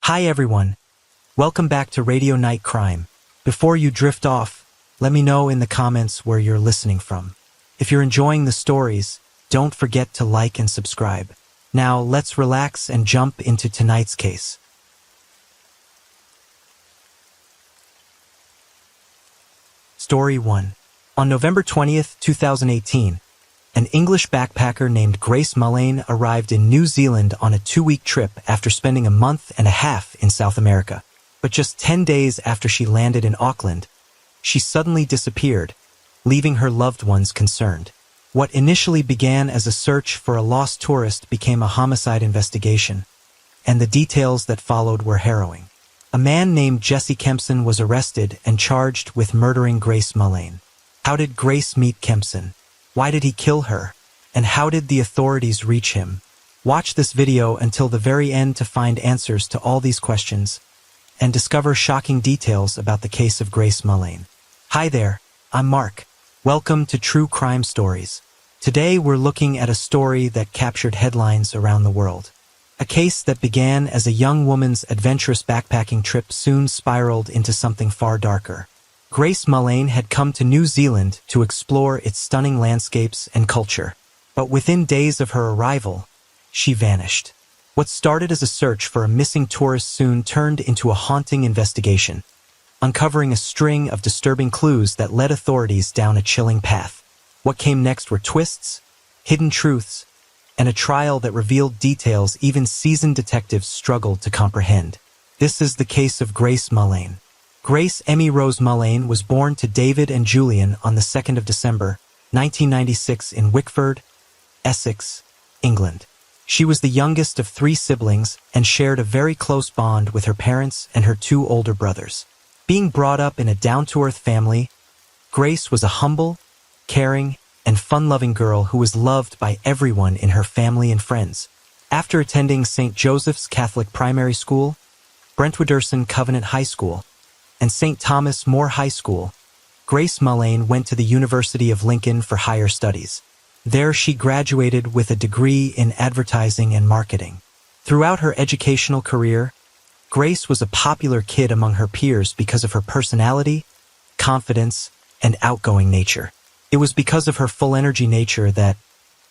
Hi everyone, welcome back to Radio Night Crime. Before you drift off, let me know in the comments where you're listening from. If you're enjoying the stories, don't forget to like and subscribe. Now let's relax and jump into tonight's case. Story 1. On November 20th, 2018, an English backpacker named Grace Mullane arrived in New Zealand on a 2-week trip after spending a month and a half in South America. But just 10 days after she landed in Auckland, she suddenly disappeared, leaving her loved ones concerned. What initially began as a search for a lost tourist became a homicide investigation, and the details that followed were harrowing. A man named Jesse Kempson was arrested and charged with murdering Grace Mullane. How did Grace meet Kempson? Why did he kill her? And how did the authorities reach him? Watch this video until the very end to find answers to all these questions and discover shocking details about the case of Grace Mullane. Hi there, I'm Mark. Welcome to True Crime Stories. Today we're looking at a story that captured headlines around the world. A case that began as a young woman's adventurous backpacking trip soon spiraled into something far darker. Grace Mullane had come to New Zealand to explore its stunning landscapes and culture. But within days of her arrival, she vanished. What started as a search for a missing tourist soon turned into a haunting investigation, uncovering a string of disturbing clues that led authorities down a chilling path. What came next were twists, hidden truths, and a trial that revealed details even seasoned detectives struggled to comprehend. This is the case of Grace Mullane. Grace Emmy Rose Mullane was born to David and Julian on the 2nd of December, 1996 in Wickford, Essex, England. She was the youngest of 3 siblings and shared a very close bond with her parents and her 2 older brothers. Being brought up in a down-to-earth family, Grace was a humble, caring, and fun-loving girl who was loved by everyone in her family and friends. After attending St. Joseph's Catholic Primary School, Brentwood Covenant High School, and St. Thomas More High School, Grace Mullane went to the University of Lincoln for higher studies. There she graduated with a degree in advertising and marketing. Throughout her educational career, Grace was a popular kid among her peers because of her personality, confidence, and outgoing nature. It was because of her full-energy nature that,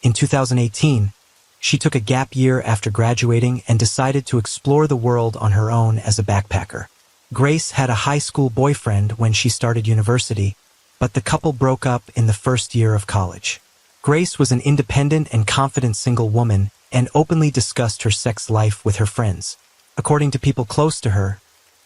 in 2018, she took a gap year after graduating and decided to explore the world on her own as a backpacker. Grace had a high school boyfriend when she started university, but the couple broke up in the first year of college. Grace was an independent and confident single woman and openly discussed her sex life with her friends. According to people close to her,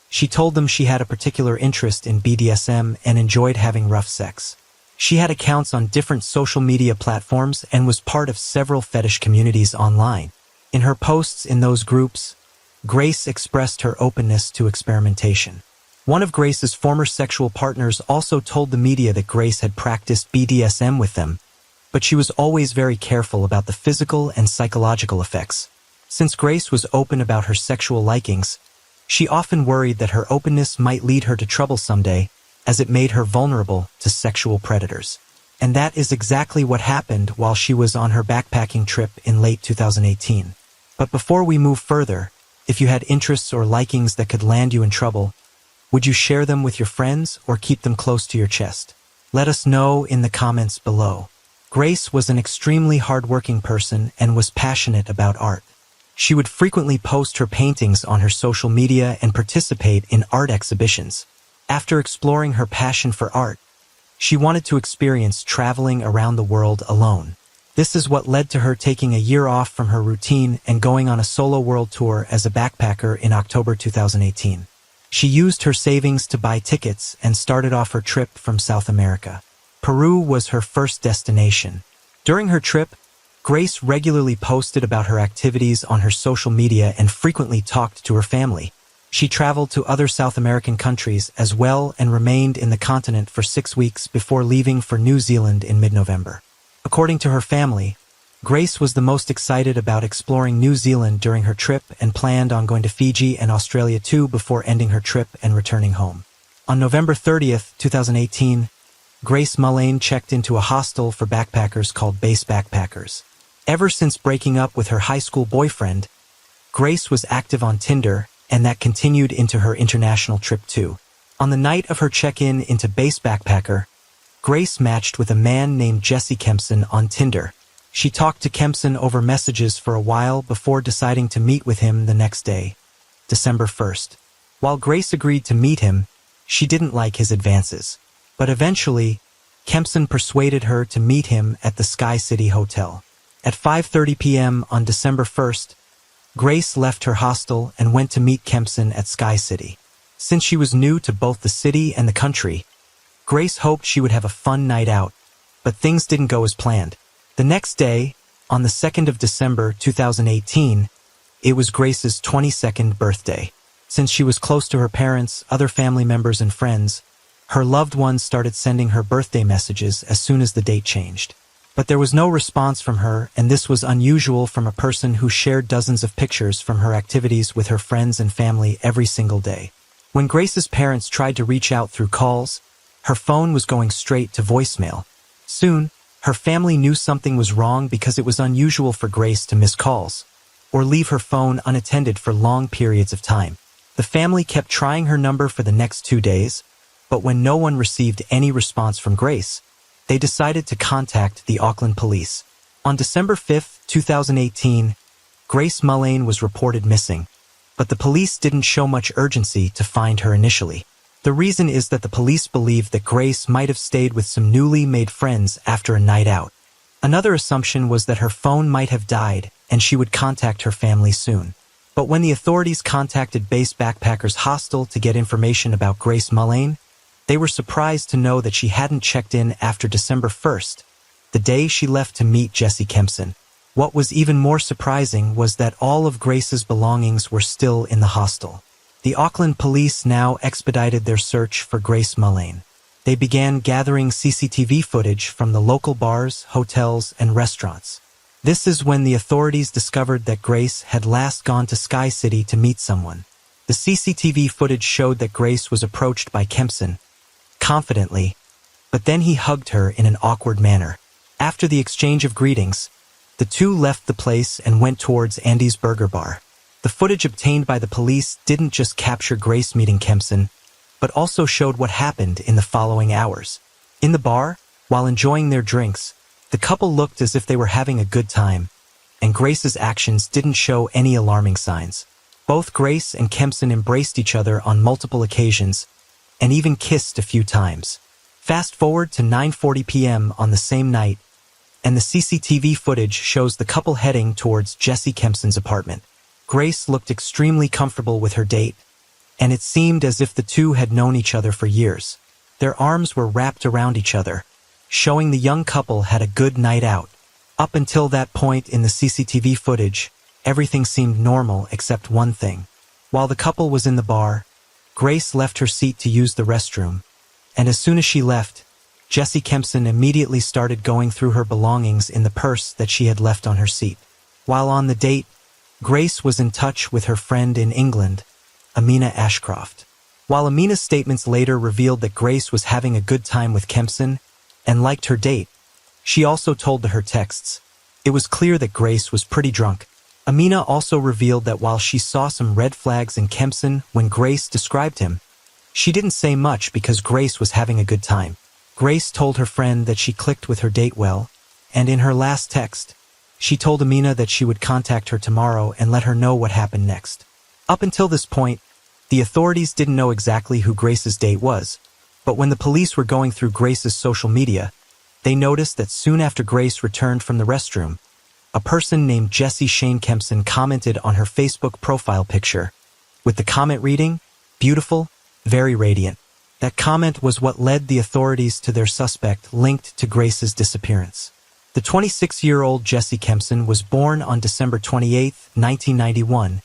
she told them she had a particular interest in BDSM and enjoyed having rough sex. She had accounts on different social media platforms and was part of several fetish communities online. In her posts in those groups, Grace expressed her openness to experimentation. One of Grace's former sexual partners also told the media that Grace had practiced BDSM with them, but she was always very careful about the physical and psychological effects. Since Grace was open about her sexual likings, she often worried that her openness might lead her to trouble someday, as it made her vulnerable to sexual predators. And that is exactly what happened while she was on her backpacking trip in late 2018. But before we move further, if you had interests or likings that could land you in trouble, would you share them with your friends or keep them close to your chest? Let us know in the comments below. Grace was an extremely hardworking person and was passionate about art. She would frequently post her paintings on her social media and participate in art exhibitions. After exploring her passion for art, she wanted to experience traveling around the world alone. This is what led to her taking a year off from her routine and going on a solo world tour as a backpacker in October 2018. She used her savings to buy tickets and started off her trip from South America. Peru was her first destination. During her trip, Grace regularly posted about her activities on her social media and frequently talked to her family. She traveled to other South American countries as well and remained in the continent for 6 weeks before leaving for New Zealand in mid-November. According to her family, Grace was the most excited about exploring New Zealand during her trip and planned on going to Fiji and Australia too before ending her trip and returning home. On November 30th, 2018, Grace Mullane checked into a hostel for backpackers called Base Backpackers. Ever since breaking up with her high school boyfriend, Grace was active on Tinder and that continued into her international trip too. On the night of her check-in into Base Backpacker, Grace matched with a man named Jesse Kempson on Tinder. She talked to Kempson over messages for a while before deciding to meet with him the next day, December 1st. While Grace agreed to meet him, she didn't like his advances. But eventually, Kempson persuaded her to meet him at the Sky City Hotel. At 5:30 p.m. on December 1st, Grace left her hostel and went to meet Kempson at Sky City. Since she was new to both the city and the country, Grace hoped she would have a fun night out, but things didn't go as planned. The next day, on the 2nd of December 2018, it was Grace's 22nd birthday. Since she was close to her parents, other family members and friends, her loved ones started sending her birthday messages as soon as the date changed. But there was no response from her, and this was unusual from a person who shared dozens of pictures from her activities with her friends and family every single day. When Grace's parents tried to reach out through calls, her phone was going straight to voicemail. Soon, her family knew something was wrong because it was unusual for Grace to miss calls or leave her phone unattended for long periods of time. The family kept trying her number for the next 2 days, but when no one received any response from Grace, they decided to contact the Auckland police. On December 5, 2018, Grace Mullane was reported missing, but the police didn't show much urgency to find her initially. The reason is that the police believed that Grace might have stayed with some newly made friends after a night out. Another assumption was that her phone might have died and she would contact her family soon. But when the authorities contacted Base Backpackers Hostel to get information about Grace Mullane, they were surprised to know that she hadn't checked in after December 1st, the day she left to meet Jesse Kempson. What was even more surprising was that all of Grace's belongings were still in the hostel. The Auckland police now expedited their search for Grace Mullane. They began gathering CCTV footage from the local bars, hotels, and restaurants. This is when the authorities discovered that Grace had last gone to Sky City to meet someone. The CCTV footage showed that Grace was approached by Kempson, confidently, but then he hugged her in an awkward manner. After the exchange of greetings, the two left the place and went towards Andy's Burger Bar. The footage obtained by the police didn't just capture Grace meeting Kempson, but also showed what happened in the following hours. In the bar, while enjoying their drinks, the couple looked as if they were having a good time, and Grace's actions didn't show any alarming signs. Both Grace and Kempson embraced each other on multiple occasions, and even kissed a few times. Fast forward to 9:40 p.m. on the same night, and the CCTV footage shows the couple heading towards Jesse Kempson's apartment. Grace looked extremely comfortable with her date, and it seemed as if the two had known each other for years. Their arms were wrapped around each other, showing the young couple had a good night out. Up until that point in the CCTV footage, everything seemed normal except one thing. While the couple was in the bar, Grace left her seat to use the restroom, and as soon as she left, Jesse Kempson immediately started going through her belongings in the purse that she had left on her seat. While on the date, Grace was in touch with her friend in England, Amina Ashcroft. While Amina's statements later revealed that Grace was having a good time with Kempson and liked her date, she also told her texts. It was clear that Grace was pretty drunk. Amina also revealed that while she saw some red flags in Kempson when Grace described him, she didn't say much because Grace was having a good time. Grace told her friend that she clicked with her date well, and in her last text, she told Amina that she would contact her tomorrow and let her know what happened next. Up until this point, the authorities didn't know exactly who Grace's date was, but when the police were going through Grace's social media, they noticed that soon after Grace returned from the restroom, a person named Jesse Shane Kempson commented on her Facebook profile picture, with the comment reading, "Beautiful, very radiant." That comment was what led the authorities to their suspect linked to Grace's disappearance. The 26-year-old Jesse Kempson was born on December 28, 1991,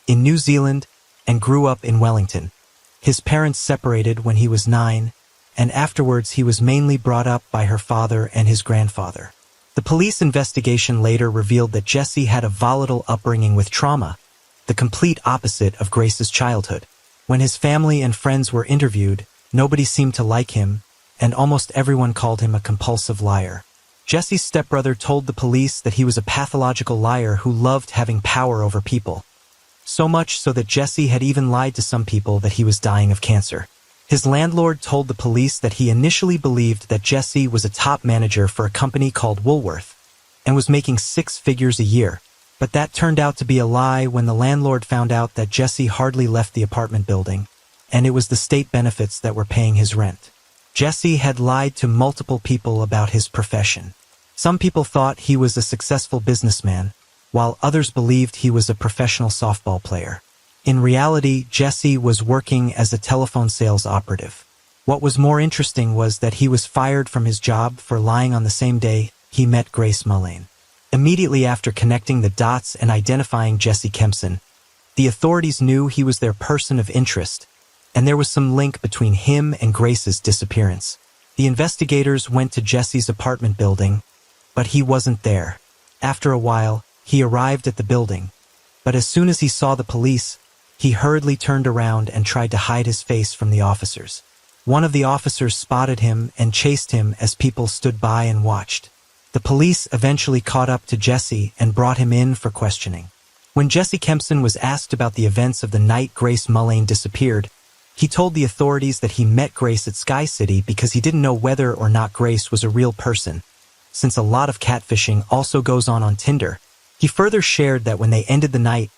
in New Zealand and grew up in Wellington. His parents separated when he was 9, and afterwards he was mainly brought up by her father and his grandfather. The police investigation later revealed that Jesse had a volatile upbringing with trauma, the complete opposite of Grace's childhood. When his family and friends were interviewed, nobody seemed to like him, and almost everyone called him a compulsive liar. Jesse's stepbrother told the police that he was a pathological liar who loved having power over people. So much so that Jesse had even lied to some people that he was dying of cancer. His landlord told the police that he initially believed that Jesse was a top manager for a company called Woolworth and was making 6 figures a year, but that turned out to be a lie when the landlord found out that Jesse hardly left the apartment building, and it was the state benefits that were paying his rent. Jesse had lied to multiple people about his profession. Some people thought he was a successful businessman, while others believed he was a professional softball player. In reality, Jesse was working as a telephone sales operative. What was more interesting was that he was fired from his job for lying on the same day he met Grace Mullane. Immediately after connecting the dots and identifying Jesse Kempson, the authorities knew he was their person of interest, and there was some link between him and Grace's disappearance. The investigators went to Jesse's apartment building, but he wasn't there. After a while, he arrived at the building, but as soon as he saw the police, he hurriedly turned around and tried to hide his face from the officers. One of the officers spotted him and chased him as people stood by and watched. The police eventually caught up to Jesse and brought him in for questioning. When Jesse Kempson was asked about the events of the night Grace Mullane disappeared, he told the authorities that he met Grace at Sky City because he didn't know whether or not Grace was a real person, since a lot of catfishing also goes on Tinder. He further shared that when they ended the night,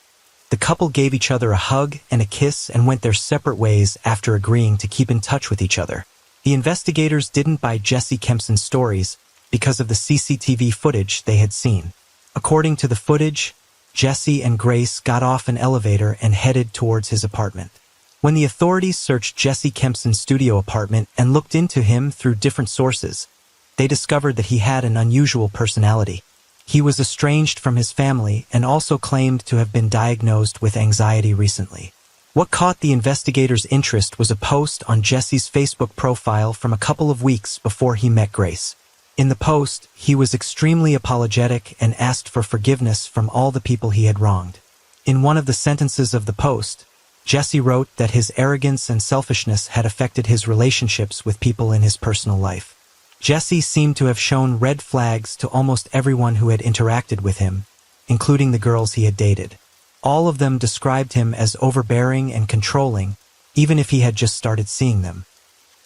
the couple gave each other a hug and a kiss and went their separate ways after agreeing to keep in touch with each other. The investigators didn't buy Jesse Kempson's stories because of the CCTV footage they had seen. According to the footage, Jesse and Grace got off an elevator and headed towards his apartment. When the authorities searched Jesse Kempson's studio apartment and looked into him through different sources, they discovered that he had an unusual personality. He was estranged from his family and also claimed to have been diagnosed with anxiety recently. What caught the investigators' interest was a post on Jesse's Facebook profile from a couple of weeks before he met Grace. In the post, he was extremely apologetic and asked for forgiveness from all the people he had wronged. In one of the sentences of the post, Jesse wrote that his arrogance and selfishness had affected his relationships with people in his personal life. Jesse seemed to have shown red flags to almost everyone who had interacted with him, including the girls he had dated. All of them described him as overbearing and controlling, even if he had just started seeing them.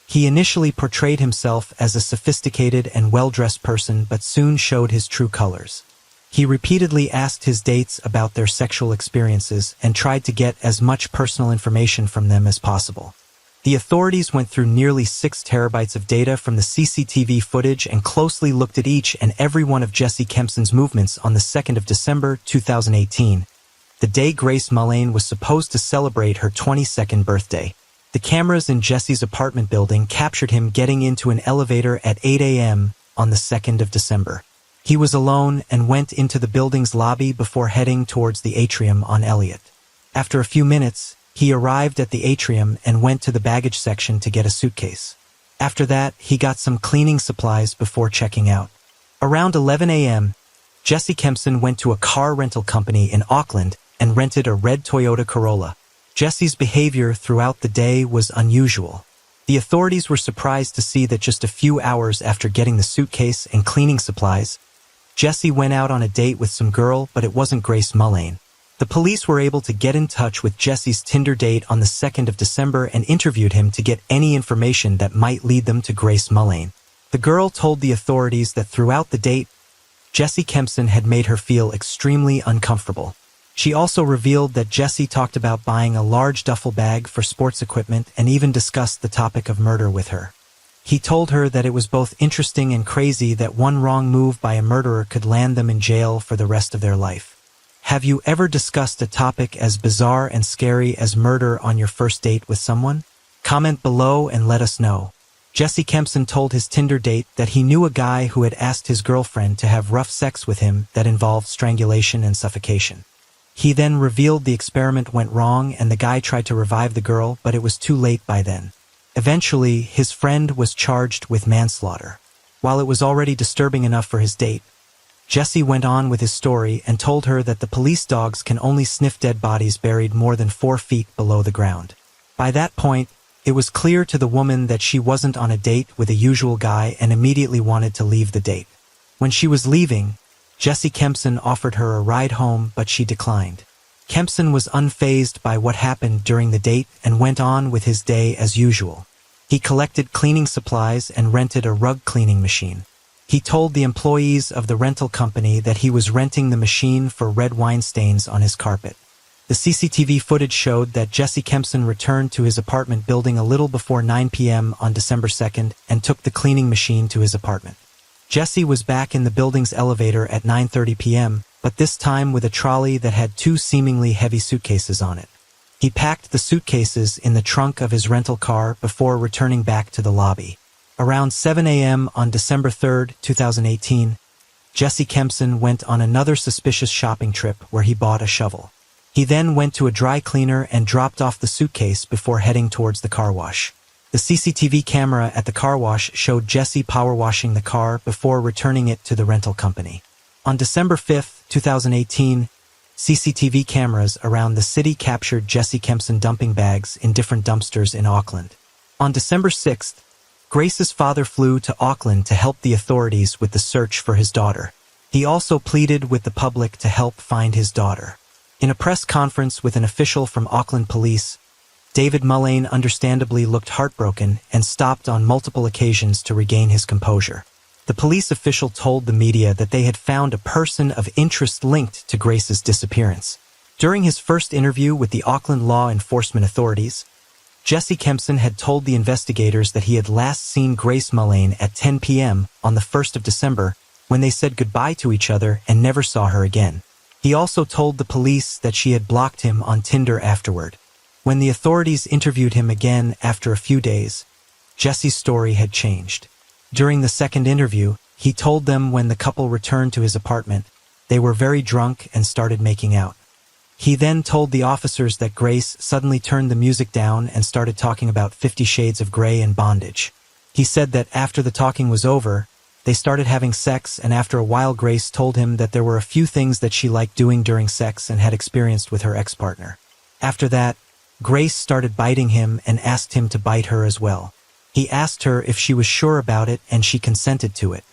He initially portrayed himself as a sophisticated and well-dressed person but soon showed his true colors. He repeatedly asked his dates about their sexual experiences and tried to get as much personal information from them as possible. The authorities went through nearly 6 terabytes of data from the CCTV footage and closely looked at each and every one of Jesse Kempson's movements on the 2nd of December 2018, the day Grace Mullane was supposed to celebrate her 22nd birthday. The cameras in Jesse's apartment building captured him getting into an elevator at 8 a.m. on the 2nd of December. He was alone and went into the building's lobby before heading towards the atrium on Elliott. After a few minutes, he arrived at the atrium and went to the baggage section to get a suitcase. After that, he got some cleaning supplies before checking out. Around 11 a.m., Jesse Kempson went to a car rental company in Auckland and rented a red Toyota Corolla. Jesse's behavior throughout the day was unusual. The authorities were surprised to see that just a few hours after getting the suitcase and cleaning supplies, Jesse went out on a date with some girl, but it wasn't Grace Mullane. The police were able to get in touch with Jesse's Tinder date on the 2nd of December and interviewed him to get any information that might lead them to Grace Mullane. The girl told the authorities that throughout the date, Jesse Kempson had made her feel extremely uncomfortable. She also revealed that Jesse talked about buying a large duffel bag for sports equipment and even discussed the topic of murder with her. He told her that it was both interesting and crazy that one wrong move by a murderer could land them in jail for the rest of their life. Have you ever discussed a topic as bizarre and scary as murder on your first date with someone? Comment below and let us know. Jesse Kempson told his Tinder date that he knew a guy who had asked his girlfriend to have rough sex with him that involved strangulation and suffocation. He then revealed the experiment went wrong and the guy tried to revive the girl, but it was too late by then. Eventually, his friend was charged with manslaughter. While it was already disturbing enough for his date, Jesse went on with his story and told her that the police dogs can only sniff dead bodies buried more than 4 feet below the ground. By that point, it was clear to the woman that she wasn't on a date with a usual guy and immediately wanted to leave the date. When she was leaving, Jesse Kempson offered her a ride home, but she declined. Kempson was unfazed by what happened during the date and went on with his day as usual. He collected cleaning supplies and rented a rug cleaning machine. He told the employees of the rental company that he was renting the machine for red wine stains on his carpet. The CCTV footage showed that Jesse Kempson returned to his apartment building a little before 9 p.m. on December 2nd and took the cleaning machine to his apartment. Jesse was back in the building's elevator at 9:30 p.m., but this time with a trolley that had two seemingly heavy suitcases on it. He packed the suitcases in the trunk of his rental car before returning back to the lobby. Around 7 a.m. on December 3rd, 2018, Jesse Kempson went on another suspicious shopping trip where he bought a shovel. He then went to a dry cleaner and dropped off the suitcase before heading towards the car wash. The CCTV camera at the car wash showed Jesse power washing the car before returning it to the rental company. On December 5th, 2018, CCTV cameras around the city captured Jesse Kempson dumping bags in different dumpsters in Auckland. On December 6th, Grace's father flew to Auckland to help the authorities with the search for his daughter. He also pleaded with the public to help find his daughter. In a press conference with an official from Auckland Police, David Mullane understandably looked heartbroken and stopped on multiple occasions to regain his composure. The police official told the media that they had found a person of interest linked to Grace's disappearance. During his first interview with the Auckland law enforcement authorities, Jesse Kempson had told the investigators that he had last seen Grace Mullane at 10 p.m. on the 1st of December when they said goodbye to each other and never saw her again. He also told the police that she had blocked him on Tinder afterward. When the authorities interviewed him again after a few days, Jesse's story had changed. During the second interview, he told them when the couple returned to his apartment, they were very drunk and started making out. He then told the officers that Grace suddenly turned the music down and started talking about 50 Shades of Grey and bondage. He said that after the talking was over, they started having sex, and after a while Grace told him that there were a few things that she liked doing during sex and had experienced with her ex-partner. After that, Grace started biting him and asked him to bite her as well. He asked her if she was sure about it, and she consented to it.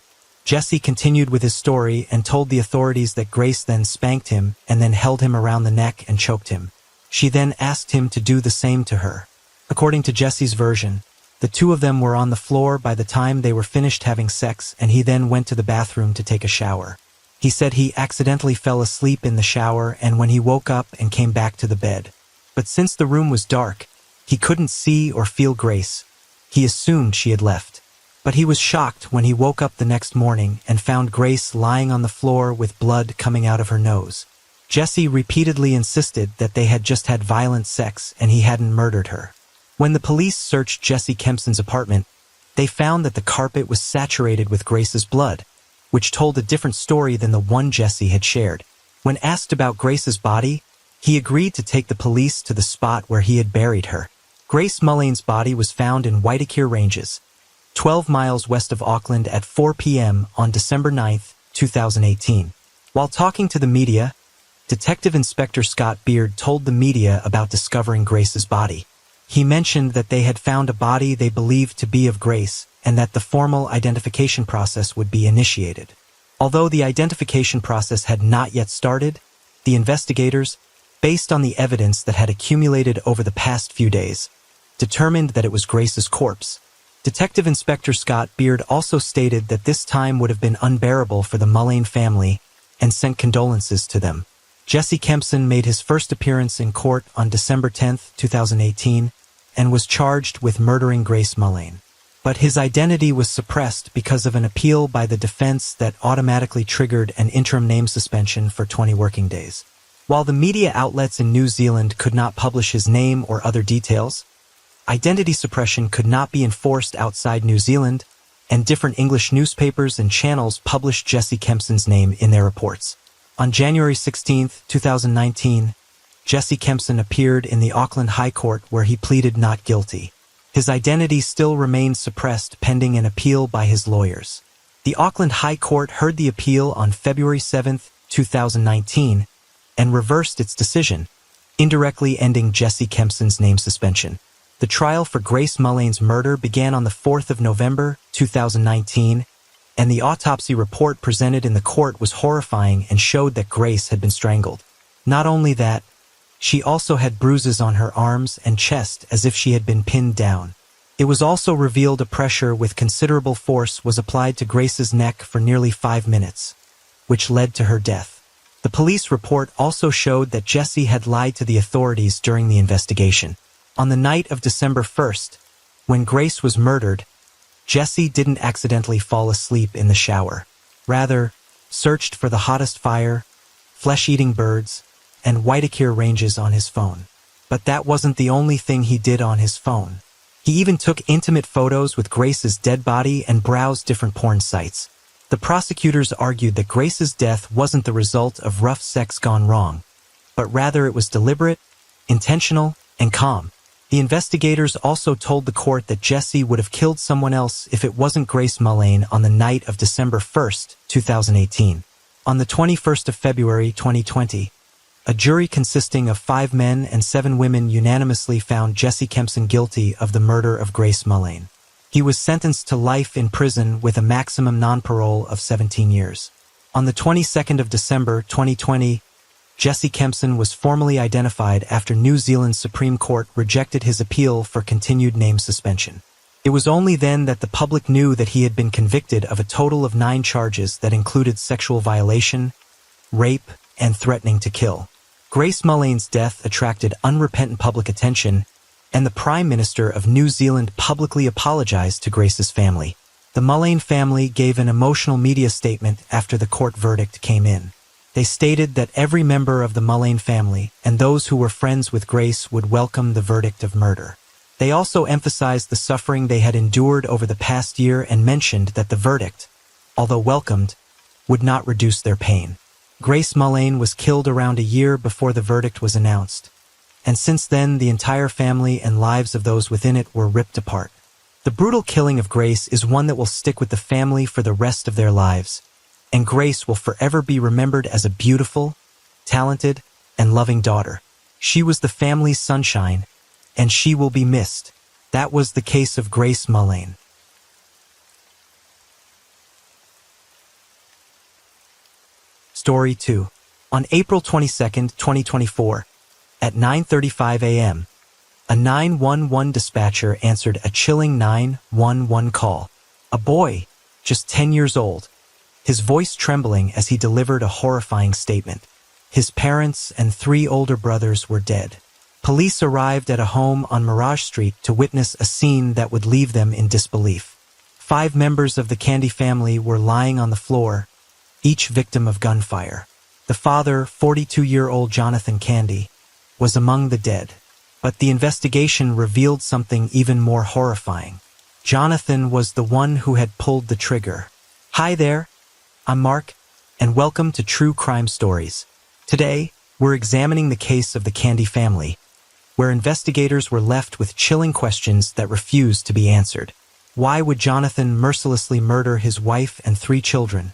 Jesse continued with his story and told the authorities that Grace then spanked him and then held him around the neck and choked him. She then asked him to do the same to her. According to Jesse's version, the two of them were on the floor by the time they were finished having sex, and he then went to the bathroom to take a shower. He said he accidentally fell asleep in the shower, and when he woke up and came back to the bed. But since the room was dark, he couldn't see or feel Grace. He assumed she had left. But he was shocked when he woke up the next morning and found Grace lying on the floor with blood coming out of her nose. Jesse repeatedly insisted that they had just had violent sex and he hadn't murdered her. When the police searched Jesse Kempson's apartment, they found that the carpet was saturated with Grace's blood, which told a different story than the one Jesse had shared. When asked about Grace's body, he agreed to take the police to the spot where he had buried her. Grace Mullane's body was found in Waitakere Ranges, 12 miles west of Auckland at 4 p.m. on December 9, 2018. While talking to the media, Detective Inspector Scott Beard told the media about discovering Grace's body. He mentioned that they had found a body they believed to be of Grace and that the formal identification process would be initiated. Although the identification process had not yet started, the investigators, based on the evidence that had accumulated over the past few days, determined that it was Grace's corpse. Detective Inspector Scott Beard also stated that this time would have been unbearable for the Mullane family and sent condolences to them. Jesse Kempson made his first appearance in court on December 10, 2018, and was charged with murdering Grace Mullane. But his identity was suppressed because of an appeal by the defense that automatically triggered an interim name suspension for 20 working days. While the media outlets in New Zealand could not publish his name or other details, identity suppression could not be enforced outside New Zealand, and different English newspapers and channels published Jesse Kempson's name in their reports. On January 16, 2019, Jesse Kempson appeared in the Auckland High Court where he pleaded not guilty. His identity still remained suppressed pending an appeal by his lawyers. The Auckland High Court heard the appeal on February 7, 2019, and reversed its decision, indirectly ending Jesse Kempson's name suspension. The trial for Grace Mullane's murder began on the 4th of November, 2019, and the autopsy report presented in the court was horrifying and showed that Grace had been strangled. Not only that, She also had bruises on her arms and chest as if she had been pinned down. It was also revealed a pressure with considerable force was applied to Grace's neck for nearly 5 minutes, which led to her death. The police report also showed that Jesse had lied to the authorities during the investigation. On the night of December 1st, when Grace was murdered, Jesse didn't accidentally fall asleep in the shower. Rather, searched for the hottest fire, flesh-eating birds, and Whitaker ranges on his phone. But that wasn't the only thing he did on his phone. He even took intimate photos with Grace's dead body and browsed different porn sites. The prosecutors argued that Grace's death wasn't the result of rough sex gone wrong, but rather it was deliberate, intentional, and calm. The investigators also told the court that Jesse would have killed someone else if it wasn't Grace Mullane on the night of December 1st, 2018. On the 21st of February 2020, a jury consisting of 5 men and 7 women unanimously found Jesse Kempson guilty of the murder of Grace Mullane. He was sentenced to life in prison with a maximum non-parole of 17 years. On the 22nd of December 2020, Jesse Kempson was formally identified after New Zealand's Supreme Court rejected his appeal for continued name suspension. It was only then that the public knew that he had been convicted of a total of 9 charges that included sexual violation, rape, and threatening to kill. Grace Mullane's death attracted unrepentant public attention, and the Prime Minister of New Zealand publicly apologized to Grace's family. The Mullane family gave an emotional media statement after the court verdict came in. They stated that every member of the Mullane family and those who were friends with Grace would welcome the verdict of murder. They also emphasized the suffering they had endured over the past year and mentioned that the verdict, although welcomed, would not reduce their pain. Grace Mullane was killed around a year before the verdict was announced, and since then the entire family and lives of those within it were ripped apart. The brutal killing of Grace is one that will stick with the family for the rest of their lives, and Grace will forever be remembered as a beautiful, talented, and loving daughter. She was the family's sunshine, and she will be missed. That was the case of Grace Mullane. Story 2. On April 22, 2024, at 9:35 a.m., a 911 dispatcher answered a chilling 911 call. A boy, just 10 years old, his voice trembling as he delivered a horrifying statement. His parents and 3 older brothers were dead. Police arrived at a home on Mirage Street to witness a scene that would leave them in disbelief. 5 members of the Candy family were lying on the floor, each victim of gunfire. The father, 42-year-old Jonathan Candy, was among the dead. But the investigation revealed something even more horrifying. Jonathan was the one who had pulled the trigger. Hi there, I'm Mark, and welcome to True Crime Stories. Today, we're examining the case of the Candy family, where investigators were left with chilling questions that refused to be answered. Why would Jonathan mercilessly murder his wife and 3 children,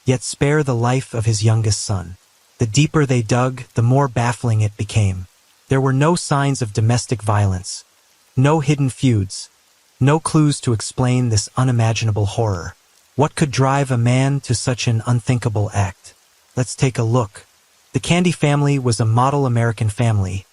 yet spare the life of his youngest son? The deeper they dug, the more baffling it became. There were no signs of domestic violence, no hidden feuds, no clues to explain this unimaginable horror. What could drive a man to such an unthinkable act? Let's take a look. The Candy family was a model American family,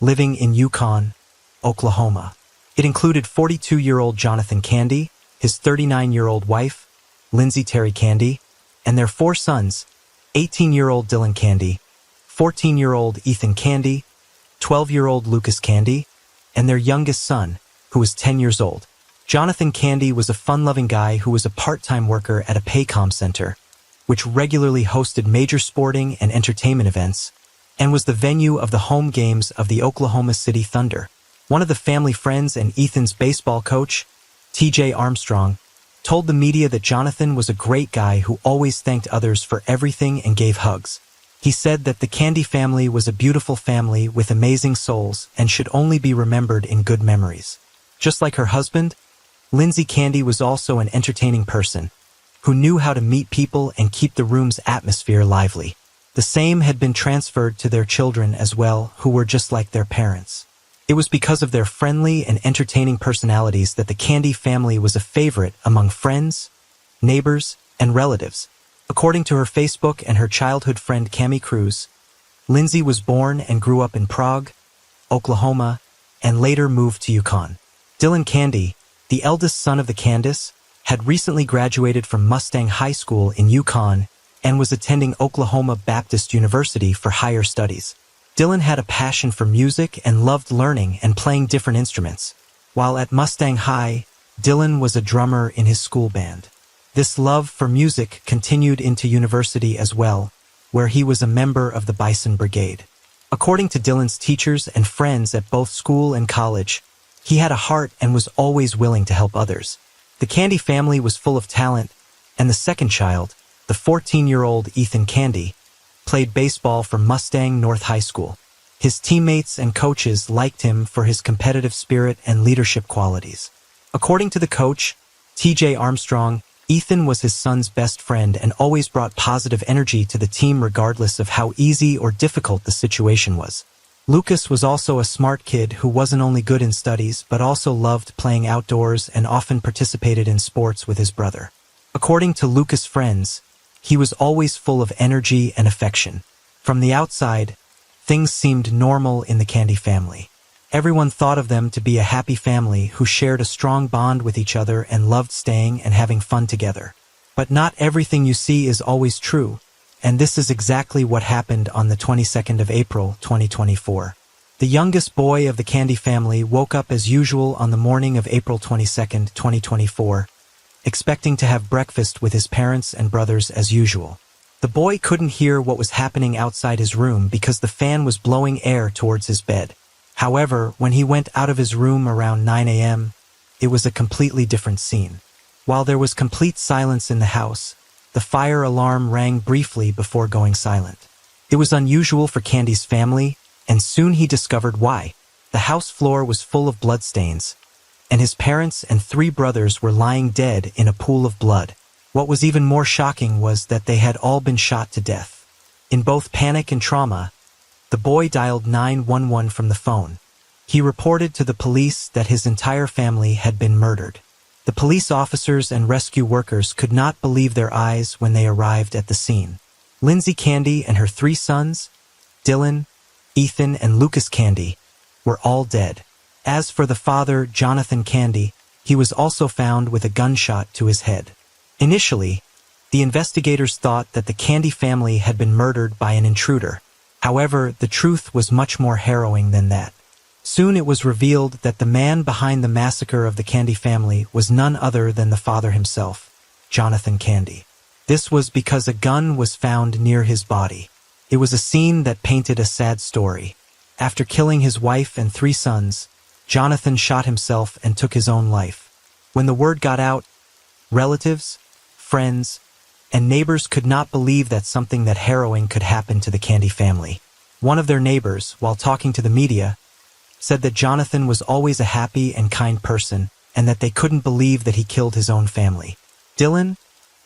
living in Yukon, Oklahoma. It included 42-year-old Jonathan Candy, his 39-year-old wife, Lindsay Terry Candy, and their 4 sons, 18-year-old Dylan Candy, 14-year-old Ethan Candy, 12-year-old Lucas Candy, and their youngest son, who was 10 years old. Jonathan Candy was a fun-loving guy who was a part-time worker at a Paycom center, which regularly hosted major sporting and entertainment events, and was the venue of the home games of the Oklahoma City Thunder. One of the family friends and Ethan's baseball coach, TJ Armstrong, told the media that Jonathan was a great guy who always thanked others for everything and gave hugs. He said that the Candy family was a beautiful family with amazing souls and should only be remembered in good memories. Just like her husband, Lindsay Candy was also an entertaining person who knew how to meet people and keep the room's atmosphere lively. The same had been transferred to their children as well, who were just like their parents. It was because of their friendly and entertaining personalities that the Candy family was a favorite among friends, neighbors, and relatives. According to her Facebook and her childhood friend Cammie Cruz, Lindsay was born and grew up in Prague, Oklahoma, and later moved to Yukon. Dylan Candy, the eldest son of the Candice, had recently graduated from Mustang High School in Yukon and was attending Oklahoma Baptist University for higher studies. Dylan had a passion for music and loved learning and playing different instruments. While at Mustang High, Dylan was a drummer in his school band. This love for music continued into university as well, where he was a member of the Bison Brigade. According to Dylan's teachers and friends at both school and college, he had a heart and was always willing to help others. The Candy family was full of talent, and the second child, the 14-year-old Ethan Candy, played baseball for Mustang North High School. His teammates and coaches liked him for his competitive spirit and leadership qualities. According to the coach, T.J. Armstrong, Ethan was his son's best friend and always brought positive energy to the team regardless of how easy or difficult the situation was. Lucas was also a smart kid who wasn't only good in studies but also loved playing outdoors and often participated in sports with his brother. According to Lucas' friends, he was always full of energy and affection. From the outside, things seemed normal in the Candy family. Everyone thought of them to be a happy family who shared a strong bond with each other and loved staying and having fun together. But not everything you see is always true, and this is exactly what happened on the 22nd of April, 2024. The youngest boy of the Candy family woke up as usual on the morning of April 22nd, 2024, expecting to have breakfast with his parents and brothers as usual. The boy couldn't hear what was happening outside his room because the fan was blowing air towards his bed. However, when he went out of his room around 9 a.m., it was a completely different scene. While there was complete silence in the house, the fire alarm rang briefly before going silent. It was unusual for Candy's family, and soon he discovered why. The house floor was full of bloodstains, and his parents and 3 brothers were lying dead in a pool of blood. What was even more shocking was that they had all been shot to death. In both panic and trauma, the boy dialed 911 from the phone. He reported to the police that his entire family had been murdered. The police officers and rescue workers could not believe their eyes when they arrived at the scene. Lindsay Candy and her 3 sons, Dylan, Ethan, and Lucas Candy, were all dead. As for the father, Jonathan Candy, he was also found with a gunshot to his head. Initially, the investigators thought that the Candy family had been murdered by an intruder. However, the truth was much more harrowing than that. Soon it was revealed that the man behind the massacre of the Candy family was none other than the father himself, Jonathan Candy. This was because a gun was found near his body. It was a scene that painted a sad story. After killing his wife and 3 sons, Jonathan shot himself and took his own life. When the word got out, relatives, friends, and neighbors could not believe that something that harrowing could happen to the Candy family. One of their neighbors, while talking to the media, said that Jonathan was always a happy and kind person and that they couldn't believe that he killed his own family. Dylan,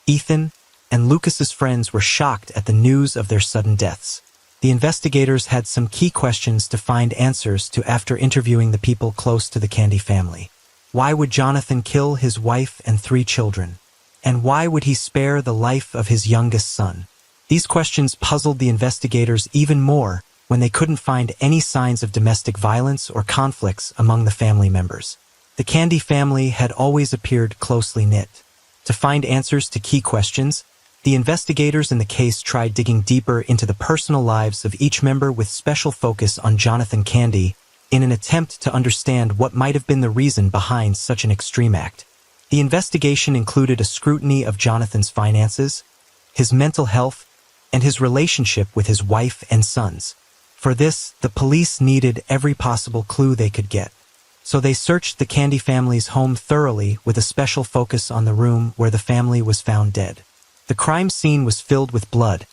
Ethan, and Lucas's friends were shocked at the news of their sudden deaths. The investigators had some key questions to find answers to after interviewing the people close to the Candy family. Why would Jonathan kill his wife and 3 children? And why would he spare the life of his youngest son? These questions puzzled the investigators even more when they couldn't find any signs of domestic violence or conflicts among the family members. The Candy family had always appeared closely knit. To find answers to key questions, the investigators in the case tried digging deeper into the personal lives of each member with special focus on Jonathan Candy in an attempt to understand what might have been the reason behind such an extreme act. The investigation included a scrutiny of Jonathan's finances, his mental health, and his relationship with his wife and sons. For this, the police needed every possible clue they could get. So they searched the Candy family's home thoroughly with a special focus on the room where the family was found dead. The crime scene was filled with blood,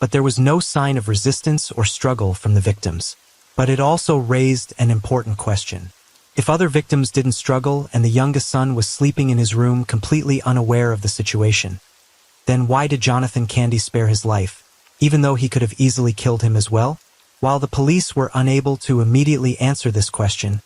but there was no sign of resistance or struggle from the victims. But it also raised an important question. If other victims didn't struggle and the youngest son was sleeping in his room completely unaware of the situation, then why did Jonathan Candy spare his life, even though he could have easily killed him as well? While the police were unable to immediately answer this question,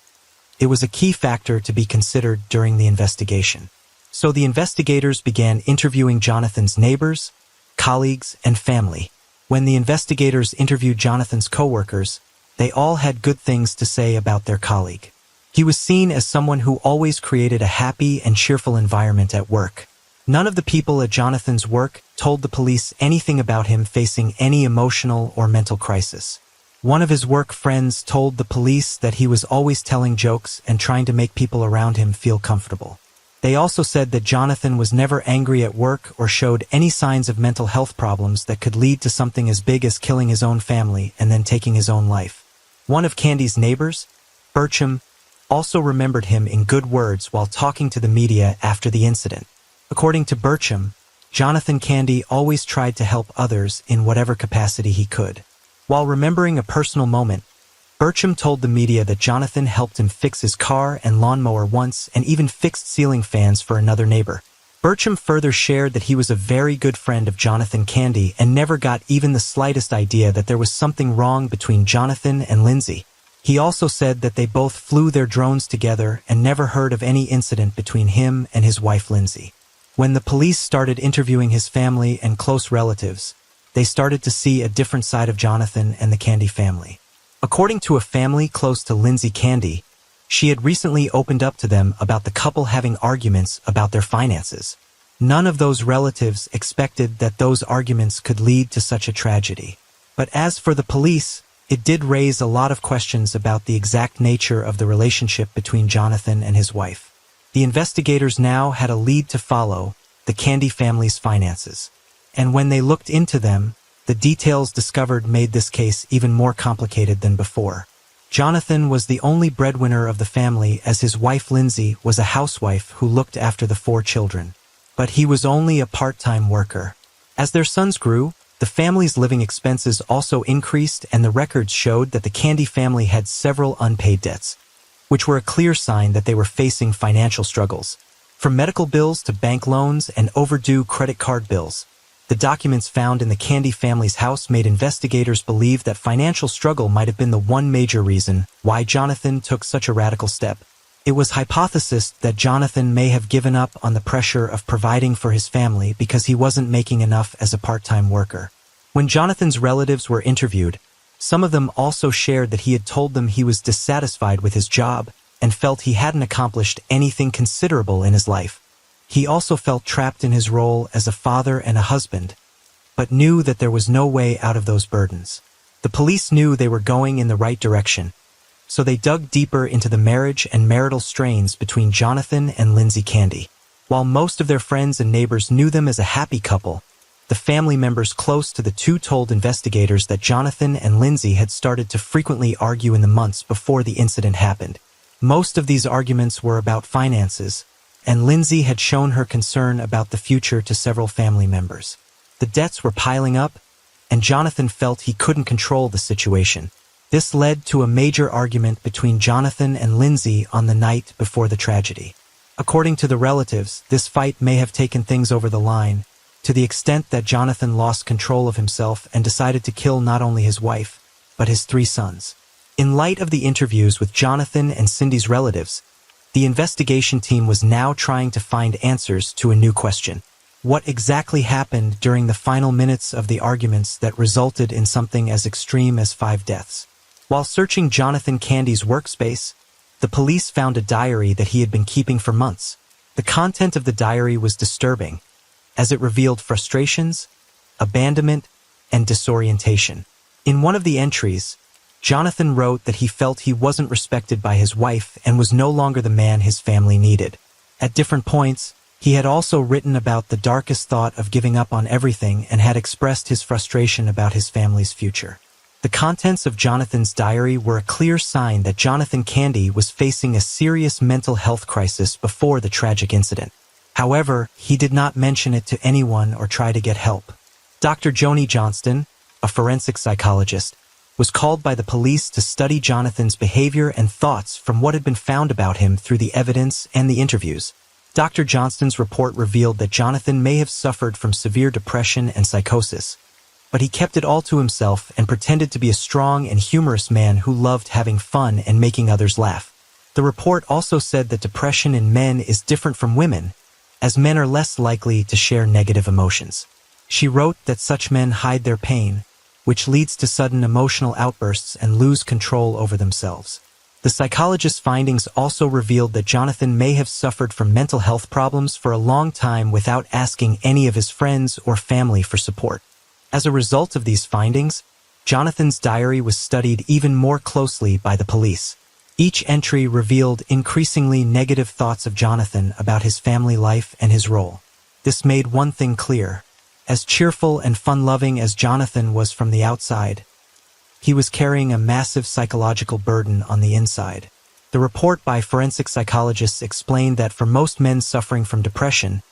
it was a key factor to be considered during the investigation. So the investigators began interviewing Jonathan's neighbors, colleagues, and family. When the investigators interviewed Jonathan's coworkers, they all had good things to say about their colleague. He was seen as someone who always created a happy and cheerful environment at work. None of the people at Jonathan's work told the police anything about him facing any emotional or mental crisis. One of his work friends told the police that he was always telling jokes and trying to make people around him feel comfortable. They also said that Jonathan was never angry at work or showed any signs of mental health problems that could lead to something as big as killing his own family and then taking his own life. One of Candy's neighbors, Bertram, also remembered him in good words while talking to the media after the incident. According to Bertram, Jonathan Candy always tried to help others in whatever capacity he could. While remembering a personal moment, Bertram told the media that Jonathan helped him fix his car and lawnmower once and even fixed ceiling fans for another neighbor. Bertram further shared that he was a very good friend of Jonathan Candy and never got even the slightest idea that there was something wrong between Jonathan and Lindsay. He also said that they both flew their drones together and never heard of any incident between him and his wife Lindsay. When the police started interviewing his family and close relatives, they started to see a different side of Jonathan and the Candy family. According to a family close to Lindsay Candy, she had recently opened up to them about the couple having arguments about their finances. None of those relatives expected that those arguments could lead to such a tragedy. But as for the police, it did raise a lot of questions about the exact nature of the relationship between Jonathan and his wife. The investigators now had a lead to follow: the Candy family's finances. And when they looked into them, the details discovered made this case even more complicated than before. Jonathan was the only breadwinner of the family, as his wife Lindsay was a housewife who looked after the 4 children. But he was only a part-time worker. As their sons grew, the family's living expenses also increased, and the records showed that the Candy family had several unpaid debts, which were a clear sign that they were facing financial struggles. From medical bills to bank loans and overdue credit card bills, the documents found in the Candy family's house made investigators believe that financial struggle might have been the one major reason why Jonathan took such a radical step. It was hypothesized that Jonathan may have given up on the pressure of providing for his family because he wasn't making enough as a part-time worker. When Jonathan's relatives were interviewed, some of them also shared that he had told them he was dissatisfied with his job and felt he hadn't accomplished anything considerable in his life. He also felt trapped in his role as a father and a husband, but knew that there was no way out of those burdens. The police knew they were going in the right direction, so they dug deeper into the marriage and marital strains between Jonathan and Lindsay Candy. While most of their friends and neighbors knew them as a happy couple, the family members close to the two told investigators that Jonathan and Lindsay had started to frequently argue in the months before the incident happened. Most of these arguments were about finances, and Lindsay had shown her concern about the future to several family members. The debts were piling up, and Jonathan felt he couldn't control the situation. This led to a major argument between Jonathan and Lindsay on the night before the tragedy. According to the relatives, this fight may have taken things over the line, to the extent that Jonathan lost control of himself and decided to kill not only his wife, but his 3 sons. In light of the interviews with Jonathan and Cindy's relatives, the investigation team was now trying to find answers to a new question. What exactly happened during the final minutes of the arguments that resulted in something as extreme as 5 deaths? While searching Jonathan Candy's workspace, the police found a diary that he had been keeping for months. The content of the diary was disturbing, as it revealed frustrations, abandonment, and disorientation. In one of the entries, Jonathan wrote that he felt he wasn't respected by his wife and was no longer the man his family needed. At different points, he had also written about the darkest thought of giving up on everything and had expressed his frustration about his family's future. The contents of Jonathan's diary were a clear sign that Jonathan Candy was facing a serious mental health crisis before the tragic incident. However, he did not mention it to anyone or try to get help. Dr. Joni Johnston, a forensic psychologist, was called by the police to study Jonathan's behavior and thoughts from what had been found about him through the evidence and the interviews. Dr. Johnston's report revealed that Jonathan may have suffered from severe depression and psychosis, but he kept it all to himself and pretended to be a strong and humorous man who loved having fun and making others laugh. The report also said that depression in men is different from women, as men are less likely to share negative emotions. She wrote that such men hide their pain, which leads to sudden emotional outbursts and lose control over themselves. The psychologist's findings also revealed that Jonathan may have suffered from mental health problems for a long time without asking any of his friends or family for support. As a result of these findings, Jonathan's diary was studied even more closely by the police. Each entry revealed increasingly negative thoughts of Jonathan about his family life and his role. This made one thing clear. As cheerful and fun-loving as Jonathan was from the outside, he was carrying a massive psychological burden on the inside. The report by forensic psychologists explained that for most men suffering from depression,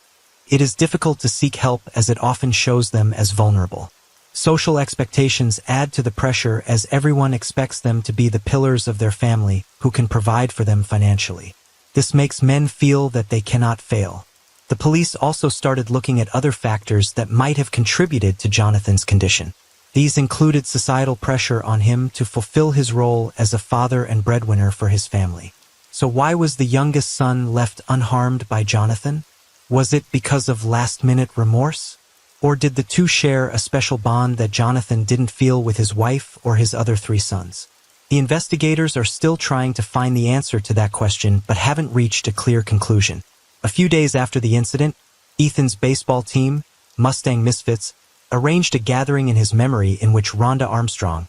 it is difficult to seek help as it often shows them as vulnerable. Social expectations add to the pressure as everyone expects them to be the pillars of their family who can provide for them financially. This makes men feel that they cannot fail. The police also started looking at other factors that might have contributed to Jonathan's condition. These included societal pressure on him to fulfill his role as a father and breadwinner for his family. So why was the youngest son left unharmed by Jonathan? Was it because of last-minute remorse? Or did the two share a special bond that Jonathan didn't feel with his wife or his other 3 sons? The investigators are still trying to find the answer to that question but haven't reached a clear conclusion. A few days after the incident, Ethan's baseball team, Mustang Misfits, arranged a gathering in his memory in which Rhonda Armstrong,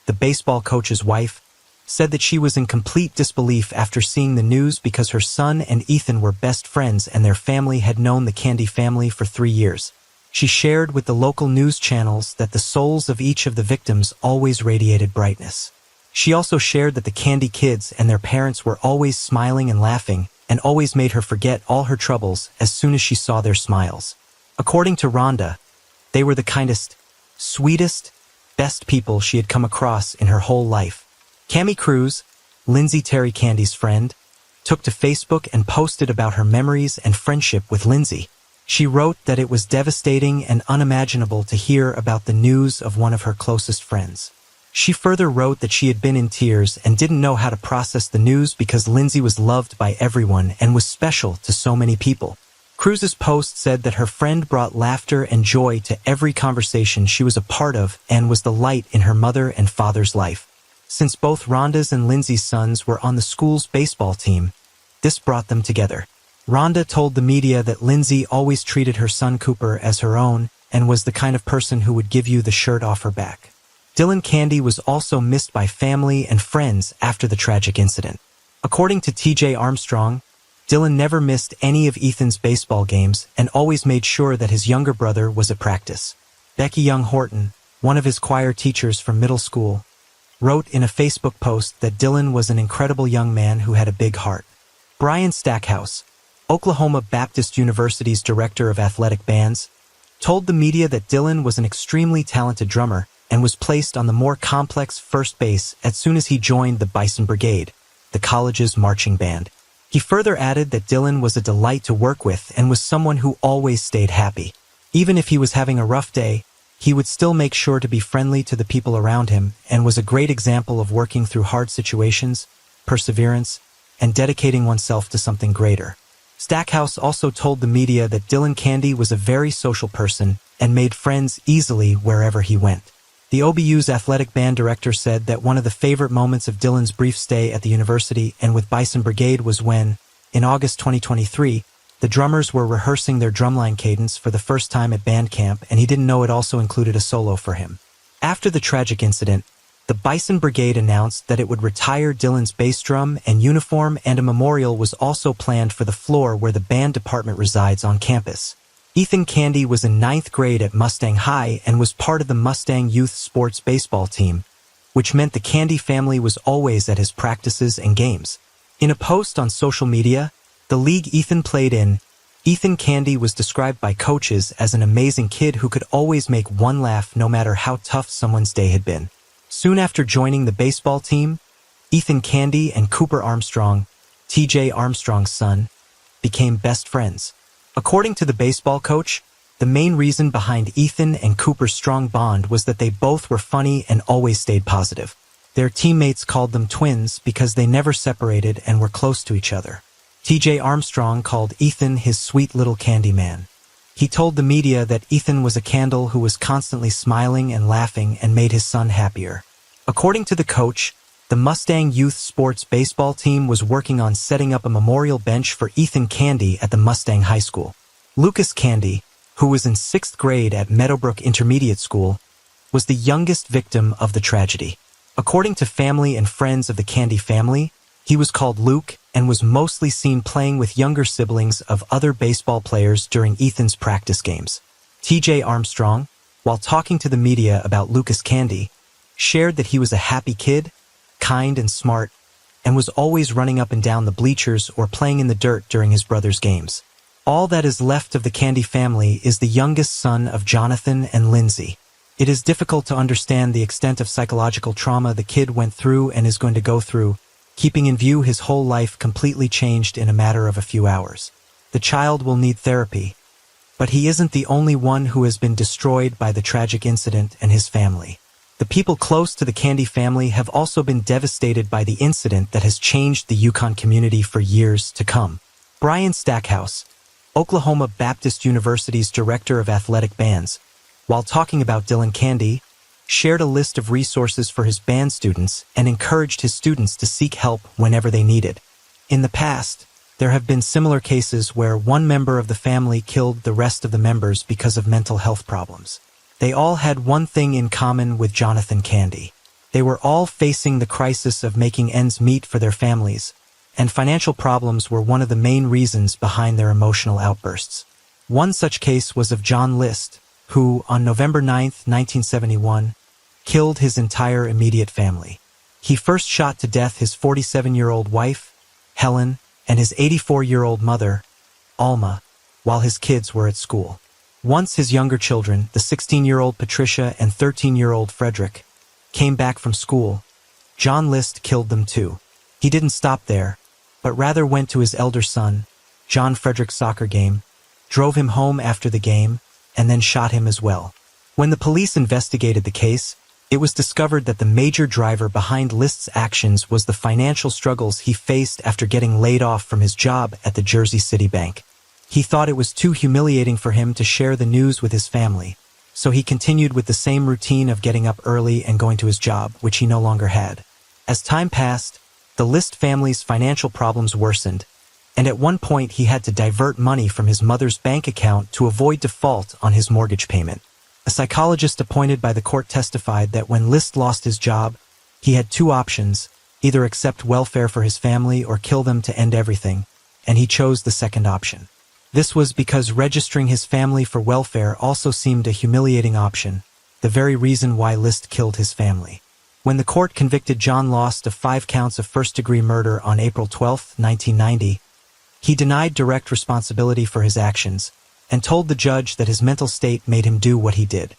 the baseball coach's wife, said that she was in complete disbelief after seeing the news because her son and Ethan were best friends and their family had known the Candy family for 3 years. She shared with the local news channels that the souls of each of the victims always radiated brightness. She also shared that the Candy kids and their parents were always smiling and laughing and always made her forget all her troubles as soon as she saw their smiles. According to Rhonda, they were the kindest, sweetest, best people she had come across in her whole life. Cammie Cruz, Lindsay Terry Candy's friend, took to Facebook and posted about her memories and friendship with Lindsay. She wrote that it was devastating and unimaginable to hear about the news of one of her closest friends. She further wrote that she had been in tears and didn't know how to process the news because Lindsay was loved by everyone and was special to so many people. Cruz's post said that her friend brought laughter and joy to every conversation she was a part of and was the light in her mother and father's life. Since both Rhonda's and Lindsay's sons were on the school's baseball team, this brought them together. Rhonda told the media that Lindsay always treated her son Cooper as her own and was the kind of person who would give you the shirt off her back. Dylan Candy was also missed by family and friends after the tragic incident. According to TJ Armstrong, Dylan never missed any of Ethan's baseball games and always made sure that his younger brother was at practice. Becky Young Horton, one of his choir teachers from middle school, wrote in a Facebook post that Dylan was an incredible young man who had a big heart. Brian Stackhouse, Oklahoma Baptist University's director of athletic bands, told the media that Dylan was an extremely talented drummer and was placed on the more complex first base as soon as he joined the Bison Brigade, the college's marching band. He further added that Dylan was a delight to work with and was someone who always stayed happy. Even if he was having a rough day, he would still make sure to be friendly to the people around him and was a great example of working through hard situations, perseverance, and dedicating oneself to something greater. Stackhouse also told the media that Dylan Candy was a very social person and made friends easily wherever he went. The OBU's athletic band director said that one of the favorite moments of Dylan's brief stay at the university and with Bison Brigade was when, in August 2023, the drummers were rehearsing their drumline cadence for the first time at band camp and he didn't know it also included a solo for him. After the tragic incident, the Bison Brigade announced that it would retire Dylan's bass drum and uniform, and a memorial was also planned for the floor where the band department resides on campus. Ethan Candy was in 9th grade at Mustang High and was part of the Mustang Youth Sports baseball team, which meant the Candy family was always at his practices and games. In a post on social media, the league Ethan played in, Ethan Candy was described by coaches as an amazing kid who could always make one laugh no matter how tough someone's day had been. Soon after joining the baseball team, Ethan Candy and Cooper Armstrong, TJ Armstrong's son, became best friends. According to the baseball coach, the main reason behind Ethan and Cooper's strong bond was that they both were funny and always stayed positive. Their teammates called them twins because they never separated and were close to each other. TJ Armstrong called Ethan his sweet little candy man. He told the media that Ethan was a candle who was constantly smiling and laughing and made his son happier. According to the coach, the Mustang Youth Sports baseball team was working on setting up a memorial bench for Ethan Candy at the Mustang High School. Lucas Candy, who was in 6th grade at Meadowbrook Intermediate School, was the youngest victim of the tragedy. According to family and friends of the Candy family, he was called Luke and was mostly seen playing with younger siblings of other baseball players during Ethan's practice games. TJ Armstrong, while talking to the media about Lucas Candy, shared that he was a happy kid, kind and smart, and was always running up and down the bleachers or playing in the dirt during his brother's games. All that is left of the Candy family is the youngest son of Jonathan and Lindsay. It is difficult to understand the extent of psychological trauma the kid went through and is going to go through, keeping in view his whole life completely changed in a matter of a few hours. The child will need therapy, but he isn't the only one who has been destroyed by the tragic incident and his family. The people close to the Candy family have also been devastated by the incident that has changed the Yukon community for years to come. Brian Stackhouse, Oklahoma Baptist University's director of athletic bands, while talking about Dylan Candy, shared a list of resources for his band students and encouraged his students to seek help whenever they needed. In the past, there have been similar cases where one member of the family killed the rest of the members because of mental health problems. They all had one thing in common with Jonathan Candy. They were all facing the crisis of making ends meet for their families, and financial problems were one of the main reasons behind their emotional outbursts. One such case was of John List, who, on November 9, 1971, killed his entire immediate family. He first shot to death his 47-year-old wife, Helen, and his 84-year-old mother, Alma, while his kids were at school. Once his younger children, the 16-year-old Patricia and 13-year-old Frederick, came back from school, John List killed them too. He didn't stop there, but rather went to his elder son, John Frederick's soccer game, drove him home after the game, and then shot him as well. When the police investigated the case, it was discovered that the major driver behind List's actions was the financial struggles he faced after getting laid off from his job at the Jersey City Bank. He thought it was too humiliating for him to share the news with his family, so he continued with the same routine of getting up early and going to his job, which he no longer had. As time passed, the List family's financial problems worsened, and at one point he had to divert money from his mother's bank account to avoid default on his mortgage payment. A psychologist appointed by the court testified that when List lost his job, he had two options, either accept welfare for his family or kill them to end everything, and he chose the second option. This was because registering his family for welfare also seemed a humiliating option, the very reason why List killed his family. When the court convicted John List of 5 counts of first-degree murder on April 12, 1990, he denied direct responsibility for his actions and told the judge that his mental state made him do what he did.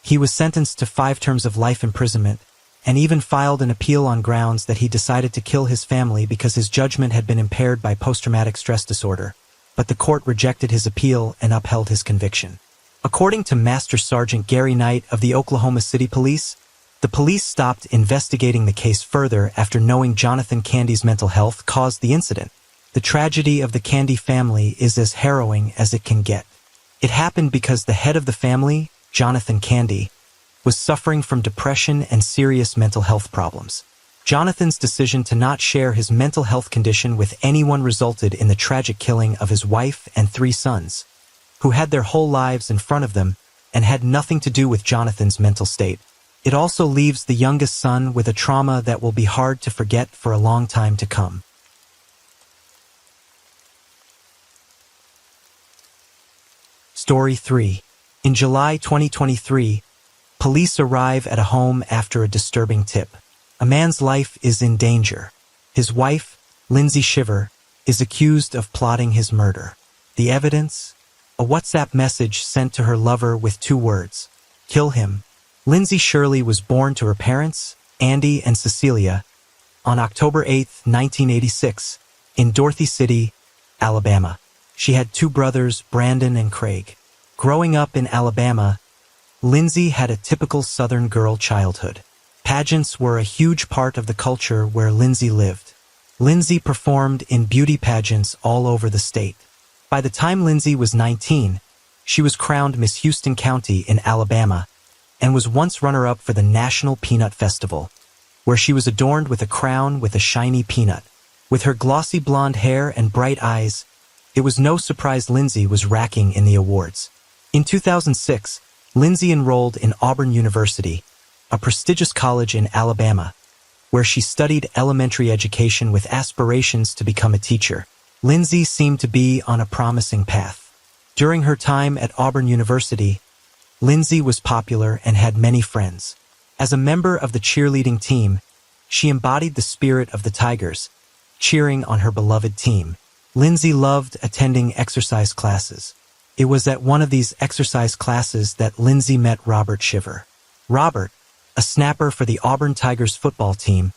He was sentenced to 5 terms of life imprisonment and even filed an appeal on grounds that he decided to kill his family because his judgment had been impaired by post-traumatic stress disorder. But the court rejected his appeal and upheld his conviction. According to Master Sergeant Gary Knight of the Oklahoma City Police, the police stopped investigating the case further after knowing Jonathan Candy's mental health caused the incident. The tragedy of the Candy family is as harrowing as it can get. It happened because the head of the family, Jonathan Candy, was suffering from depression and serious mental health problems. Jonathan's decision to not share his mental health condition with anyone resulted in the tragic killing of his wife and 3 sons, who had their whole lives in front of them and had nothing to do with Jonathan's mental state. It also leaves the youngest son with a trauma that will be hard to forget for a long time to come. Story 3. In July 2023, police arrive at a home after a disturbing tip. A man's life is in danger. His wife, Lindsay Shiver, is accused of plotting his murder. The evidence? A WhatsApp message sent to her lover with 2 words: kill him. Lindsay Shirley was born to her parents, Andy and Cecilia, on October 8, 1986, in Dorothy City, Alabama. She had 2 brothers, Brandon and Craig. Growing up in Alabama, Lindsay had a typical Southern girl childhood. Pageants were a huge part of the culture where Lindsay lived. Lindsay performed in beauty pageants all over the state. By the time Lindsay was 19, She was crowned Miss Houston County in Alabama and was once runner-up for the National Peanut Festival, where she was adorned with a crown with a shiny peanut. With her glossy blonde hair and bright eyes, it was no surprise Lindsay was racking in the awards. In 2006, Lindsay enrolled in Auburn University, a prestigious college in Alabama, where she studied elementary education with aspirations to become a teacher. Lindsay seemed to be on a promising path. During her time at Auburn University, Lindsay was popular and had many friends. As a member of the cheerleading team, she embodied the spirit of the Tigers, cheering on her beloved team. Lindsay loved attending exercise classes. It was at one of these exercise classes that Lindsay met Robert Shiver. Robert, a snapper for the Auburn Tigers football team,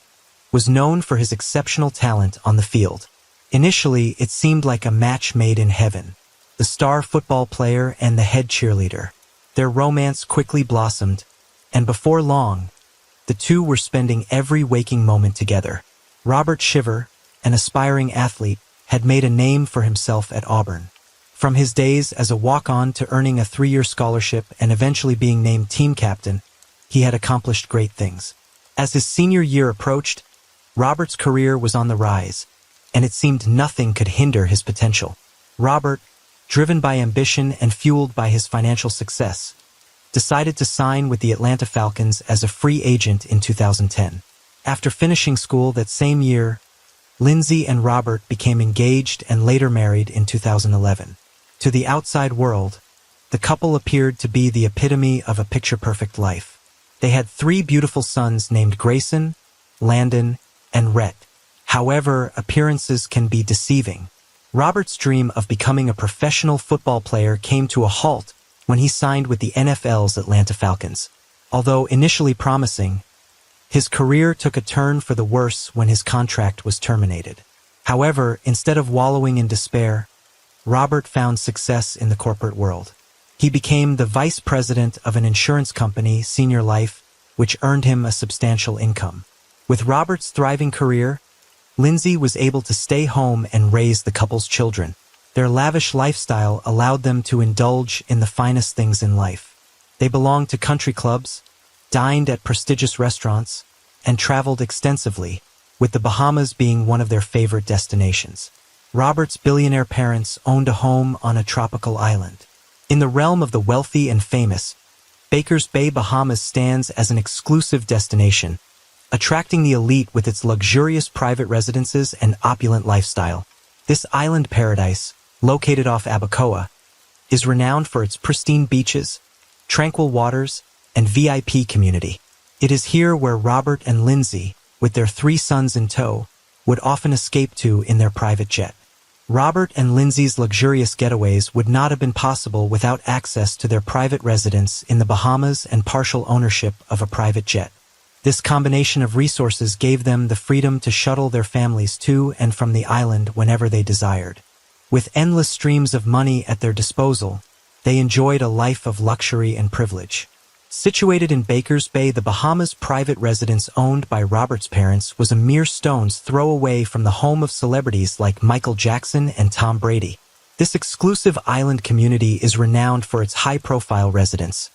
was known for his exceptional talent on the field. Initially, it seemed like a match made in heaven. The star football player and the head cheerleader. Their romance quickly blossomed, and before long, the two were spending every waking moment together. Robert Shiver, an aspiring athlete, had made a name for himself at Auburn. From his days as a walk-on to earning a 3-year scholarship and eventually being named team captain, he had accomplished great things. As his senior year approached, Robert's career was on the rise, and it seemed nothing could hinder his potential. Robert, driven by ambition and fueled by his financial success, decided to sign with the Atlanta Falcons as a free agent in 2010. After finishing school that same year, Lindsay and Robert became engaged and later married in 2011. To the outside world, the couple appeared to be the epitome of a picture-perfect life. They had 3 beautiful sons named Grayson, Landon, and Rhett. However, appearances can be deceiving. Robert's dream of becoming a professional football player came to a halt when he signed with the NFL's Atlanta Falcons. Although initially promising, his career took a turn for the worse when his contract was terminated. However, instead of wallowing in despair, Robert found success in the corporate world. He became the vice president of an insurance company, Senior Life, which earned him a substantial income. With Robert's thriving career, Lindsay was able to stay home and raise the couple's children. Their lavish lifestyle allowed them to indulge in the finest things in life. They belonged to country clubs, dined at prestigious restaurants, and traveled extensively, with the Bahamas being one of their favorite destinations. Robert's billionaire parents owned a home on a tropical island. In the realm of the wealthy and famous, Baker's Bay, Bahamas stands as an exclusive destination, attracting the elite with its luxurious private residences and opulent lifestyle. This island paradise, located off Abacoa, is renowned for its pristine beaches, tranquil waters, and VIP community. It is here where Robert and Lindsay, with their 3 sons in tow, would often escape to in their private jet. Robert and Lindsay's luxurious getaways would not have been possible without access to their private residence in the Bahamas and partial ownership of a private jet. This combination of resources gave them the freedom to shuttle their families to and from the island whenever they desired. With endless streams of money at their disposal, they enjoyed a life of luxury and privilege. Situated in Baker's Bay, the Bahamas' private residence owned by Robert's parents was a mere stone's throw away from the home of celebrities like Michael Jackson and Tom Brady. This exclusive island community is renowned for its high-profile residents,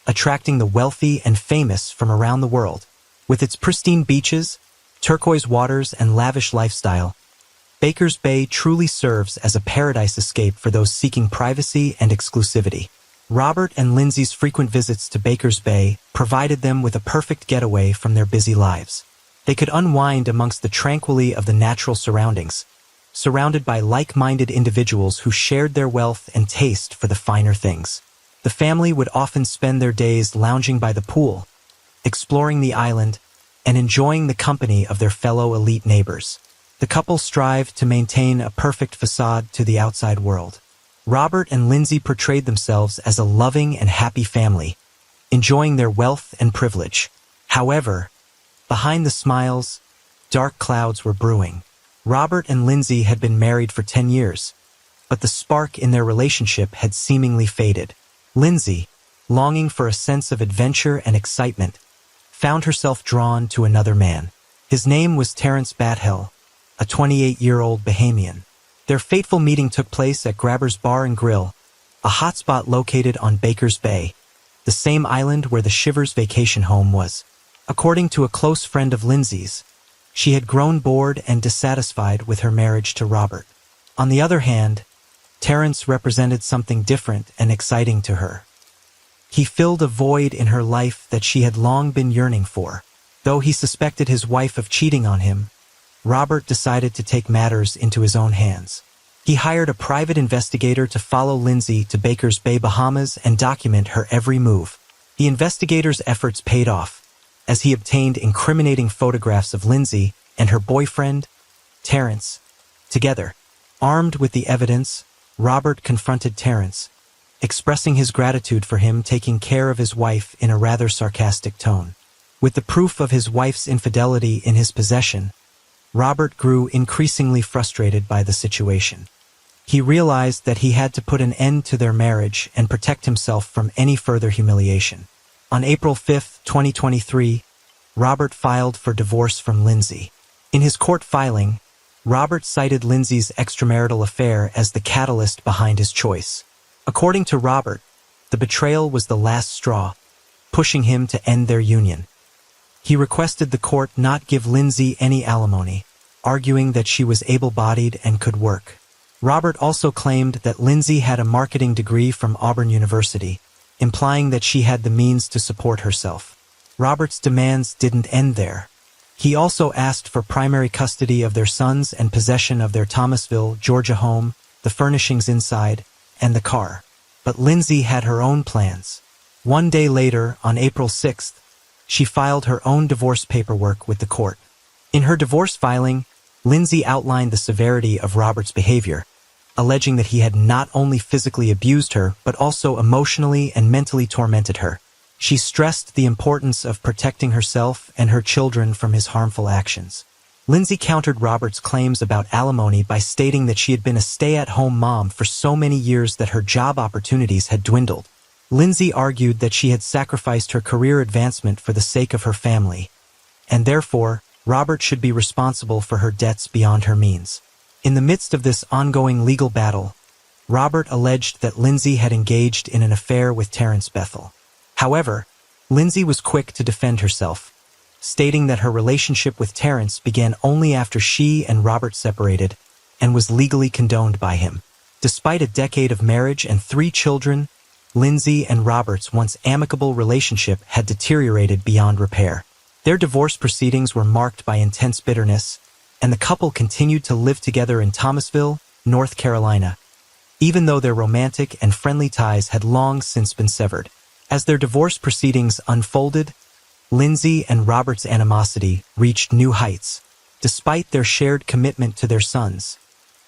attracting the wealthy and famous from around the world. With its pristine beaches, turquoise waters, and lavish lifestyle, Baker's Bay truly serves as a paradise escape for those seeking privacy and exclusivity. Robert and Lindsay's frequent visits to Baker's Bay provided them with a perfect getaway from their busy lives. They could unwind amongst the tranquility of the natural surroundings, surrounded by like-minded individuals who shared their wealth and taste for the finer things. The family would often spend their days lounging by the pool, exploring the island, and enjoying the company of their fellow elite neighbors. The couple strived to maintain a perfect facade to the outside world. Robert and Lindsay portrayed themselves as a loving and happy family, enjoying their wealth and privilege. However, behind the smiles, dark clouds were brewing. Robert and Lindsay had been married for 10 years, but the spark in their relationship had seemingly faded. Lindsay, longing for a sense of adventure and excitement, found herself drawn to another man. His name was Terrence Bathill, a 28-year-old Bahamian. Their fateful meeting took place at Grabber's Bar and Grill, a hotspot located on Baker's Bay, the same island where the Shivers vacation home was. According to a close friend of Lindsay's, she had grown bored and dissatisfied with her marriage to Robert. On the other hand, Terence represented something different and exciting to her. He filled a void in her life that she had long been yearning for. Though he suspected his wife of cheating on him, Robert decided to take matters into his own hands. He hired a private investigator to follow Lindsay to Baker's Bay, Bahamas, and document her every move. The investigator's efforts paid off, as he obtained incriminating photographs of Lindsay and her boyfriend, Terence. Together, armed with the evidence, Robert confronted Terence, expressing his gratitude for him taking care of his wife in a rather sarcastic tone. With the proof of his wife's infidelity in his possession, Robert grew increasingly frustrated by the situation. He realized that he had to put an end to their marriage and protect himself from any further humiliation. On April 5, 2023, Robert filed for divorce from Lindsay. In his court filing, Robert cited Lindsay's extramarital affair as the catalyst behind his choice. According to Robert, the betrayal was the last straw, pushing him to end their union. He requested the court not give Lindsay any alimony, arguing that she was able-bodied and could work. Robert also claimed that Lindsay had a marketing degree from Auburn University, implying that she had the means to support herself. Robert's demands didn't end there. He also asked for primary custody of their sons and possession of their Thomasville, Georgia home, the furnishings inside, and the car. But Lindsay had her own plans. One day later, on April 6th, she filed her own divorce paperwork with the court. In her divorce filing, Lindsay outlined the severity of Robert's behavior, alleging that he had not only physically abused her, but also emotionally and mentally tormented her. She stressed the importance of protecting herself and her children from his harmful actions. Lindsay countered Robert's claims about alimony by stating that she had been a stay-at-home mom for so many years that her job opportunities had dwindled. Lindsay argued that she had sacrificed her career advancement for the sake of her family, and therefore, Robert should be responsible for her debts beyond her means. In the midst of this ongoing legal battle, Robert alleged that Lindsay had engaged in an affair with Terence Bethel. However, Lindsay was quick to defend herself, stating that her relationship with Terence began only after she and Robert separated and was legally condoned by him. Despite a decade of marriage and 3 children, Lindsay and Robert's once amicable relationship had deteriorated beyond repair. Their divorce proceedings were marked by intense bitterness, and the couple continued to live together in Thomasville, North Carolina, even though their romantic and friendly ties had long since been severed. As their divorce proceedings unfolded, Lindsay and Robert's animosity reached new heights. Despite their shared commitment to their sons,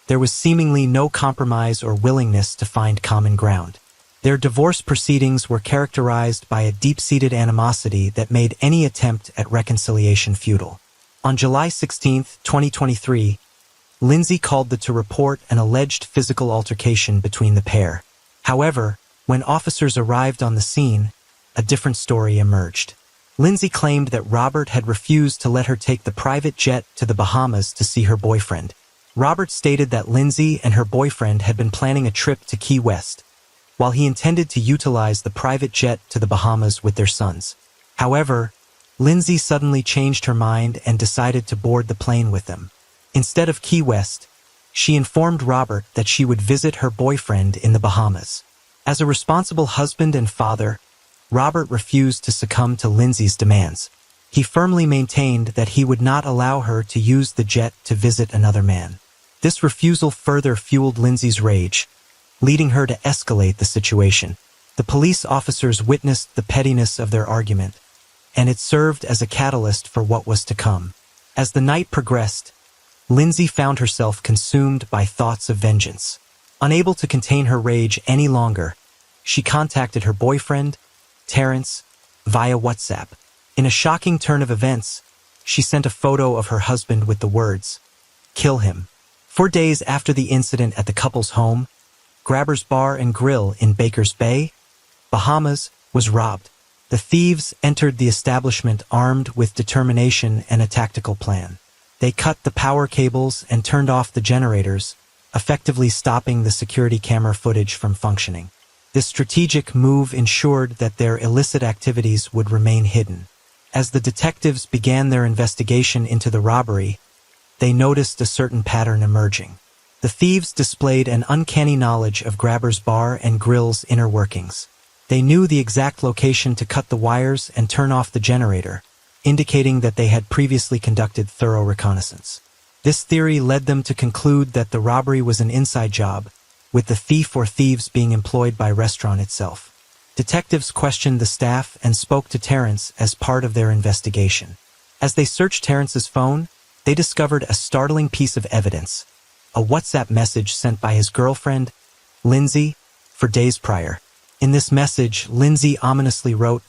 there was seemingly no compromise or willingness to find common ground. Their divorce proceedings were characterized by a deep-seated animosity that made any attempt at reconciliation futile. On July 16, 2023, Lindsay called to report an alleged physical altercation between the pair. However, when officers arrived on the scene, a different story emerged. Lindsay claimed that Robert had refused to let her take the private jet to the Bahamas to see her boyfriend. Robert stated that Lindsay and her boyfriend had been planning a trip to Key West, while he intended to utilize the private jet to the Bahamas with their sons. However, Lindsay suddenly changed her mind and decided to board the plane with them. Instead of Key West, she informed Robert that she would visit her boyfriend in the Bahamas. As a responsible husband and father, Robert refused to succumb to Lindsay's demands. He firmly maintained that he would not allow her to use the jet to visit another man. This refusal further fueled Lindsay's rage, leading her to escalate the situation. The police officers witnessed the pettiness of their argument, and it served as a catalyst for what was to come. As the night progressed, Lindsay found herself consumed by thoughts of vengeance. Unable to contain her rage any longer, she contacted her boyfriend, Terence, via WhatsApp. In a shocking turn of events, she sent a photo of her husband with the words, "Kill him." 4 days after the incident at the couple's home, Grabber's Bar and Grill in Baker's Bay, Bahamas, was robbed. The thieves entered the establishment armed with determination and a tactical plan. They cut the power cables and turned off the generators, effectively stopping the security camera footage from functioning. This strategic move ensured that their illicit activities would remain hidden. As the detectives began their investigation into the robbery, they noticed a certain pattern emerging. The thieves displayed an uncanny knowledge of Grabber's bar and grill's inner workings. They knew the exact location to cut the wires and turn off the generator, indicating that they had previously conducted thorough reconnaissance. This theory led them to conclude that the robbery was an inside job, with the thief or thieves being employed by restaurant itself. Detectives questioned the staff and spoke to Terrence as part of their investigation. As they searched Terrence's phone, they discovered a startling piece of evidence: a WhatsApp message sent by his girlfriend, Lindsay, for days prior. In this message, Lindsay ominously wrote,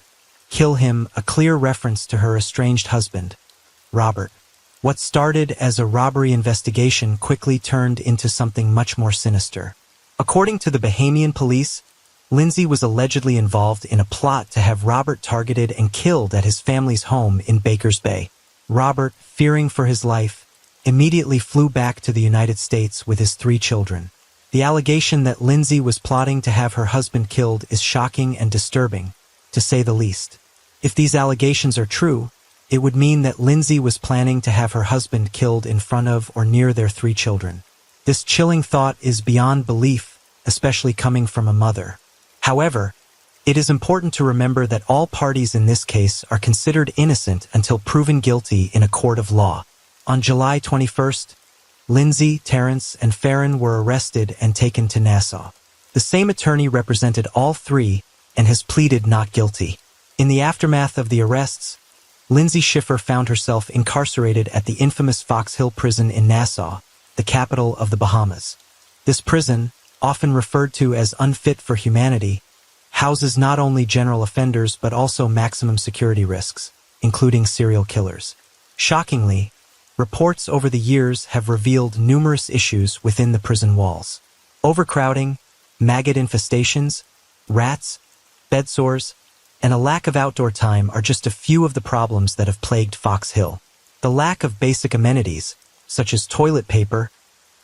"Kill him," a clear reference to her estranged husband, Robert. What started as a robbery investigation quickly turned into something much more sinister. According to the Bahamian police, Lindsay was allegedly involved in a plot to have Robert targeted and killed at his family's home in Bakers Bay. Robert, fearing for his life, immediately flew back to the United States with his 3 children. The allegation that Lindsay was plotting to have her husband killed is shocking and disturbing, to say the least. If these allegations are true, it would mean that Lindsay was planning to have her husband killed in front of or near their 3 children. This chilling thought is beyond belief, especially coming from a mother. However, it is important to remember that all parties in this case are considered innocent until proven guilty in a court of law. On July 21st, Lindsay, Terrence, and Farron were arrested and taken to Nassau. The same attorney represented all 3 and has pleaded not guilty. In the aftermath of the arrests, Lindsay Schiffer found herself incarcerated at the infamous Fox Hill prison in Nassau, the capital of the Bahamas. This prison, often referred to as unfit for humanity, houses not only general offenders but also maximum security risks, including serial killers. Shockingly, reports over the years have revealed numerous issues within the prison walls. Overcrowding, maggot infestations, rats, bed sores, and a lack of outdoor time are just a few of the problems that have plagued Fox Hill. The lack of basic amenities, such as toilet paper,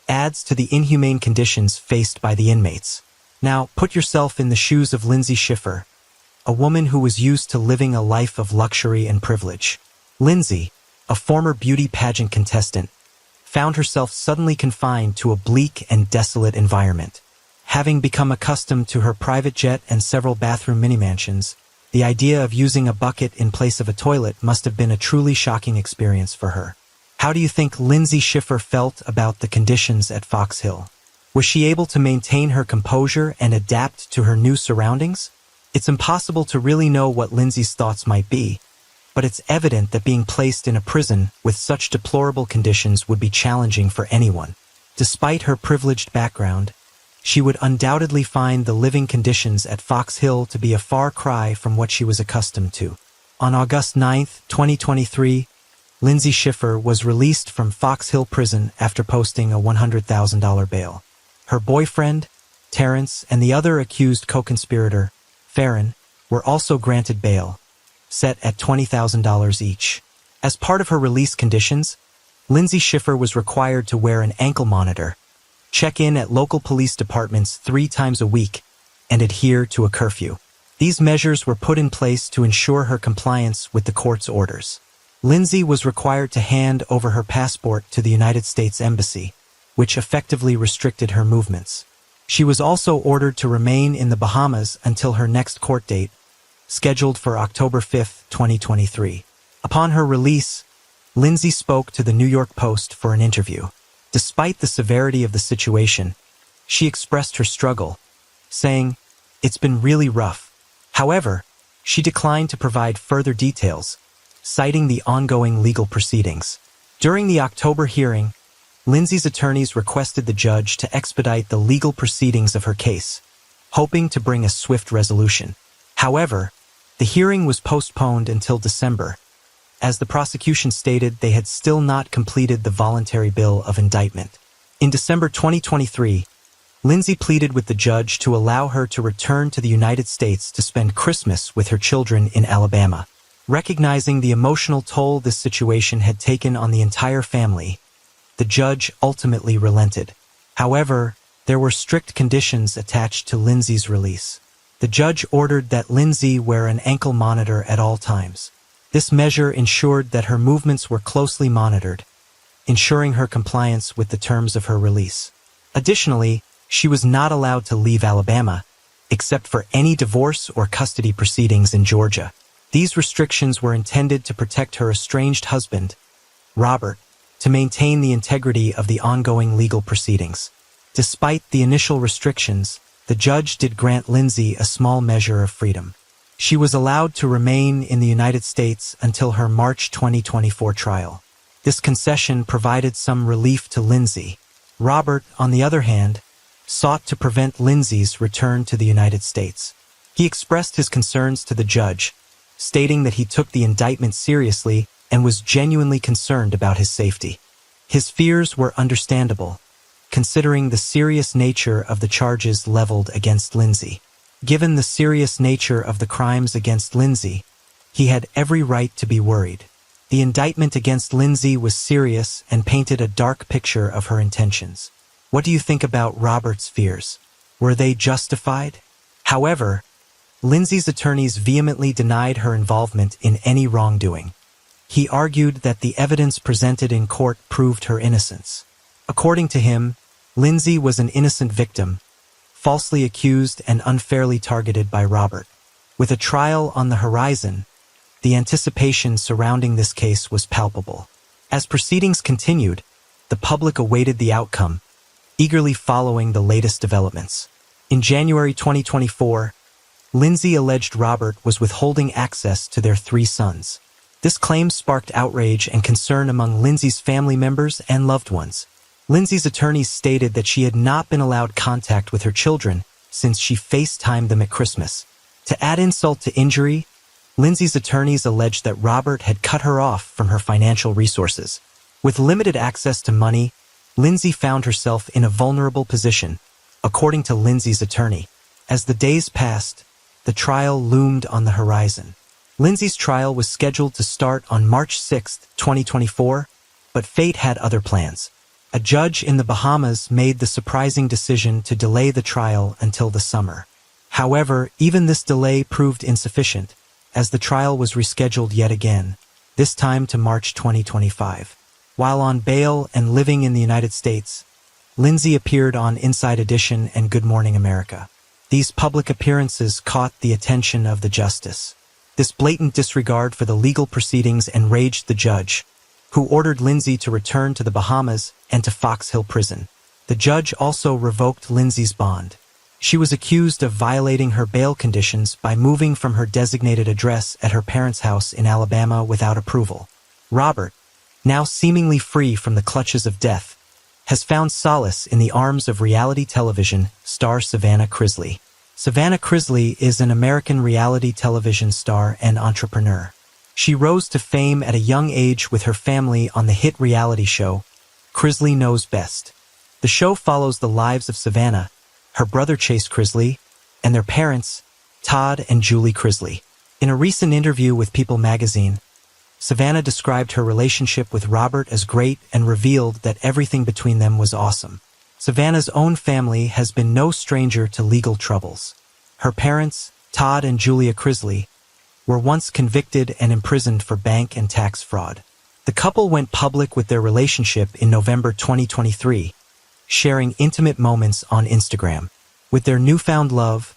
adds to the inhumane conditions faced by the inmates. Now, put yourself in the shoes of Lindsay Schiffer, a woman who was used to living a life of luxury and privilege. Lindsay, a former beauty pageant contestant, found herself suddenly confined to a bleak and desolate environment. Having become accustomed to her private jet and several bathroom mini-mansions, the idea of using a bucket in place of a toilet must have been a truly shocking experience for her. How do you think Lindsay Schiffer felt about the conditions at Fox Hill? Was she able to maintain her composure and adapt to her new surroundings? It's impossible to really know what Lindsay's thoughts might be, but it's evident that being placed in a prison with such deplorable conditions would be challenging for anyone. Despite her privileged background, she would undoubtedly find the living conditions at Fox Hill to be a far cry from what she was accustomed to. On August 9, 2023, Lindsay Schiffer was released from Fox Hill Prison after posting a $100,000 bail. Her boyfriend, Terrence, and the other accused co-conspirator, Farron, were also granted bail, set at $20,000 each. As part of her release conditions, Lindsay Schiffer was required to wear an ankle monitor, check in at local police departments 3 times a week, and adhere to a curfew. These measures were put in place to ensure her compliance with the court's orders. Lindsay was required to hand over her passport to the United States Embassy, which effectively restricted her movements. She was also ordered to remain in the Bahamas until her next court date, scheduled for October 5, 2023. Upon her release, Lindsay spoke to the New York Post for an interview. Despite the severity of the situation, she expressed her struggle, saying, "It's been really rough." However, she declined to provide further details, citing the ongoing legal proceedings. During the October hearing, Lindsay's attorneys requested the judge to expedite the legal proceedings of her case, hoping to bring a swift resolution. However, the hearing was postponed until December, as the prosecution stated they had still not completed the voluntary bill of indictment. In December 2023, Lindsay pleaded with the judge to allow her to return to the United States to spend Christmas with her children in Alabama. Recognizing the emotional toll this situation had taken on the entire family, the judge ultimately relented. However, there were strict conditions attached to Lindsay's release. The judge ordered that Lindsay wear an ankle monitor at all times. This measure ensured that her movements were closely monitored, ensuring her compliance with the terms of her release. Additionally, she was not allowed to leave Alabama, except for any divorce or custody proceedings in Georgia. These restrictions were intended to protect her estranged husband, Robert, to maintain the integrity of the ongoing legal proceedings. Despite the initial restrictions, the judge did grant Lindsay a small measure of freedom. She was allowed to remain in the United States until her March 2024 trial. This concession provided some relief to Lindsay. Robert, on the other hand, sought to prevent Lindsay's return to the United States. He expressed his concerns to the judge, stating that he took the indictment seriously and was genuinely concerned about his safety. His fears were understandable, considering the serious nature of the charges leveled against Lindsay. Given the serious nature of the crimes against Lindsay, he had every right to be worried. The indictment against Lindsay was serious and painted a dark picture of her intentions. What do you think about Robert's fears? Were they justified? However, Lindsay's attorneys vehemently denied her involvement in any wrongdoing. He argued that the evidence presented in court proved her innocence. According to him, Lindsay was an innocent victim, falsely accused and unfairly targeted by Robert. With a trial on the horizon, the anticipation surrounding this case was palpable. As proceedings continued, the public awaited the outcome, eagerly following the latest developments. In January 2024, Lindsay alleged Robert was withholding access to their 3 sons. This claim sparked outrage and concern among Lindsay's family members and loved ones. Lindsay's attorneys stated that she had not been allowed contact with her children since she FaceTimed them at Christmas. To add insult to injury, Lindsay's attorneys alleged that Robert had cut her off from her financial resources. With limited access to money, Lindsay found herself in a vulnerable position, according to Lindsay's attorney. As the days passed, the trial loomed on the horizon. Lindsay's trial was scheduled to start on March 6, 2024, but fate had other plans. A judge in the Bahamas made the surprising decision to delay the trial until the summer. However, even this delay proved insufficient, as the trial was rescheduled yet again, this time to March 2025. While on bail and living in the United States, Lindsay appeared on Inside Edition and Good Morning America. These public appearances caught the attention of the justice. This blatant disregard for the legal proceedings enraged the judge, who ordered Lindsay to return to the Bahamas and to Fox Hill Prison. The judge also revoked Lindsay's bond. She was accused of violating her bail conditions by moving from her designated address at her parents' house in Alabama without approval. Robert, now seemingly free from the clutches of death, has found solace in the arms of reality television star Savannah Crisley. Savannah Crisley is an American reality television star and entrepreneur. She rose to fame at a young age with her family on the hit reality show, Crisley Knows Best. The show follows the lives of Savannah, her brother Chase Crisley, and their parents, Todd and Julie Crisley. In a recent interview with People magazine, Savannah described her relationship with Robert as great and revealed that everything between them was awesome. Savannah's own family has been no stranger to legal troubles. Her parents, Todd and Julia Crisley, were once convicted and imprisoned for bank and tax fraud. The couple went public with their relationship in November 2023, sharing intimate moments on Instagram. With their newfound love,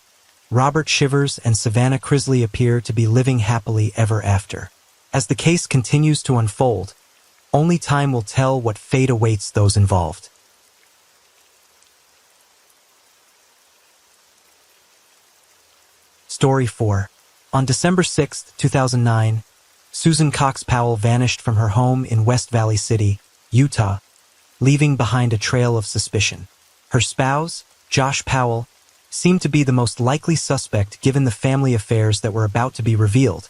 Robert Shivers and Savannah Crisley appear to be living happily ever after. As the case continues to unfold, only time will tell what fate awaits those involved. Story 4. On December 6, 2009, Susan Cox Powell vanished from her home in West Valley City, Utah, leaving behind a trail of suspicion. Her spouse, Josh Powell, seemed to be the most likely suspect given the family affairs that were about to be revealed,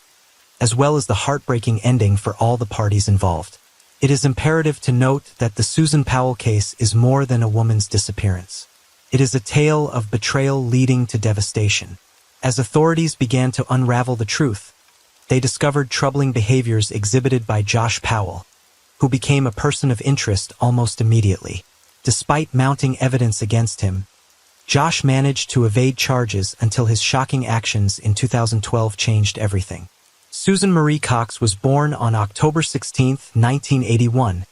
as well as the heartbreaking ending for all the parties involved. It is imperative to note that the Susan Powell case is more than a woman's disappearance. It is a tale of betrayal leading to devastation. As authorities began to unravel the truth, they discovered troubling behaviors exhibited by Josh Powell, who became a person of interest almost immediately. Despite mounting evidence against him, Josh managed to evade charges until his shocking actions in 2012 changed everything. Susan Marie Cox was born on October 16, 1981,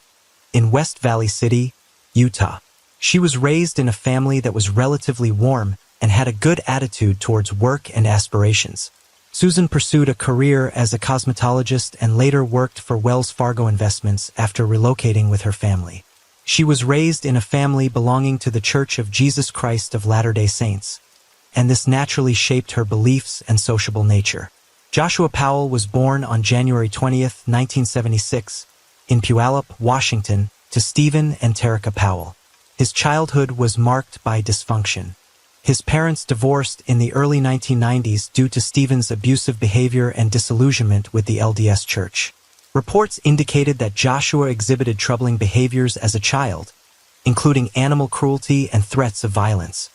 in West Valley City, Utah. She was raised in a family that was relatively warm and had a good attitude towards work and aspirations. Susan pursued a career as a cosmetologist and later worked for Wells Fargo Investments after relocating with her family. She was raised in a family belonging to the Church of Jesus Christ of Latter-day Saints, and this naturally shaped her beliefs and sociable nature. Joshua Powell was born on January 20, 1976, in Puyallup, Washington, to Stephen and Terica Powell. His childhood was marked by dysfunction. His parents divorced in the early 1990s due to Stephen's abusive behavior and disillusionment with the LDS Church. Reports indicated that Joshua exhibited troubling behaviors as a child, including animal cruelty and threats of violence.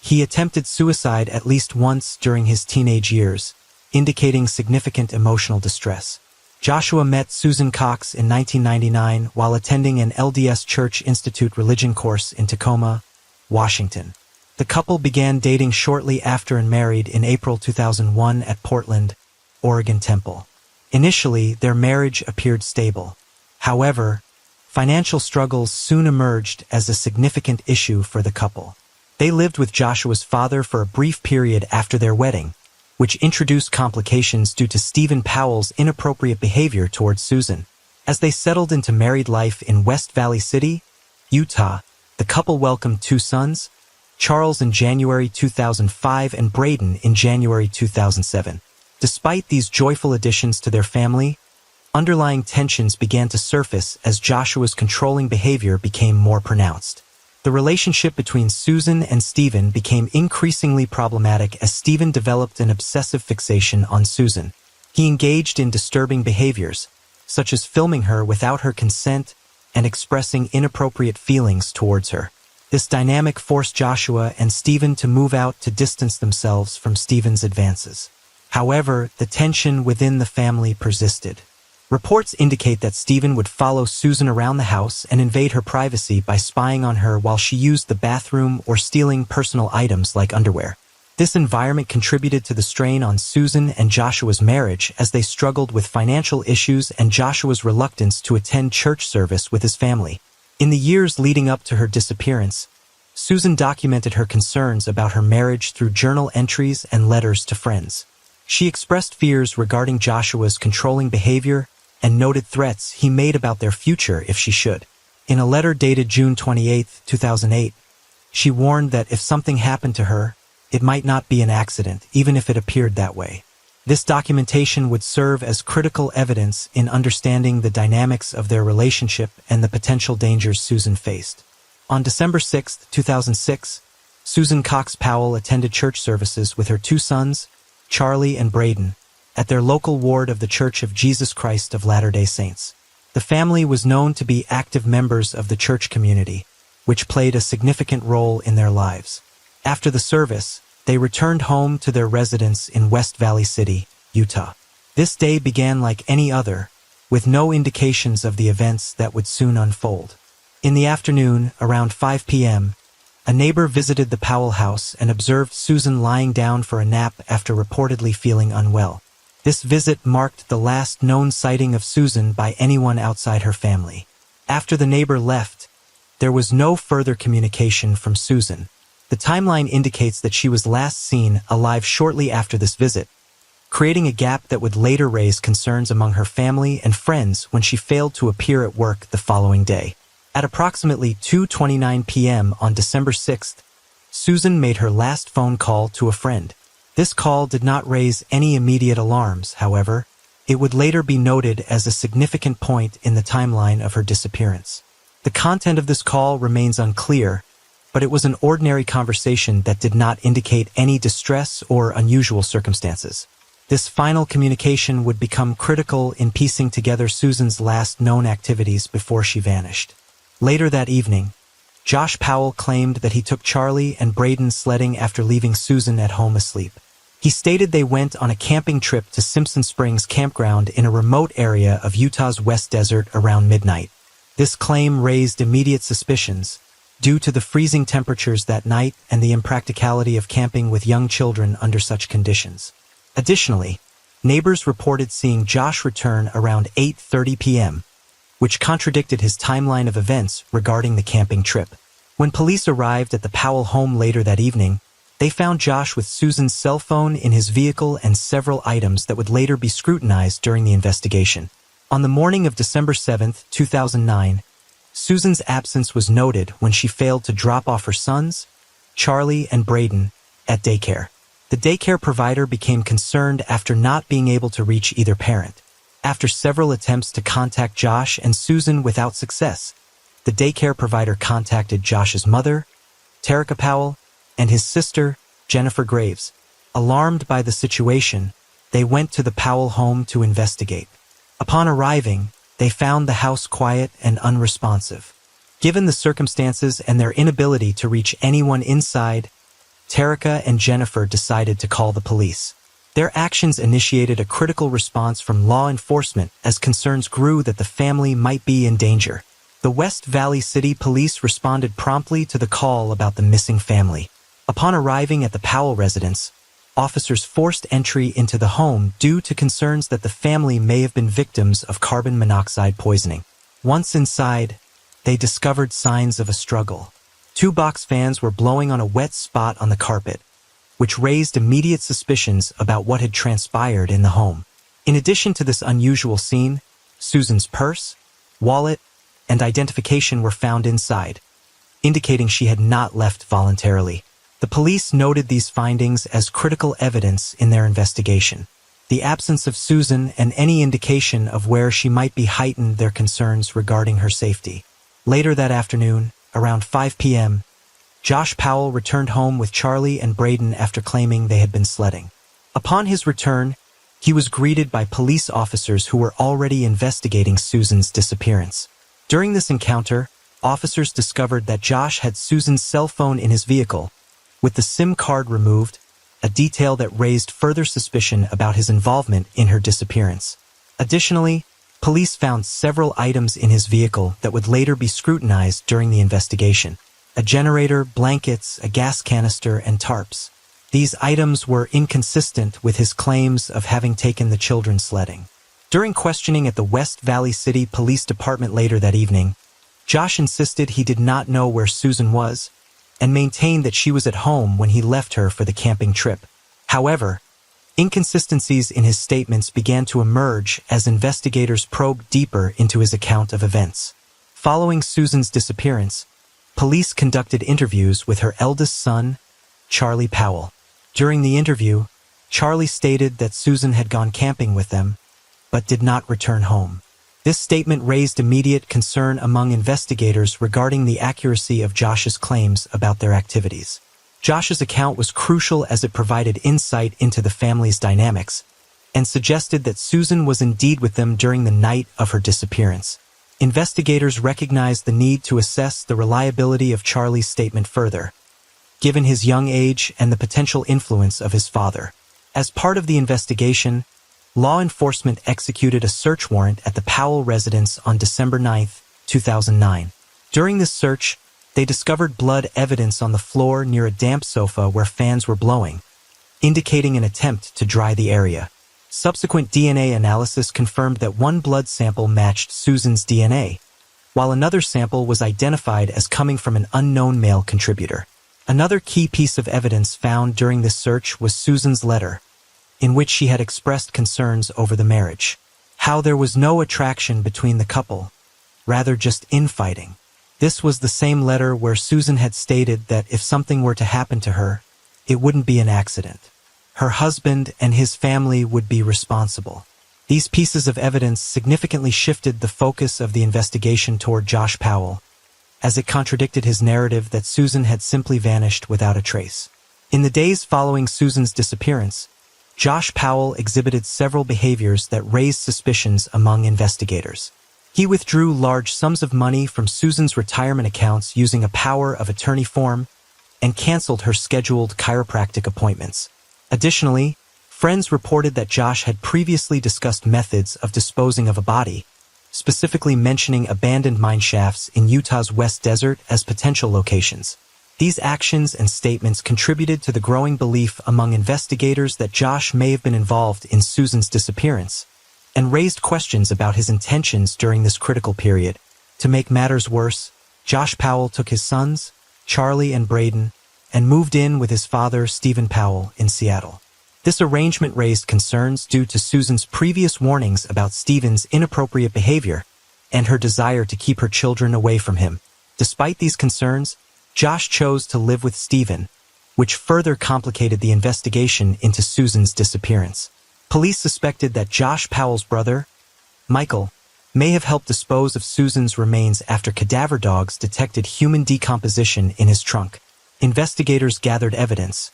He attempted suicide at least once during his teenage years, indicating significant emotional distress. Joshua met Susan Cox in 1999 while attending an LDS Church Institute religion course in Tacoma, Washington. The couple began dating shortly after and married in April 2001 at Portland, Oregon Temple. Initially, their marriage appeared stable. However, financial struggles soon emerged as a significant issue for the couple. They lived with Joshua's father for a brief period after their wedding, which introduced complications due to Stephen Powell's inappropriate behavior towards Susan. As they settled into married life in West Valley City, Utah, the couple welcomed two sons, Charles in January 2005 and Braden in January 2007. Despite these joyful additions to their family, underlying tensions began to surface as Joshua's controlling behavior became more pronounced. The relationship between Susan and Stephen became increasingly problematic as Stephen developed an obsessive fixation on Susan. He engaged in disturbing behaviors, such as filming her without her consent and expressing inappropriate feelings towards her. This dynamic forced Joshua and Stephen to move out to distance themselves from Stephen's advances. However, the tension within the family persisted. Reports indicate that Stephen would follow Susan around the house and invade her privacy by spying on her while she used the bathroom or stealing personal items like underwear. This environment contributed to the strain on Susan and Joshua's marriage as they struggled with financial issues and Joshua's reluctance to attend church service with his family. In the years leading up to her disappearance, Susan documented her concerns about her marriage through journal entries and letters to friends. She expressed fears regarding Joshua's controlling behavior and noted threats he made about their future if she should. In a letter dated June 28, 2008, she warned that if something happened to her, it might not be an accident, even if it appeared that way. This documentation would serve as critical evidence in understanding the dynamics of their relationship and the potential dangers Susan faced. On December 6, 2006, Susan Cox Powell attended church services with her two sons, Charlie and Braden, at their local ward of the Church of Jesus Christ of Latter-day Saints. The family was known to be active members of the church community, which played a significant role in their lives. After the service, they returned home to their residence in West Valley City, Utah. This day began like any other, with no indications of the events that would soon unfold. In the afternoon, around 5 p.m., a neighbor visited the Powell house and observed Susan lying down for a nap after reportedly feeling unwell. This visit marked the last known sighting of Susan by anyone outside her family. After the neighbor left, there was no further communication from Susan. The timeline indicates that she was last seen alive shortly after this visit, creating a gap that would later raise concerns among her family and friends when she failed to appear at work the following day. At approximately 2:29 p.m. on December 6th, Susan made her last phone call to a friend. This call did not raise any immediate alarms, however. It would later be noted as a significant point in the timeline of her disappearance. The content of this call remains unclear, but it was an ordinary conversation that did not indicate any distress or unusual circumstances. This final communication would become critical in piecing together Susan's last known activities before she vanished. Later that evening, Josh Powell claimed that he took Charlie and Braden sledding after leaving Susan at home asleep. He stated they went on a camping trip to Simpson Springs Campground in a remote area of Utah's West Desert around midnight. This claim raised immediate suspicions, due to the freezing temperatures that night and the impracticality of camping with young children under such conditions. Additionally, neighbors reported seeing Josh return around 8:30 p.m., which contradicted his timeline of events regarding the camping trip. When police arrived at the Powell home later that evening, they found Josh with Susan's cell phone in his vehicle and several items that would later be scrutinized during the investigation. On the morning of December 7, 2009, Susan's absence was noted when she failed to drop off her sons, Charlie and Braden, at daycare. The daycare provider became concerned after not being able to reach either parent. After several attempts to contact Josh and Susan without success, the daycare provider contacted Josh's mother, Terica Powell, and his sister, Jennifer Graves. Alarmed by the situation, they went to the Powell home to investigate. Upon arriving, they found the house quiet and unresponsive. Given the circumstances and their inability to reach anyone inside, Terica and Jennifer decided to call the police. Their actions initiated a critical response from law enforcement as concerns grew that the family might be in danger. The West Valley City Police responded promptly to the call about the missing family. Upon arriving at the Powell residence, officers forced entry into the home due to concerns that the family may have been victims of carbon monoxide poisoning. Once inside, they discovered signs of a struggle. 2 box fans were blowing on a wet spot on the carpet, which raised immediate suspicions about what had transpired in the home. In addition to this unusual scene, Susan's purse, wallet, and identification were found inside, indicating she had not left voluntarily. The police noted these findings as critical evidence in their investigation. The absence of Susan and any indication of where she might be heightened their concerns regarding her safety. Later that afternoon, around 5 p.m., Josh Powell returned home with Charlie and Braden after claiming they had been sledding. Upon his return, he was greeted by police officers who were already investigating Susan's disappearance. During this encounter, officers discovered that Josh had Susan's cell phone in his vehicle, with the SIM card removed, a detail that raised further suspicion about his involvement in her disappearance. Additionally, police found several items in his vehicle that would later be scrutinized during the investigation: a generator, blankets, a gas canister, and tarps. These items were inconsistent with his claims of having taken the children sledding. During questioning at the West Valley City Police Department later that evening, Josh insisted he did not know where Susan was and maintained that she was at home when he left her for the camping trip. However, inconsistencies in his statements began to emerge as investigators probed deeper into his account of events. Following Susan's disappearance, police conducted interviews with her eldest son, Charlie Powell. During the interview, Charlie stated that Susan had gone camping with them, but did not return home. This statement raised immediate concern among investigators regarding the accuracy of Josh's claims about their activities. Josh's account was crucial as it provided insight into the family's dynamics and suggested that Susan was indeed with them during the night of her disappearance. Investigators recognized the need to assess the reliability of Charlie's statement further, given his young age and the potential influence of his father. As part of the investigation, law enforcement executed a search warrant at the Powell residence on December 9, 2009. During this search, they discovered blood evidence on the floor near a damp sofa where fans were blowing, indicating an attempt to dry the area. Subsequent DNA analysis confirmed that one blood sample matched Susan's DNA, while another sample was identified as coming from an unknown male contributor. Another key piece of evidence found during this search was Susan's letter, in which she had expressed concerns over the marriage, how there was no attraction between the couple, rather just infighting. This was the same letter where Susan had stated that if something were to happen to her, it wouldn't be an accident. Her husband and his family would be responsible. These pieces of evidence significantly shifted the focus of the investigation toward Josh Powell, as it contradicted his narrative that Susan had simply vanished without a trace. In the days following Susan's disappearance, Josh Powell exhibited several behaviors that raised suspicions among investigators. He withdrew large sums of money from Susan's retirement accounts using a power of attorney form and canceled her scheduled chiropractic appointments. Additionally, friends reported that Josh had previously discussed methods of disposing of a body, specifically mentioning abandoned mine shafts in Utah's West Desert as potential locations. These actions and statements contributed to the growing belief among investigators that Josh may have been involved in Susan's disappearance, and raised questions about his intentions during this critical period. To make matters worse, Josh Powell took his sons, Charlie and Braden, and moved in with his father, Stephen Powell, in Seattle. This arrangement raised concerns due to Susan's previous warnings about Stephen's inappropriate behavior and her desire to keep her children away from him. Despite these concerns, Josh chose to live with Stephen, which further complicated the investigation into Susan's disappearance. Police suspected that Josh Powell's brother, Michael, may have helped dispose of Susan's remains after cadaver dogs detected human decomposition in his trunk. Investigators gathered evidence,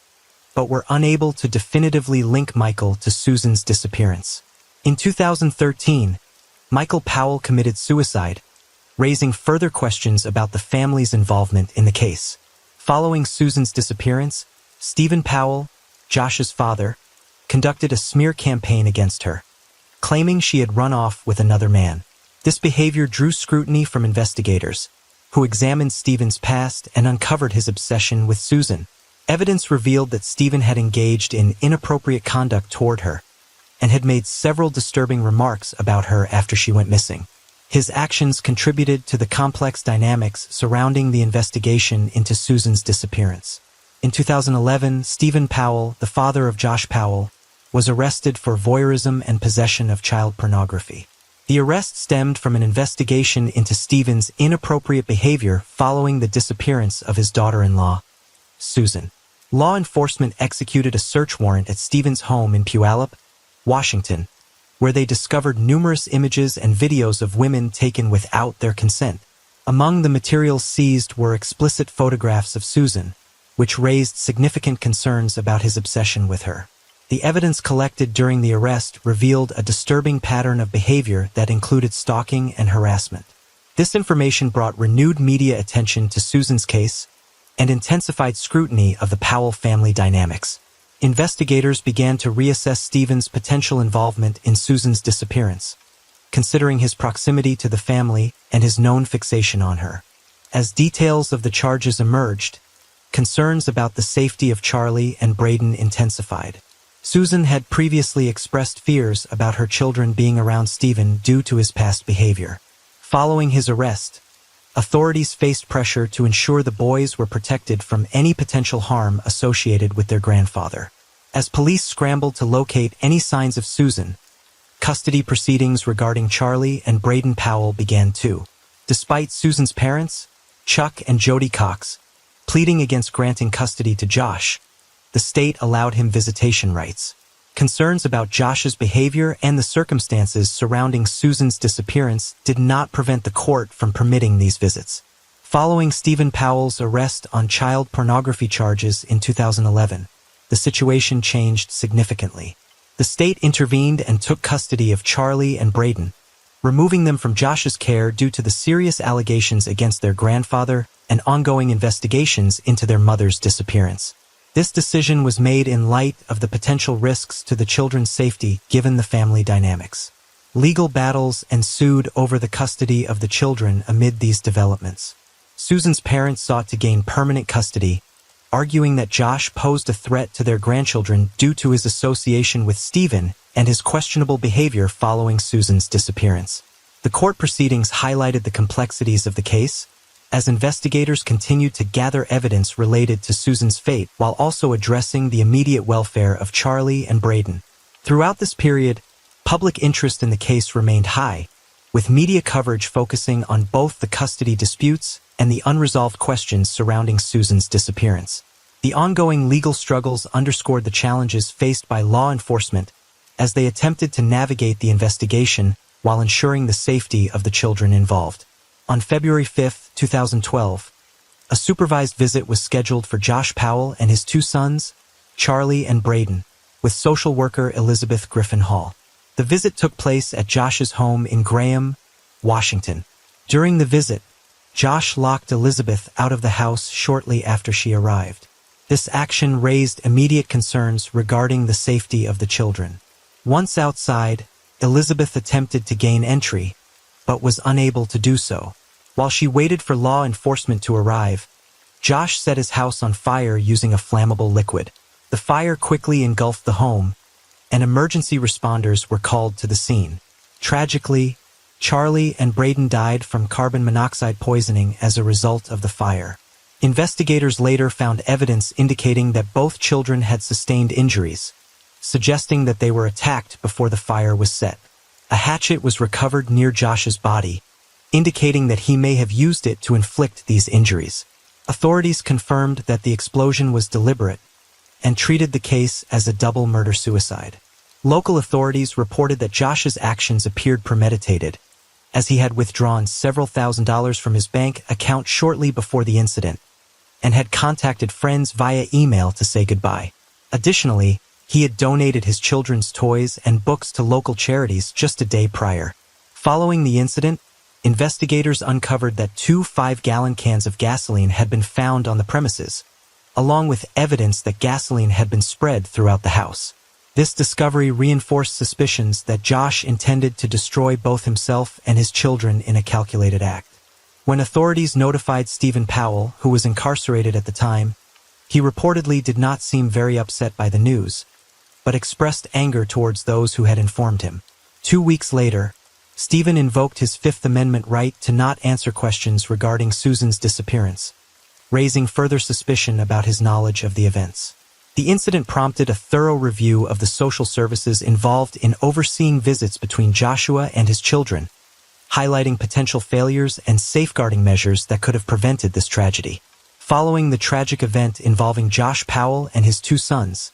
but were unable to definitively link Michael to Susan's disappearance. In 2013, Michael Powell committed suicide, raising further questions about the family's involvement in the case. Following Susan's disappearance, Stephen Powell, Josh's father, conducted a smear campaign against her, claiming she had run off with another man. This behavior drew scrutiny from investigators, who examined Stephen's past and uncovered his obsession with Susan. Evidence revealed that Stephen had engaged in inappropriate conduct toward her, and had made several disturbing remarks about her after she went missing. His actions contributed to the complex dynamics surrounding the investigation into Susan's disappearance. In 2011, Stephen Powell, the father of Josh Powell, was arrested for voyeurism and possession of child pornography. The arrest stemmed from an investigation into Stephen's inappropriate behavior following the disappearance of his daughter-in-law, Susan. Law enforcement executed a search warrant at Stephen's home in Puyallup, Washington, where they discovered numerous images and videos of women taken without their consent. Among the materials seized were explicit photographs of Susan, which raised significant concerns about his obsession with her. The evidence collected during the arrest revealed a disturbing pattern of behavior that included stalking and harassment. This information brought renewed media attention to Susan's case and intensified scrutiny of the Powell family dynamics. Investigators began to reassess Stephen's potential involvement in Susan's disappearance, considering his proximity to the family and his known fixation on her. As details of the charges emerged, concerns about the safety of Charlie and Braden intensified. Susan had previously expressed fears about her children being around Stephen due to his past behavior. Following his arrest, authorities faced pressure to ensure the boys were protected from any potential harm associated with their grandfather. As police scrambled to locate any signs of Susan, custody proceedings regarding Charlie and Braden Powell began too. Despite Susan's parents, Chuck and Jody Cox, pleading against granting custody to Josh, the state allowed him visitation rights. Concerns about Josh's behavior and the circumstances surrounding Susan's disappearance did not prevent the court from permitting these visits. Following Stephen Powell's arrest on child pornography charges in 2011, the situation changed significantly. The state intervened and took custody of Charlie and Braden, removing them from Josh's care due to the serious allegations against their grandfather and ongoing investigations into their mother's disappearance. This decision was made in light of the potential risks to the children's safety given the family dynamics. Legal battles ensued over the custody of the children amid these developments. Susan's parents sought to gain permanent custody, arguing that Josh posed a threat to their grandchildren due to his association with Stephen and his questionable behavior following Susan's disappearance. The court proceedings highlighted the complexities of the case, as investigators continued to gather evidence related to Susan's fate while also addressing the immediate welfare of Charlie and Braden. Throughout this period, public interest in the case remained high, with media coverage focusing on both the custody disputes and the unresolved questions surrounding Susan's disappearance. The ongoing legal struggles underscored the challenges faced by law enforcement as they attempted to navigate the investigation while ensuring the safety of the children involved. On February 5, 2012, a supervised visit was scheduled for Josh Powell and his two sons, Charlie and Braden, with social worker Elizabeth Griffin Hall. The visit took place at Josh's home in Graham, Washington. During the visit, Josh locked Elizabeth out of the house shortly after she arrived. This action raised immediate concerns regarding the safety of the children. Once outside, Elizabeth attempted to gain entry, but was unable to do so. While she waited for law enforcement to arrive, Josh set his house on fire using a flammable liquid. The fire quickly engulfed the home, and emergency responders were called to the scene. Tragically, Charlie and Braden died from carbon monoxide poisoning as a result of the fire. Investigators later found evidence indicating that both children had sustained injuries, suggesting that they were attacked before the fire was set. A hatchet was recovered near Josh's body, indicating that he may have used it to inflict these injuries. Authorities confirmed that the explosion was deliberate and treated the case as a double murder-suicide. Local authorities reported that Josh's actions appeared premeditated, as he had withdrawn several $1,000s from his bank account shortly before the incident and had contacted friends via email to say goodbye. Additionally, he had donated his children's toys and books to local charities just a day prior. Following the incident, investigators uncovered that 2 5-gallon cans of gasoline had been found on the premises, along with evidence that gasoline had been spread throughout the house. This discovery reinforced suspicions that Josh intended to destroy both himself and his children in a calculated act. When authorities notified Stephen Powell, who was incarcerated at the time, he reportedly did not seem very upset by the news, but expressed anger towards those who had informed him. 2 weeks later, Stephen invoked his Fifth Amendment right to not answer questions regarding Susan's disappearance, raising further suspicion about his knowledge of the events. The incident prompted a thorough review of the social services involved in overseeing visits between Joshua and his children, highlighting potential failures and safeguarding measures that could have prevented this tragedy. Following the tragic event involving Josh Powell and his 2 sons,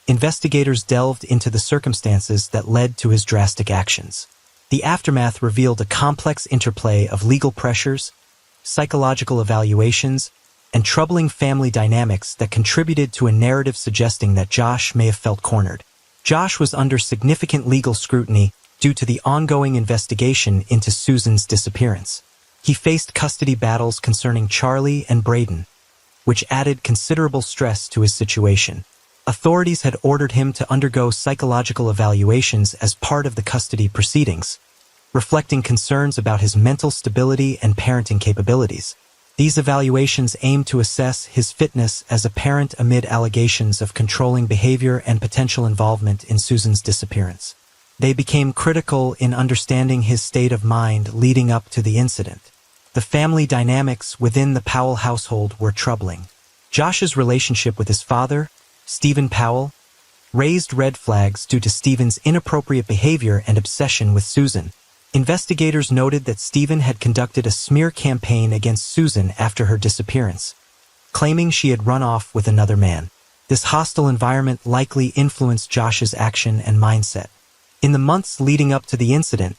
investigators delved into the circumstances that led to his drastic actions. The aftermath revealed a complex interplay of legal pressures, psychological evaluations, and troubling family dynamics that contributed to a narrative suggesting that Josh may have felt cornered. Josh was under significant legal scrutiny due to the ongoing investigation into Susan's disappearance. He faced custody battles concerning Charlie and Braden, which added considerable stress to his situation. Authorities had ordered him to undergo psychological evaluations as part of the custody proceedings, reflecting concerns about his mental stability and parenting capabilities. These evaluations aimed to assess his fitness as a parent amid allegations of controlling behavior and potential involvement in Susan's disappearance. They became critical in understanding his state of mind leading up to the incident. The family dynamics within the Powell household were troubling. Josh's relationship with his father, Stephen Powell, raised red flags due to Stephen's inappropriate behavior and obsession with Susan. Investigators noted that Stephen had conducted a smear campaign against Susan after her disappearance, claiming she had run off with another man. This hostile environment likely influenced Josh's action and mindset. In the months leading up to the incident,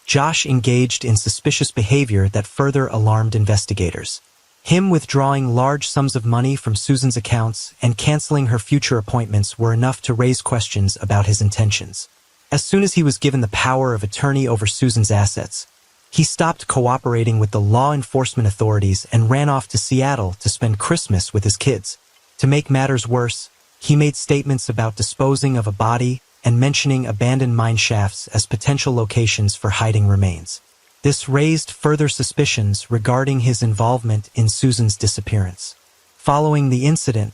Josh engaged in suspicious behavior that further alarmed investigators. Him withdrawing large sums of money from Susan's accounts and canceling her future appointments were enough to raise questions about his intentions. As soon as he was given the power of attorney over Susan's assets, he stopped cooperating with the law enforcement authorities and ran off to Seattle to spend Christmas with his kids. To make matters worse, he made statements about disposing of a body and mentioning abandoned mine shafts as potential locations for hiding remains. This raised further suspicions regarding his involvement in Susan's disappearance. Following the incident,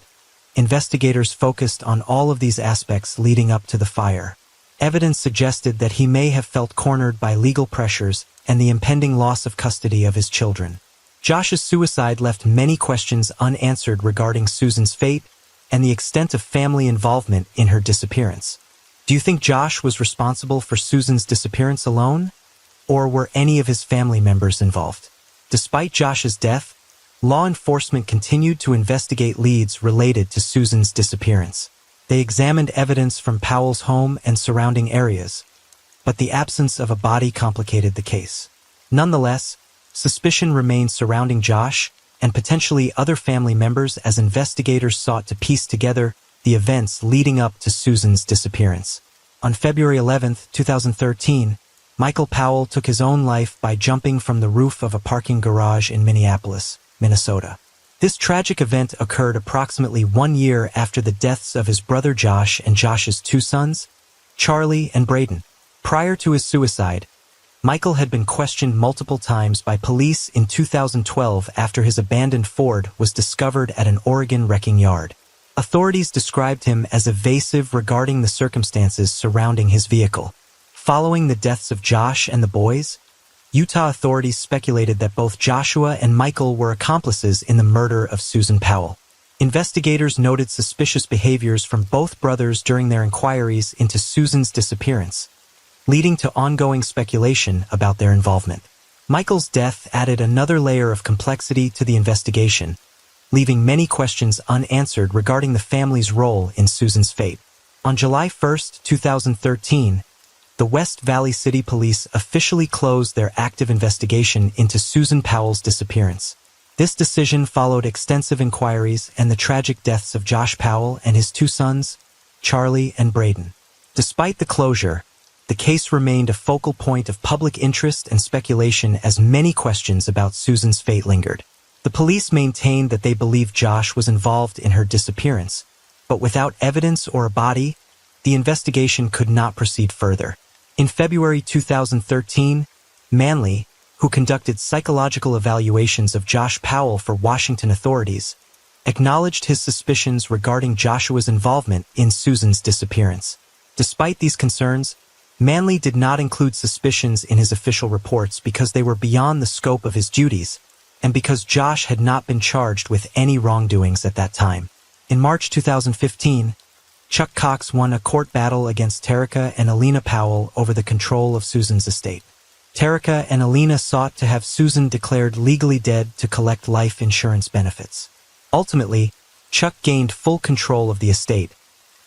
investigators focused on all of these aspects leading up to the fire. Evidence suggested that he may have felt cornered by legal pressures and the impending loss of custody of his children. Josh's suicide left many questions unanswered regarding Susan's fate and the extent of family involvement in her disappearance. Do you think Josh was responsible for Susan's disappearance alone, or were any of his family members involved? Despite Josh's death, law enforcement continued to investigate leads related to Susan's disappearance. They examined evidence from Powell's home and surrounding areas, but the absence of a body complicated the case. Nonetheless, suspicion remained surrounding Josh and potentially other family members as investigators sought to piece together the events leading up to Susan's disappearance. On February 11, 2013, Michael Powell took his own life by jumping from the roof of a parking garage in Minneapolis, Minnesota. This tragic event occurred approximately 1 year after the deaths of his brother Josh and Josh's 2 sons, Charlie and Braden. Prior to his suicide, Michael had been questioned multiple times by police in 2012 after his abandoned Ford was discovered at an Oregon wrecking yard. Authorities described him as evasive regarding the circumstances surrounding his vehicle. Following the deaths of Josh and the boys, Utah authorities speculated that both Joshua and Michael were accomplices in the murder of Susan Powell. Investigators noted suspicious behaviors from both brothers during their inquiries into Susan's disappearance, leading to ongoing speculation about their involvement. Michael's death added another layer of complexity to the investigation, leaving many questions unanswered regarding the family's role in Susan's fate. On July 1, 2013, the West Valley City Police officially closed their active investigation into Susan Powell's disappearance. This decision followed extensive inquiries and the tragic deaths of Josh Powell and his two sons, Charlie and Braden. Despite the closure, the case remained a focal point of public interest and speculation as many questions about Susan's fate lingered. The police maintained that they believed Josh was involved in her disappearance, but without evidence or a body, the investigation could not proceed further. In February 2013, Manley, who conducted psychological evaluations of Josh Powell for Washington authorities, acknowledged his suspicions regarding Joshua's involvement in Susan's disappearance. Despite these concerns, Manley did not include suspicions in his official reports because they were beyond the scope of his duties, and because Josh had not been charged with any wrongdoings at that time. In March 2015, Chuck Cox won a court battle against Terica and Alina Powell over the control of Susan's estate. Terica and Alina sought to have Susan declared legally dead to collect life insurance benefits. Ultimately, Chuck gained full control of the estate,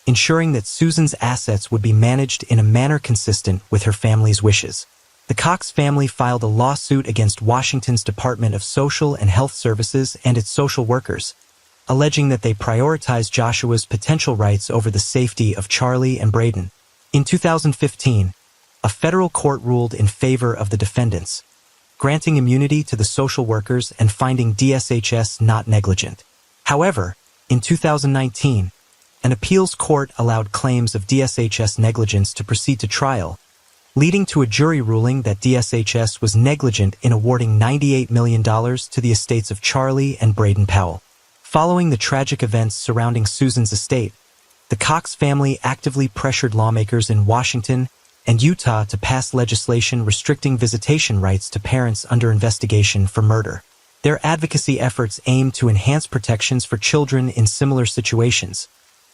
ensuring that Susan's assets would be managed in a manner consistent with her family's wishes. The Cox family filed a lawsuit against Washington's Department of Social and Health Services and its social workers, alleging that they prioritized Joshua's potential rights over the safety of Charlie and Braden. In 2015, a federal court ruled in favor of the defendants, granting immunity to the social workers and finding DSHS not negligent. However, in 2019, an appeals court allowed claims of DSHS negligence to proceed to trial, leading to a jury ruling that DSHS was negligent in awarding $98 million to the estates of Charlie and Braden Powell. Following the tragic events surrounding Susan's estate, the Cox family actively pressured lawmakers in Washington and Utah to pass legislation restricting visitation rights to parents under investigation for murder. Their advocacy efforts aim to enhance protections for children in similar situations,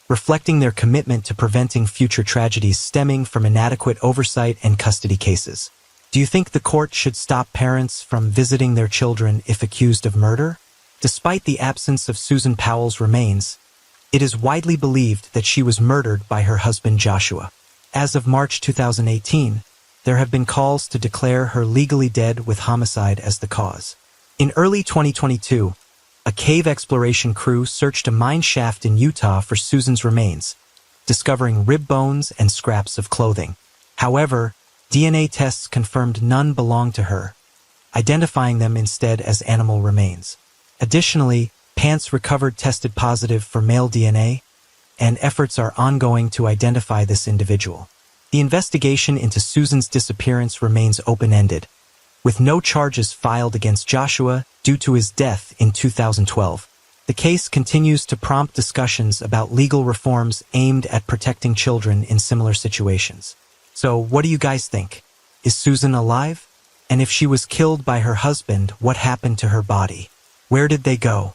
reflecting their commitment to preventing future tragedies stemming from inadequate oversight and custody cases. Do you think the court should stop parents from visiting their children if accused of murder? Despite the absence of Susan Powell's remains, it is widely believed that she was murdered by her husband Joshua. As of March 2018, there have been calls to declare her legally dead with homicide as the cause. In early 2022, a cave exploration crew searched a mine shaft in Utah for Susan's remains, discovering rib bones and scraps of clothing. However, DNA tests confirmed none belonged to her, identifying them instead as animal remains. Additionally, pants recovered tested positive for male DNA, and efforts are ongoing to identify this individual. The investigation into Susan's disappearance remains open-ended, with no charges filed against Joshua due to his death in 2012. The case continues to prompt discussions about legal reforms aimed at protecting children in similar situations. So, what do you guys think? Is Susan alive? And if she was killed by her husband, what happened to her body? Where did they go?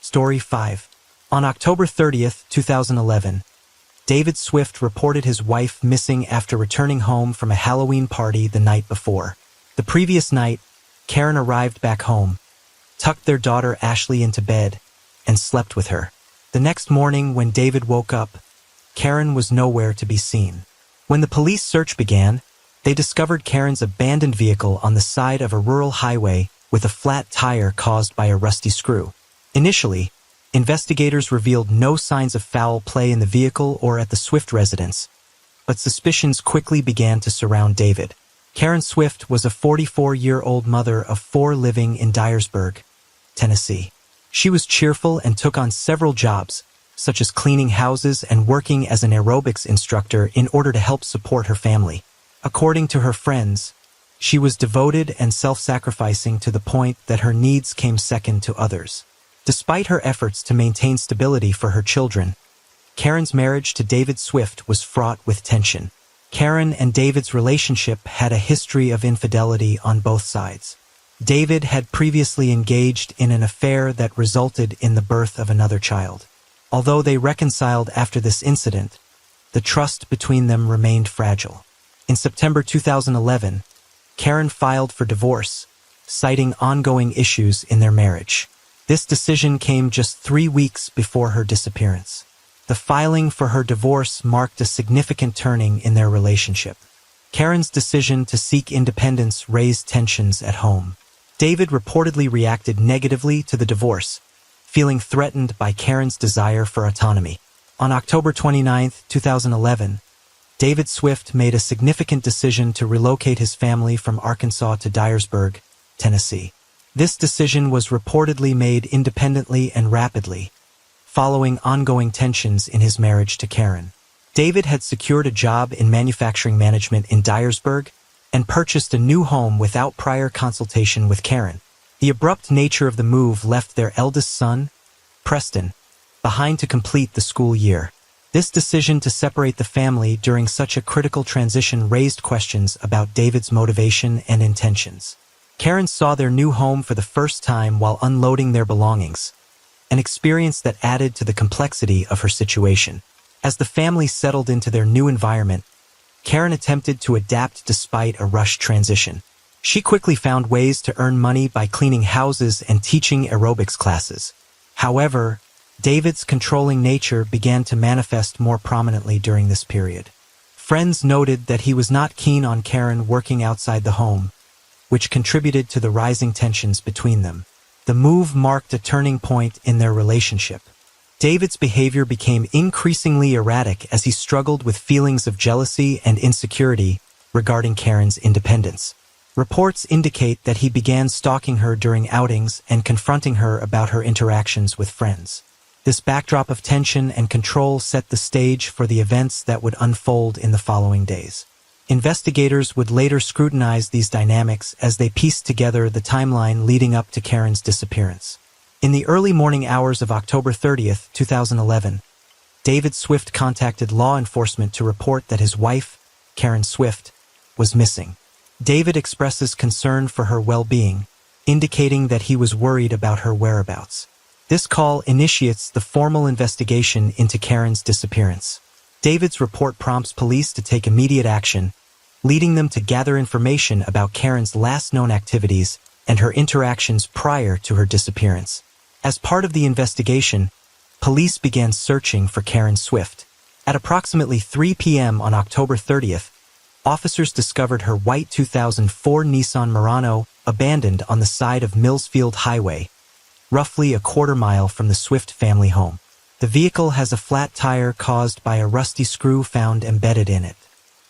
Story 5. On October 30th, 2011, David Swift reported his wife missing after returning home from a Halloween party the night before. The previous night, Karen arrived back home, tucked their daughter Ashley into bed, and slept with her. The next morning, when David woke up, Karen was nowhere to be seen. When the police search began, they discovered Karen's abandoned vehicle on the side of a rural highway with a flat tire caused by a rusty screw. Initially, investigators revealed no signs of foul play in the vehicle or at the Swift residence, but suspicions quickly began to surround David. Karen Swift was a 44-year-old mother of 4 living in Dyersburg, Tennessee. She was cheerful and took on several jobs, such as cleaning houses and working as an aerobics instructor in order to help support her family. According to her friends, she was devoted and self-sacrificing to the point that her needs came second to others. Despite her efforts to maintain stability for her children, Karen's marriage to David Swift was fraught with tension. Karen and David's relationship had a history of infidelity on both sides. David had previously engaged in an affair that resulted in the birth of another child. Although they reconciled after this incident, the trust between them remained fragile. In September 2011, Karen filed for divorce, citing ongoing issues in their marriage. This decision came just 3 weeks before her disappearance. The filing for her divorce marked a significant turning in their relationship. Karen's decision to seek independence raised tensions at home. David reportedly reacted negatively to the divorce, feeling threatened by Karen's desire for autonomy. On October 29, 2011, David Swift made a significant decision to relocate his family from Arkansas to Dyersburg, Tennessee. This decision was reportedly made independently and rapidly, following ongoing tensions in his marriage to Karen. David had secured a job in manufacturing management in Dyersburg and purchased a new home without prior consultation with Karen. The abrupt nature of the move left their eldest son, Preston, behind to complete the school year. This decision to separate the family during such a critical transition raised questions about David's motivation and intentions. Karen saw their new home for the first time while unloading their belongings, an experience that added to the complexity of her situation. As the family settled into their new environment, Karen attempted to adapt despite a rushed transition. She quickly found ways to earn money by cleaning houses and teaching aerobics classes. However, David's controlling nature began to manifest more prominently during this period. Friends noted that he was not keen on Karen working outside the home, which contributed to the rising tensions between them. The move marked a turning point in their relationship. David's behavior became increasingly erratic as he struggled with feelings of jealousy and insecurity regarding Karen's independence. Reports indicate that he began stalking her during outings and confronting her about her interactions with friends. This backdrop of tension and control set the stage for the events that would unfold in the following days. Investigators would later scrutinize these dynamics as they pieced together the timeline leading up to Karen's disappearance. In the early morning hours of October 30, 2011, David Swift contacted law enforcement to report that his wife, Karen Swift, was missing. David expresses concern for her well-being, indicating that he was worried about her whereabouts. This call initiates the formal investigation into Karen's disappearance. David's report prompts police to take immediate action, leading them to gather information about Karen's last known activities and her interactions prior to her disappearance. As part of the investigation, police began searching for Karen Swift. At approximately 3 p.m. on October 30th, officers discovered her white 2004 Nissan Murano abandoned on the side of Millsfield Highway, roughly a quarter-mile from the Swift family home. The vehicle has a flat tire caused by a rusty screw found embedded in it.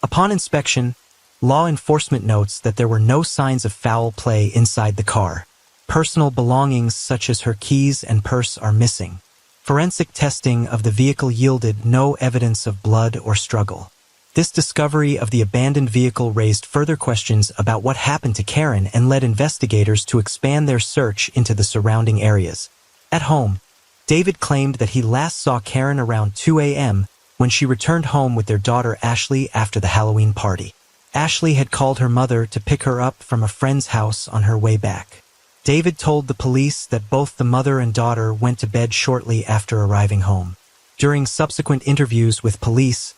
Upon inspection, law enforcement notes that there were no signs of foul play inside the car. Personal belongings such as her keys and purse are missing. Forensic testing of the vehicle yielded no evidence of blood or struggle. This discovery of the abandoned vehicle raised further questions about what happened to Karen and led investigators to expand their search into the surrounding areas. At home, David claimed that he last saw Karen around 2 a.m. when she returned home with their daughter Ashley after the Halloween party. Ashley had called her mother to pick her up from a friend's house on her way back. David told the police that both the mother and daughter went to bed shortly after arriving home. During subsequent interviews with police,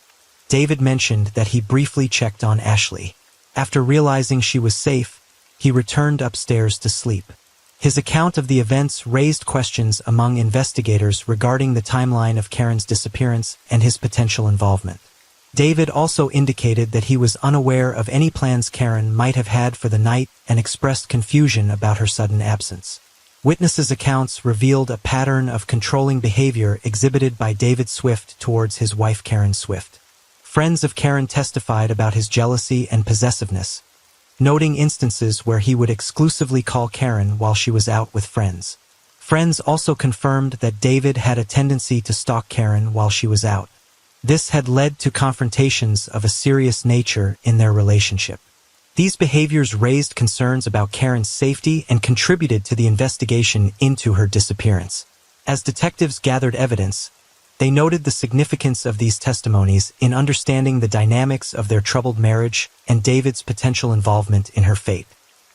David mentioned that he briefly checked on Ashley. After realizing she was safe, he returned upstairs to sleep. His account of the events raised questions among investigators regarding the timeline of Karen's disappearance and his potential involvement. David also indicated that he was unaware of any plans Karen might have had for the night and expressed confusion about her sudden absence. Witnesses' accounts revealed a pattern of controlling behavior exhibited by David Swift towards his wife Karen Swift. Friends of Karen testified about his jealousy and possessiveness, noting instances where he would exclusively call Karen while she was out with friends. Friends also confirmed that David had a tendency to stalk Karen while she was out. This had led to confrontations of a serious nature in their relationship. These behaviors raised concerns about Karen's safety and contributed to the investigation into her disappearance. As detectives gathered evidence, they noted the significance of these testimonies in understanding the dynamics of their troubled marriage and David's potential involvement in her fate.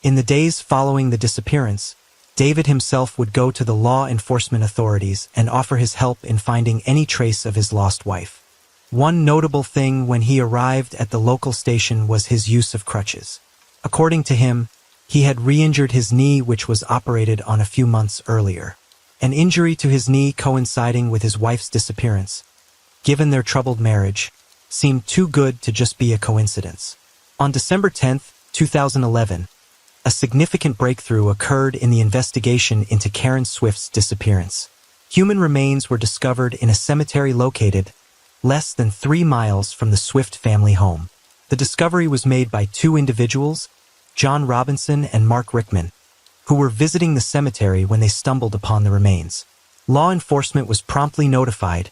In the days following the disappearance, David himself would go to the law enforcement authorities and offer his help in finding any trace of his lost wife. One notable thing when he arrived at the local station was his use of crutches. According to him, he had re-injured his knee, which was operated on a few months earlier. An injury to his knee coinciding with his wife's disappearance, given their troubled marriage, seemed too good to just be a coincidence. On December 10, 2011, a significant breakthrough occurred in the investigation into Karen Swift's disappearance. Human remains were discovered in a cemetery located less than 3 miles from the Swift family home. The discovery was made by 2 individuals, John Robinson and Mark Rickman, who were visiting the cemetery when they stumbled upon the remains. Law enforcement was promptly notified,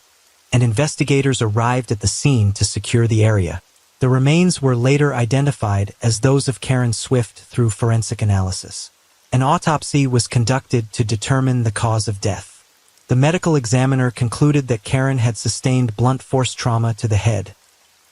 and investigators arrived at the scene to secure the area. The remains were later identified as those of Karen Swift through forensic analysis. An autopsy was conducted to determine the cause of death. The medical examiner concluded that Karen had sustained blunt force trauma to the head,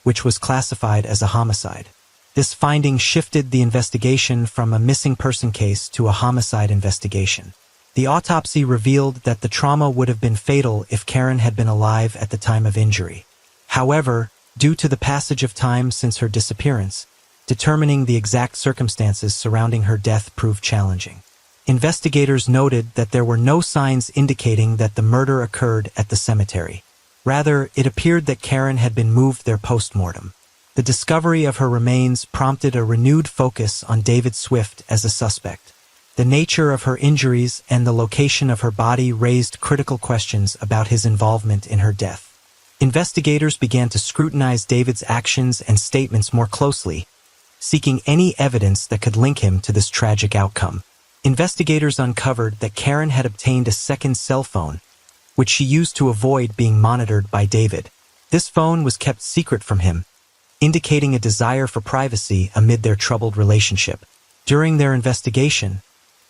which was classified as a homicide. This finding shifted the investigation from a missing person case to a homicide investigation. The autopsy revealed that the trauma would have been fatal if Karen had been alive at the time of injury. However, due to the passage of time since her disappearance, determining the exact circumstances surrounding her death proved challenging. Investigators noted that there were no signs indicating that the murder occurred at the cemetery. Rather, it appeared that Karen had been moved there post-mortem. The discovery of her remains prompted a renewed focus on David Swift as a suspect. The nature of her injuries and the location of her body raised critical questions about his involvement in her death. Investigators began to scrutinize David's actions and statements more closely, seeking any evidence that could link him to this tragic outcome. Investigators uncovered that Karen had obtained a second cell phone, which she used to avoid being monitored by David. This phone was kept secret from him, indicating a desire for privacy amid their troubled relationship. During their investigation,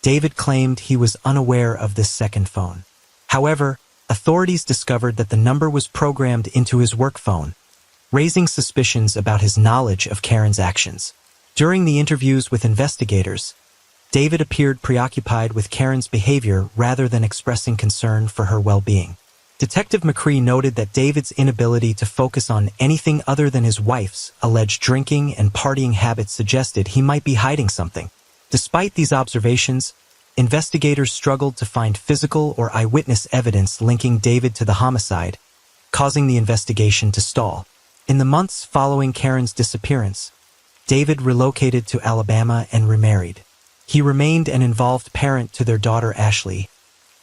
David claimed he was unaware of this second phone. However, authorities discovered that the number was programmed into his work phone, raising suspicions about his knowledge of Karen's actions. During the interviews with investigators, David appeared preoccupied with Karen's behavior rather than expressing concern for her well-being. Detective McCree noted that David's inability to focus on anything other than his wife's alleged drinking and partying habits suggested he might be hiding something. Despite these observations, investigators struggled to find physical or eyewitness evidence linking David to the homicide, causing the investigation to stall. In the months following Karen's disappearance, David relocated to Alabama and remarried. He remained an involved parent to their daughter Ashley,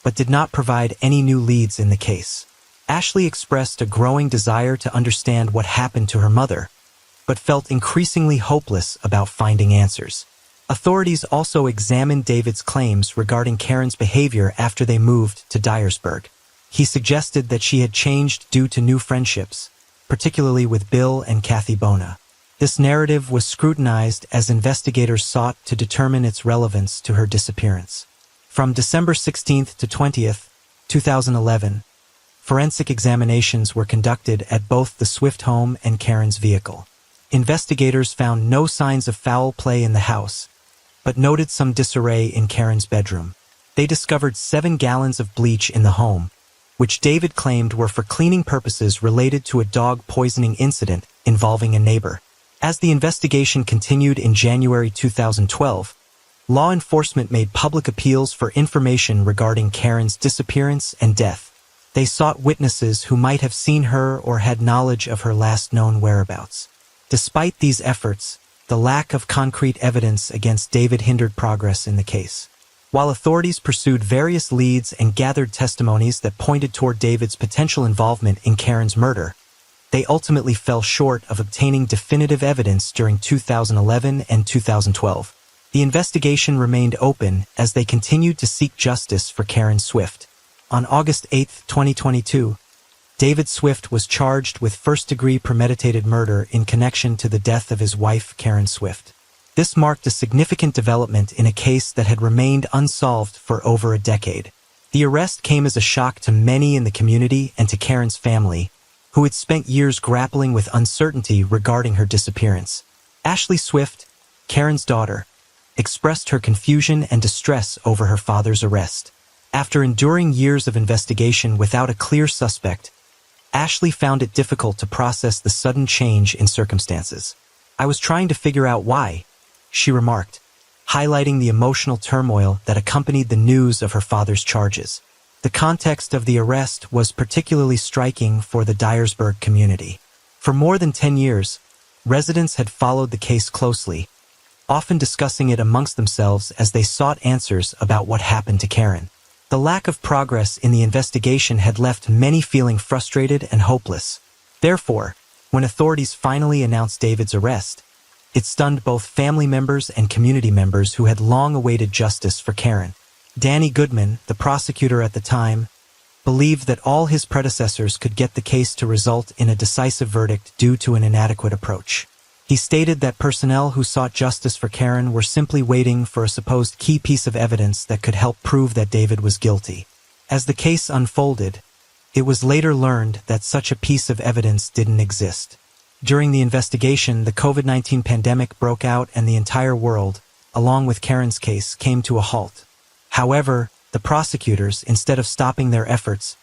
but did not provide any new leads in the case. Ashley expressed a growing desire to understand what happened to her mother, but felt increasingly hopeless about finding answers. Authorities also examined David's claims regarding Karen's behavior after they moved to Dyersburg. He suggested that she had changed due to new friendships, particularly with Bill and Kathy Bona. This narrative was scrutinized as investigators sought to determine its relevance to her disappearance. From December 16th to 20th, 2011, forensic examinations were conducted at both the Swift home and Karen's vehicle. Investigators found no signs of foul play in the house, but noted some disarray in Karen's bedroom. They discovered 7 gallons of bleach in the home, which David claimed were for cleaning purposes related to a dog poisoning incident involving a neighbor. As the investigation continued in January 2012, law enforcement made public appeals for information regarding Karen's disappearance and death. They sought witnesses who might have seen her or had knowledge of her last known whereabouts. Despite these efforts, the lack of concrete evidence against David hindered progress in the case. While authorities pursued various leads and gathered testimonies that pointed toward David's potential involvement in Karen's murder, they ultimately fell short of obtaining definitive evidence during 2011 and 2012. The investigation remained open as they continued to seek justice for Karen Swift. On August 8, 2022, David Swift was charged with first-degree premeditated murder in connection to the death of his wife, Karen Swift. This marked a significant development in a case that had remained unsolved for over a decade. The arrest came as a shock to many in the community and to Karen's family, who had spent years grappling with uncertainty regarding her disappearance. Ashley Swift, Karen's daughter, expressed her confusion and distress over her father's arrest. After enduring years of investigation without a clear suspect, Ashley found it difficult to process the sudden change in circumstances. "I was trying to figure out why," she remarked, highlighting the emotional turmoil that accompanied the news of her father's charges. The context of the arrest was particularly striking for the Dyersburg community. For more than 10 years, residents had followed the case closely, often discussing it amongst themselves as they sought answers about what happened to Karen. The lack of progress in the investigation had left many feeling frustrated and hopeless. Therefore, when authorities finally announced David's arrest, it stunned both family members and community members who had long awaited justice for Karen. Danny Goodman, the prosecutor at the time, believed that all his predecessors could get the case to result in a decisive verdict due to an inadequate approach. He stated that personnel who sought justice for Karen were simply waiting for a supposed key piece of evidence that could help prove that David was guilty. As the case unfolded, it was later learned that such a piece of evidence didn't exist. During the investigation, the COVID-19 pandemic broke out and the entire world, along with Karen's case, came to a halt. However, the prosecutors, instead of stopping their efforts,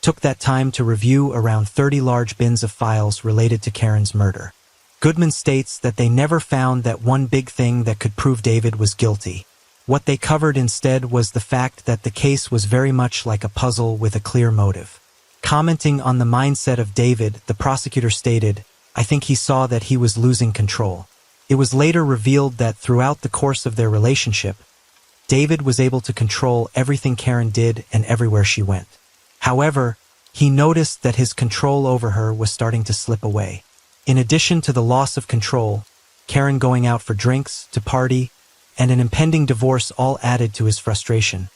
took that time to review around 30 large bins of files related to Karen's murder. Goodman states that they never found that one big thing that could prove David was guilty. What they covered instead was the fact that the case was very much like a puzzle with a clear motive. Commenting on the mindset of David, the prosecutor stated, "I think he saw that he was losing control." It was later revealed that throughout the course of their relationship, David was able to control everything Karen did and everywhere she went. However, he noticed that his control over her was starting to slip away. In addition to the loss of control, Karen going out for drinks, to party, and an impending divorce all added to his frustration,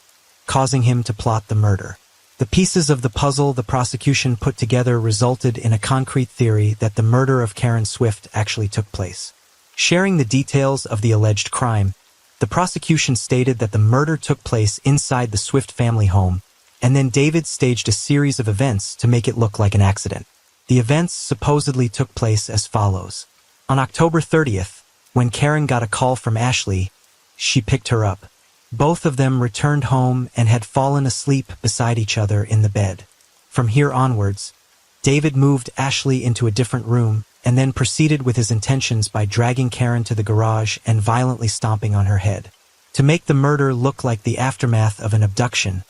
causing him to plot the murder. The pieces of the puzzle the prosecution put together resulted in a concrete theory that the murder of Karen Swift actually took place. Sharing the details of the alleged crime, the prosecution stated that the murder took place inside the Swift family home, and then David staged a series of events to make it look like an accident. The events supposedly took place as follows. On October 30th, when Karen got a call from Ashley, she picked her up. Both of them returned home and had fallen asleep beside each other in the bed. From here onwards, David moved Ashley into a different room and then proceeded with his intentions by dragging Karen to the garage and violently stomping on her head. To make the murder look like the aftermath of an abduction,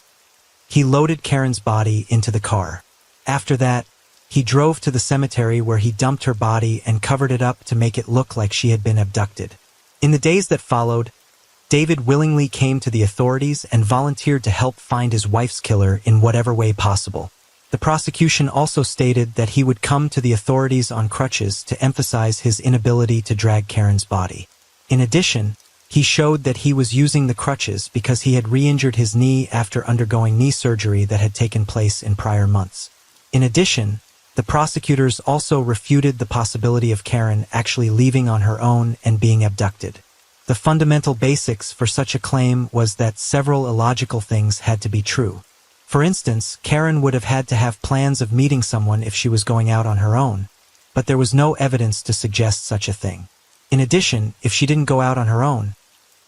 he loaded Karen's body into the car. After that, he drove to the cemetery where he dumped her body and covered it up to make it look like she had been abducted. In the days that followed, David willingly came to the authorities and volunteered to help find his wife's killer in whatever way possible. The prosecution also stated that he would come to the authorities on crutches to emphasize his inability to drag Karen's body. In addition, he showed that he was using the crutches because he had re-injured his knee after undergoing knee surgery that had taken place in prior months. In addition, the prosecutors also refuted the possibility of Karen actually leaving on her own and being abducted. The fundamental basics for such a claim was that several illogical things had to be true. For instance, Karen would have had to have plans of meeting someone if she was going out on her own, but there was no evidence to suggest such a thing. In addition, if she didn't go out on her own,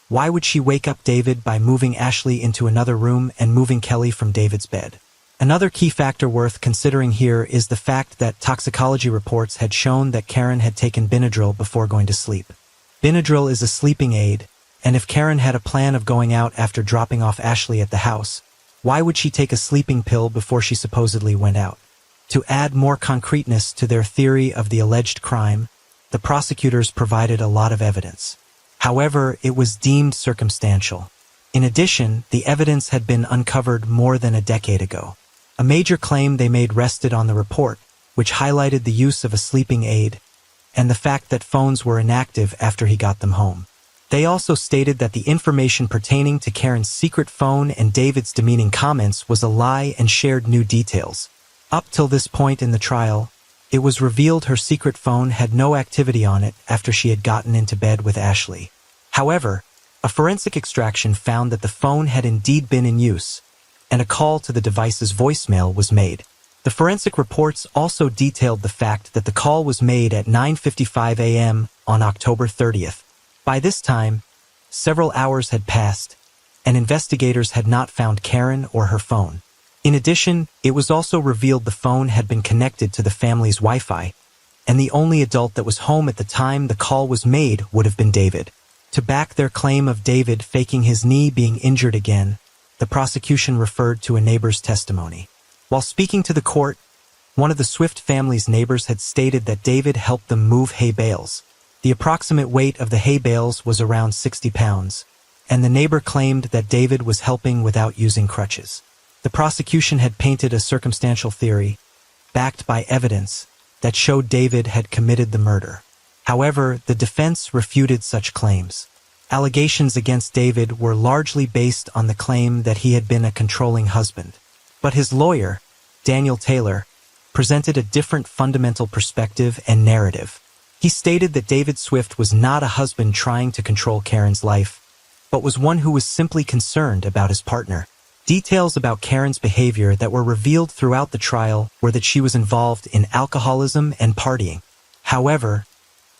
why would she wake up David by moving Ashley into another room and moving Kelly from David's bed? Another key factor worth considering here is the fact that toxicology reports had shown that Karen had taken Benadryl before going to sleep. Benadryl is a sleeping aid, and if Karen had a plan of going out after dropping off Ashley at the house, why would she take a sleeping pill before she supposedly went out? To add more concreteness to their theory of the alleged crime, the prosecutors provided a lot of evidence. However, it was deemed circumstantial. In addition, the evidence had been uncovered more than a decade ago. A major claim they made rested on the report, which highlighted the use of a sleeping aid and the fact that phones were inactive after he got them home. They also stated that the information pertaining to Karen's secret phone and David's demeaning comments was a lie and shared new details. Up till this point in the trial, it was revealed her secret phone had no activity on it after she had gotten into bed with Ashley. However, a forensic extraction found that the phone had indeed been in use, and a call to the device's voicemail was made. The forensic reports also detailed the fact that the call was made at 9:55 a.m. on October 30th. By this time, several hours had passed, and investigators had not found Karen or her phone. In addition, it was also revealed the phone had been connected to the family's Wi-Fi, and the only adult that was home at the time the call was made would have been David. To back their claim of David faking his knee being injured again, the prosecution referred to a neighbor's testimony. While speaking to the court, one of the Swift family's neighbors had stated that David helped them move hay bales. The approximate weight of the hay bales was around 60 pounds, and the neighbor claimed that David was helping without using crutches. The prosecution had painted a circumstantial theory, backed by evidence, that showed David had committed the murder. However, the defense refuted such claims. Allegations against David were largely based on the claim that he had been a controlling husband. But his lawyer, Daniel Taylor, presented a different fundamental perspective and narrative. He stated that David Swift was not a husband trying to control Karen's life, but was one who was simply concerned about his partner. Details about Karen's behavior that were revealed throughout the trial were that she was involved in alcoholism and partying. However,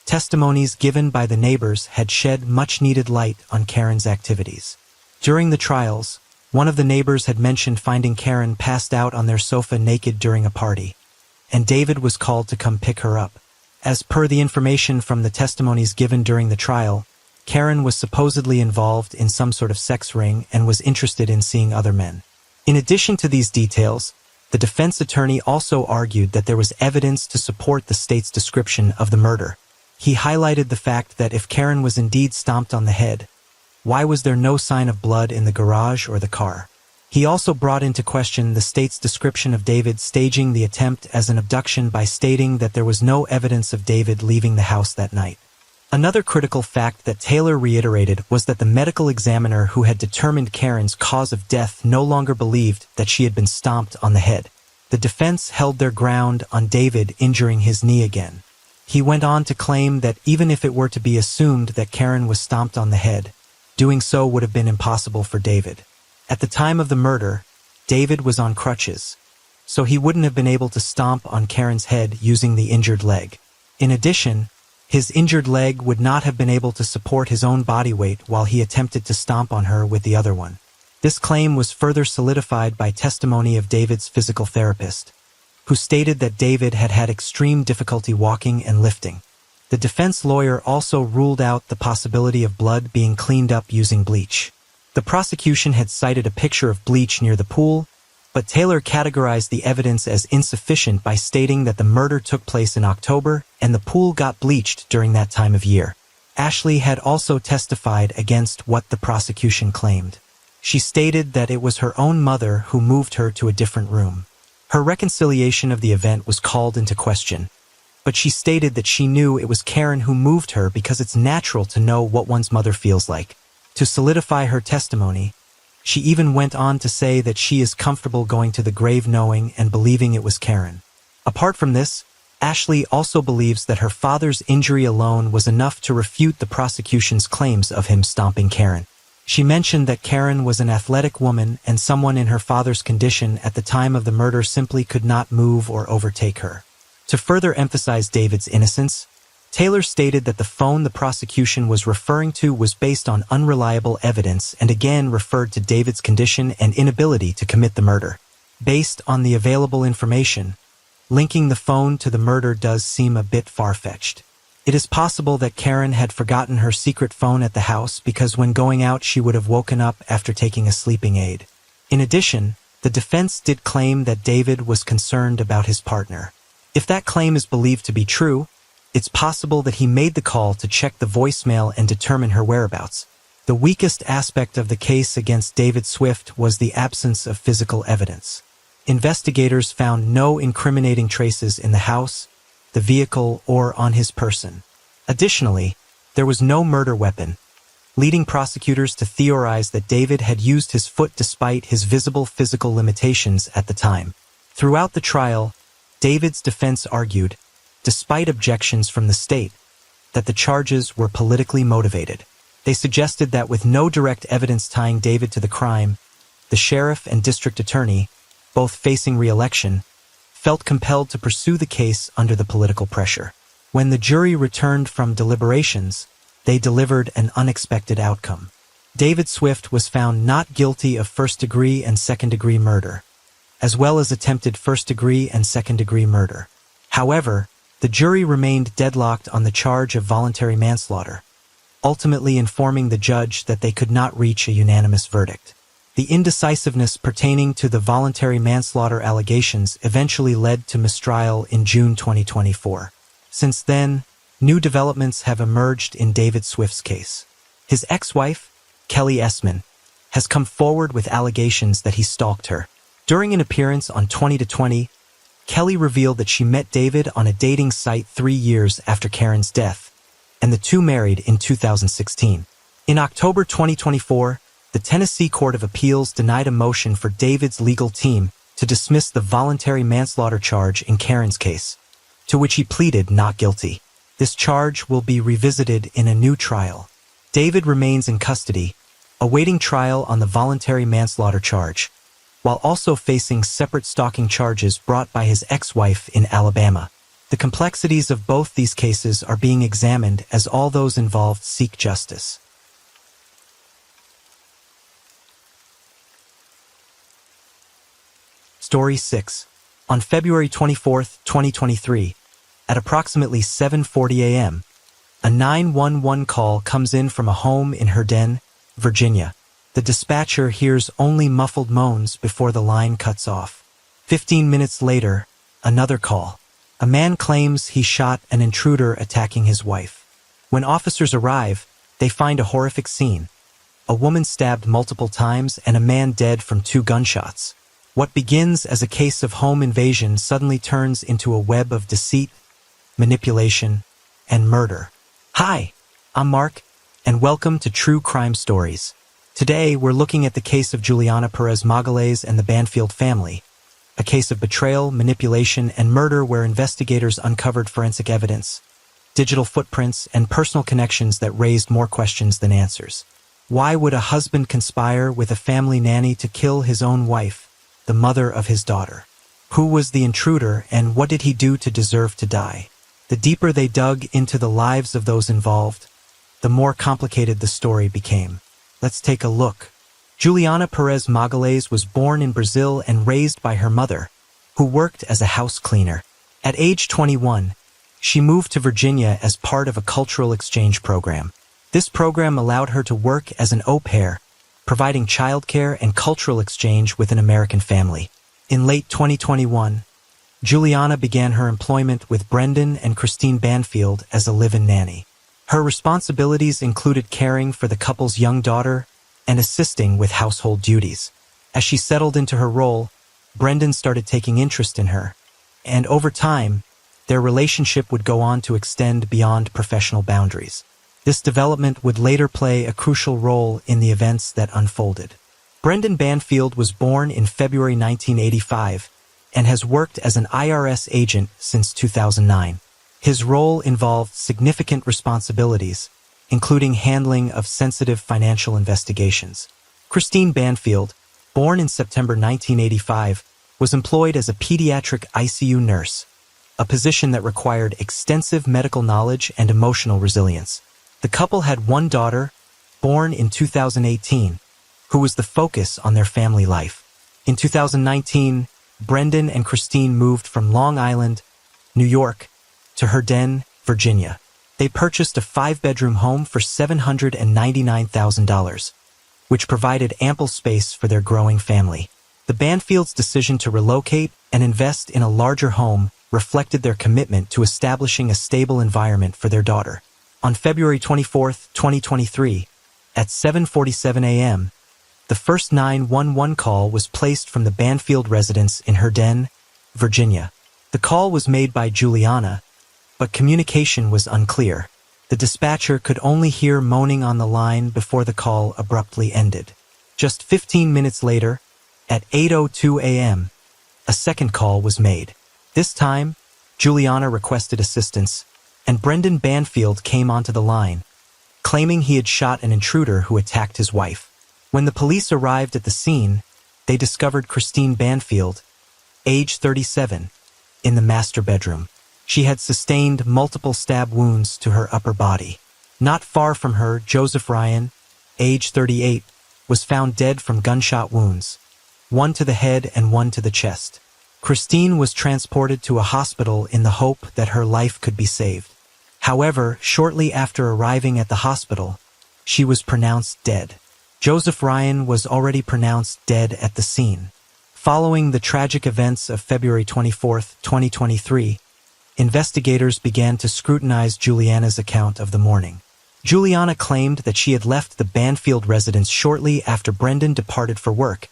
testimonies given by the neighbors had shed much-needed light on Karen's activities. During the trials, one of the neighbors had mentioned finding Karen passed out on their sofa naked during a party, and David was called to come pick her up. As per the information from the testimonies given during the trial, Karen was supposedly involved in some sort of sex ring and was interested in seeing other men. In addition to these details, the defense attorney also argued that there was evidence to support the state's description of the murder. He highlighted the fact that if Karen was indeed stomped on the head, why was there no sign of blood in the garage or the car? He also brought into question the state's description of David staging the attempt as an abduction by stating that there was no evidence of David leaving the house that night. Another critical fact that Taylor reiterated was that the medical examiner who had determined Karen's cause of death no longer believed that she had been stomped on the head. The defense held their ground on David injuring his knee again. He went on to claim that even if it were to be assumed that Karen was stomped on the head, doing so would have been impossible for David. At the time of the murder, David was on crutches, so he wouldn't have been able to stomp on Karen's head using the injured leg. In addition, his injured leg would not have been able to support his own body weight while he attempted to stomp on her with the other one. This claim was further solidified by testimony of David's physical therapist, who stated that David had had extreme difficulty walking and lifting. The defense lawyer also ruled out the possibility of blood being cleaned up using bleach. The prosecution had cited a picture of bleach near the pool, but Taylor categorized the evidence as insufficient by stating that the murder took place in October and the pool got bleached during that time of year. Ashley had also testified against what the prosecution claimed. She stated that it was her own mother who moved her to a different room. Her reconciliation of the event was called into question, but she stated that she knew it was Karen who moved her because it's natural to know what one's mother feels like. To solidify her testimony, she even went on to say that she is comfortable going to the grave knowing and believing it was Karen. Apart from this, Ashley also believes that her father's injury alone was enough to refute the prosecution's claims of him stomping Karen. She mentioned that Karen was an athletic woman and someone in her father's condition at the time of the murder simply could not move or overtake her. To further emphasize David's innocence, Taylor stated that the phone the prosecution was referring to was based on unreliable evidence and again referred to David's condition and inability to commit the murder. Based on the available information, linking the phone to the murder does seem a bit far-fetched. It is possible that Karen had forgotten her secret phone at the house because when going out she would have woken up after taking a sleeping aid. In addition, the defense did claim that David was concerned about his partner. If that claim is believed to be true, it's possible that he made the call to check the voicemail and determine her whereabouts. The weakest aspect of the case against David Swift was the absence of physical evidence. Investigators found no incriminating traces in the house, the vehicle, or on his person. Additionally, there was no murder weapon, leading prosecutors to theorize that David had used his foot despite his visible physical limitations at the time. Throughout the trial, David's defense argued, despite objections from the state, that the charges were politically motivated. They suggested that with no direct evidence tying David to the crime, the sheriff and district attorney, both facing re-election, felt compelled to pursue the case under the political pressure. When the jury returned from deliberations, they delivered an unexpected outcome. David Swift was found not guilty of first-degree and second-degree murder, as well as attempted first-degree and second-degree murder. However, the jury remained deadlocked on the charge of voluntary manslaughter, ultimately informing the judge that they could not reach a unanimous verdict. The indecisiveness pertaining to the voluntary manslaughter allegations eventually led to mistrial in June 2024. Since then, new developments have emerged in David Swift's case. His ex-wife, Kelly Essman, has come forward with allegations that he stalked her. During an appearance on 20 to 20, Kelly revealed that she met David on a dating site 3 years after Karen's death, and the two married in 2016. In October 2024, the Tennessee Court of Appeals denied a motion for David's legal team to dismiss the voluntary manslaughter charge in Karen's case, to which he pleaded not guilty. This charge will be revisited in a new trial. David remains in custody, awaiting trial on the voluntary manslaughter charge, while also facing separate stalking charges brought by his ex-wife in Alabama. The complexities of both these cases are being examined as all those involved seek justice. Story 6. On February 24, 2023, at approximately 7:40 a.m., a 911 call comes in from a home in Herden, Virginia. The dispatcher hears only muffled moans before the line cuts off. 15 minutes later, another call. A man claims he shot an intruder attacking his wife. When officers arrive, they find a horrific scene. A woman stabbed multiple times and a man dead from 2 gunshots. What begins as a case of home invasion suddenly turns into a web of deceit, manipulation, and murder. Hi, I'm Mark, and welcome to True Crime Stories. Today, we're looking at the case of Juliana Perez Magalhães and the Banfield family, a case of betrayal, manipulation, and murder where investigators uncovered forensic evidence, digital footprints, and personal connections that raised more questions than answers. Why would a husband conspire with a family nanny to kill his own wife, the mother of his daughter? Who was the intruder, and what did he do to deserve to die? The deeper they dug into the lives of those involved, the more complicated the story became. Let's take a look. Juliana Perez Magalhães was born in Brazil and raised by her mother, who worked as a house cleaner. At age 21, she moved to Virginia as part of a cultural exchange program. This program allowed her to work as an au pair, providing childcare and cultural exchange with an American family. In late 2021, Juliana began her employment with Brendan and Christine Banfield as a live-in nanny. Her responsibilities included caring for the couple's young daughter and assisting with household duties. As she settled into her role, Brendan started taking interest in her, and over time, their relationship would go on to extend beyond professional boundaries. This development would later play a crucial role in the events that unfolded. Brendan Banfield was born in February 1985 and has worked as an IRS agent since 2009. His role involved significant responsibilities, including handling of sensitive financial investigations. Christine Banfield, born in September 1985, was employed as a pediatric ICU nurse, a position that required extensive medical knowledge and emotional resilience. The couple had one daughter, born in 2018, who was the focus on their family life. In 2019, Brendan and Christine moved from Long Island, New York, to Herden, Virginia. They purchased a 5-bedroom home for $799,000, which provided ample space for their growing family. The Banfields' decision to relocate and invest in a larger home reflected their commitment to establishing a stable environment for their daughter. On February 24, 2023, at 7:47 a.m., the first 911 call was placed from the Banfield residence in Herden, Virginia. The call was made by Juliana, but communication was unclear. The dispatcher could only hear moaning on the line before the call abruptly ended. Just 15 minutes later, at 8:02 a.m., a second call was made. This time, Juliana requested assistance, and Brendan Banfield came onto the line, claiming he had shot an intruder who attacked his wife. When the police arrived at the scene, they discovered Christine Banfield, age 37, in the master bedroom. She had sustained multiple stab wounds to her upper body. Not far from her, Joseph Ryan, age 38, was found dead from gunshot wounds, one to the head and one to the chest. Christine was transported to a hospital in the hope that her life could be saved. However, shortly after arriving at the hospital, she was pronounced dead. Joseph Ryan was already pronounced dead at the scene. Following the tragic events of February 24, 2023, investigators began to scrutinize Juliana's account of the morning. Juliana claimed that she had left the Banfield residence shortly after Brendan departed for work,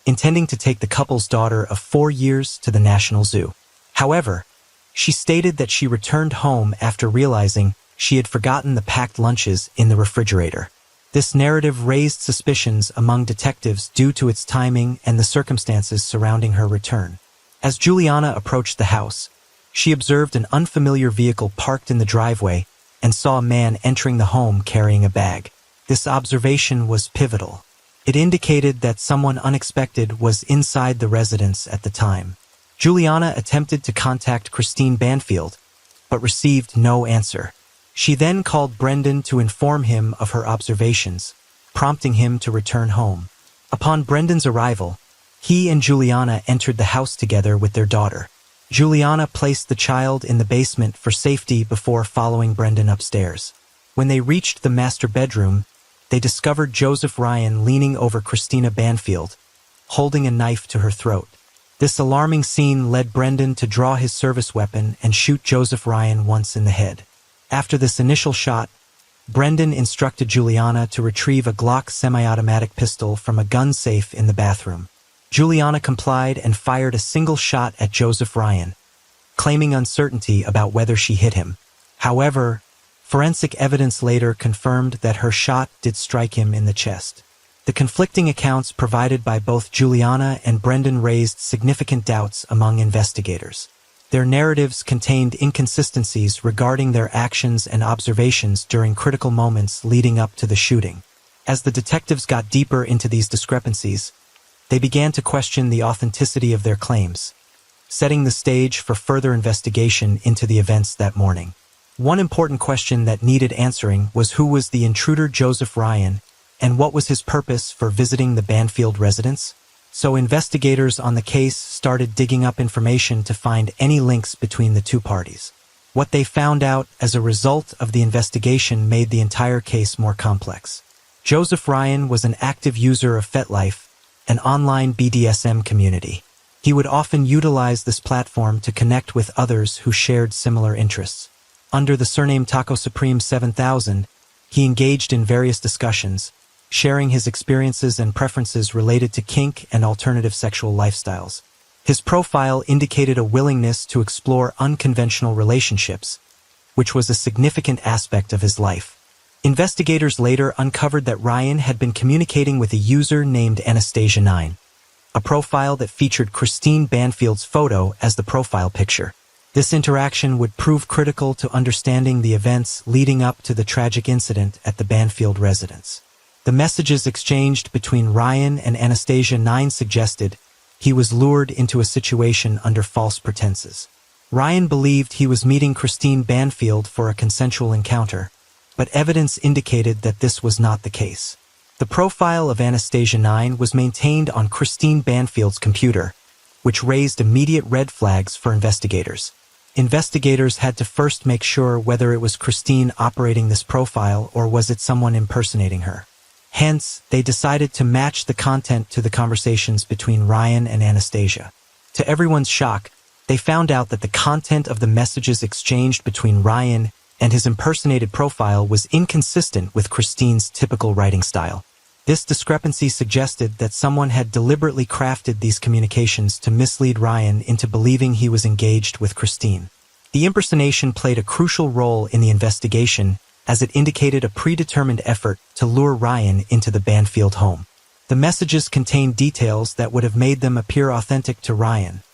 intending to take the couple's daughter of 4 years to the National Zoo. However, she stated that she returned home after realizing she had forgotten the packed lunches in the refrigerator. This narrative raised suspicions among detectives due to its timing and the circumstances surrounding her return. As Juliana approached the house, she observed an unfamiliar vehicle parked in the driveway and saw a man entering the home carrying a bag. This observation was pivotal. It indicated that someone unexpected was inside the residence at the time. Juliana attempted to contact Christine Banfield, but received no answer. She then called Brendan to inform him of her observations, prompting him to return home. Upon Brendan's arrival, he and Juliana entered the house together with their daughter. Juliana placed the child in the basement for safety before following Brendan upstairs. When they reached the master bedroom, they discovered Joseph Ryan leaning over Christina Banfield, holding a knife to her throat. This alarming scene led Brendan to draw his service weapon and shoot Joseph Ryan once in the head. After this initial shot, Brendan instructed Juliana to retrieve a Glock semi-automatic pistol from a gun safe in the bathroom. Juliana complied and fired a single shot at Joseph Ryan, claiming uncertainty about whether she hit him. However, forensic evidence later confirmed that her shot did strike him in the chest. The conflicting accounts provided by both Juliana and Brendan raised significant doubts among investigators. Their narratives contained inconsistencies regarding their actions and observations during critical moments leading up to the shooting. As the detectives got deeper into these discrepancies, they began to question the authenticity of their claims, setting the stage for further investigation into the events that morning. One important question that needed answering was who was the intruder Joseph Ryan, and what was his purpose for visiting the Banfield residence? So investigators on the case started digging up information to find any links between the two parties. What they found out as a result of the investigation made the entire case more complex. Joseph Ryan was an active user of FetLife, an online BDSM community. He would often utilize this platform to connect with others who shared similar interests. Under the surname Taco Supreme 7000, he engaged in various discussions, sharing his experiences and preferences related to kink and alternative sexual lifestyles. His profile indicated a willingness to explore unconventional relationships, which was a significant aspect of his life. Investigators later uncovered that Ryan had been communicating with a user named Anastasia9, a profile that featured Christine Banfield's photo as the profile picture. This interaction would prove critical to understanding the events leading up to the tragic incident at the Banfield residence. The messages exchanged between Ryan and Anastasia9 suggested he was lured into a situation under false pretenses. Ryan believed he was meeting Christine Banfield for a consensual encounter, but evidence indicated that this was not the case. The profile of Anastasia9 was maintained on Christine Banfield's computer, which raised immediate red flags for investigators. Investigators had to first make sure whether it was Christine operating this profile or was it someone impersonating her. Hence, they decided to match the content to the conversations between Ryan and Anastasia. To everyone's shock, they found out that the content of the messages exchanged between Ryan and his impersonated profile was inconsistent with Christine's typical writing style. This discrepancy suggested that someone had deliberately crafted these communications to mislead Ryan into believing he was engaged with Christine. The impersonation played a crucial role in the investigation as it indicated a predetermined effort to lure Ryan into the Banfield home. The messages contained details that would have made them appear authentic to Ryan,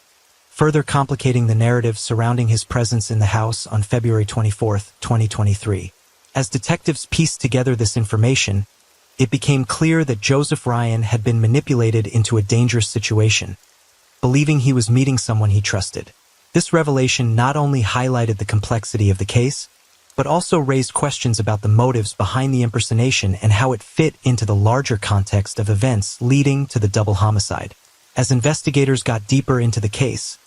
further complicating the narrative surrounding his presence in the house on February 24, 2023. As detectives pieced together this information, it became clear that Joseph Ryan had been manipulated into a dangerous situation, believing he was meeting someone he trusted. This revelation not only highlighted the complexity of the case, but also raised questions about the motives behind the impersonation and how it fit into the larger context of events leading to the double homicide. As investigators got deeper into the case,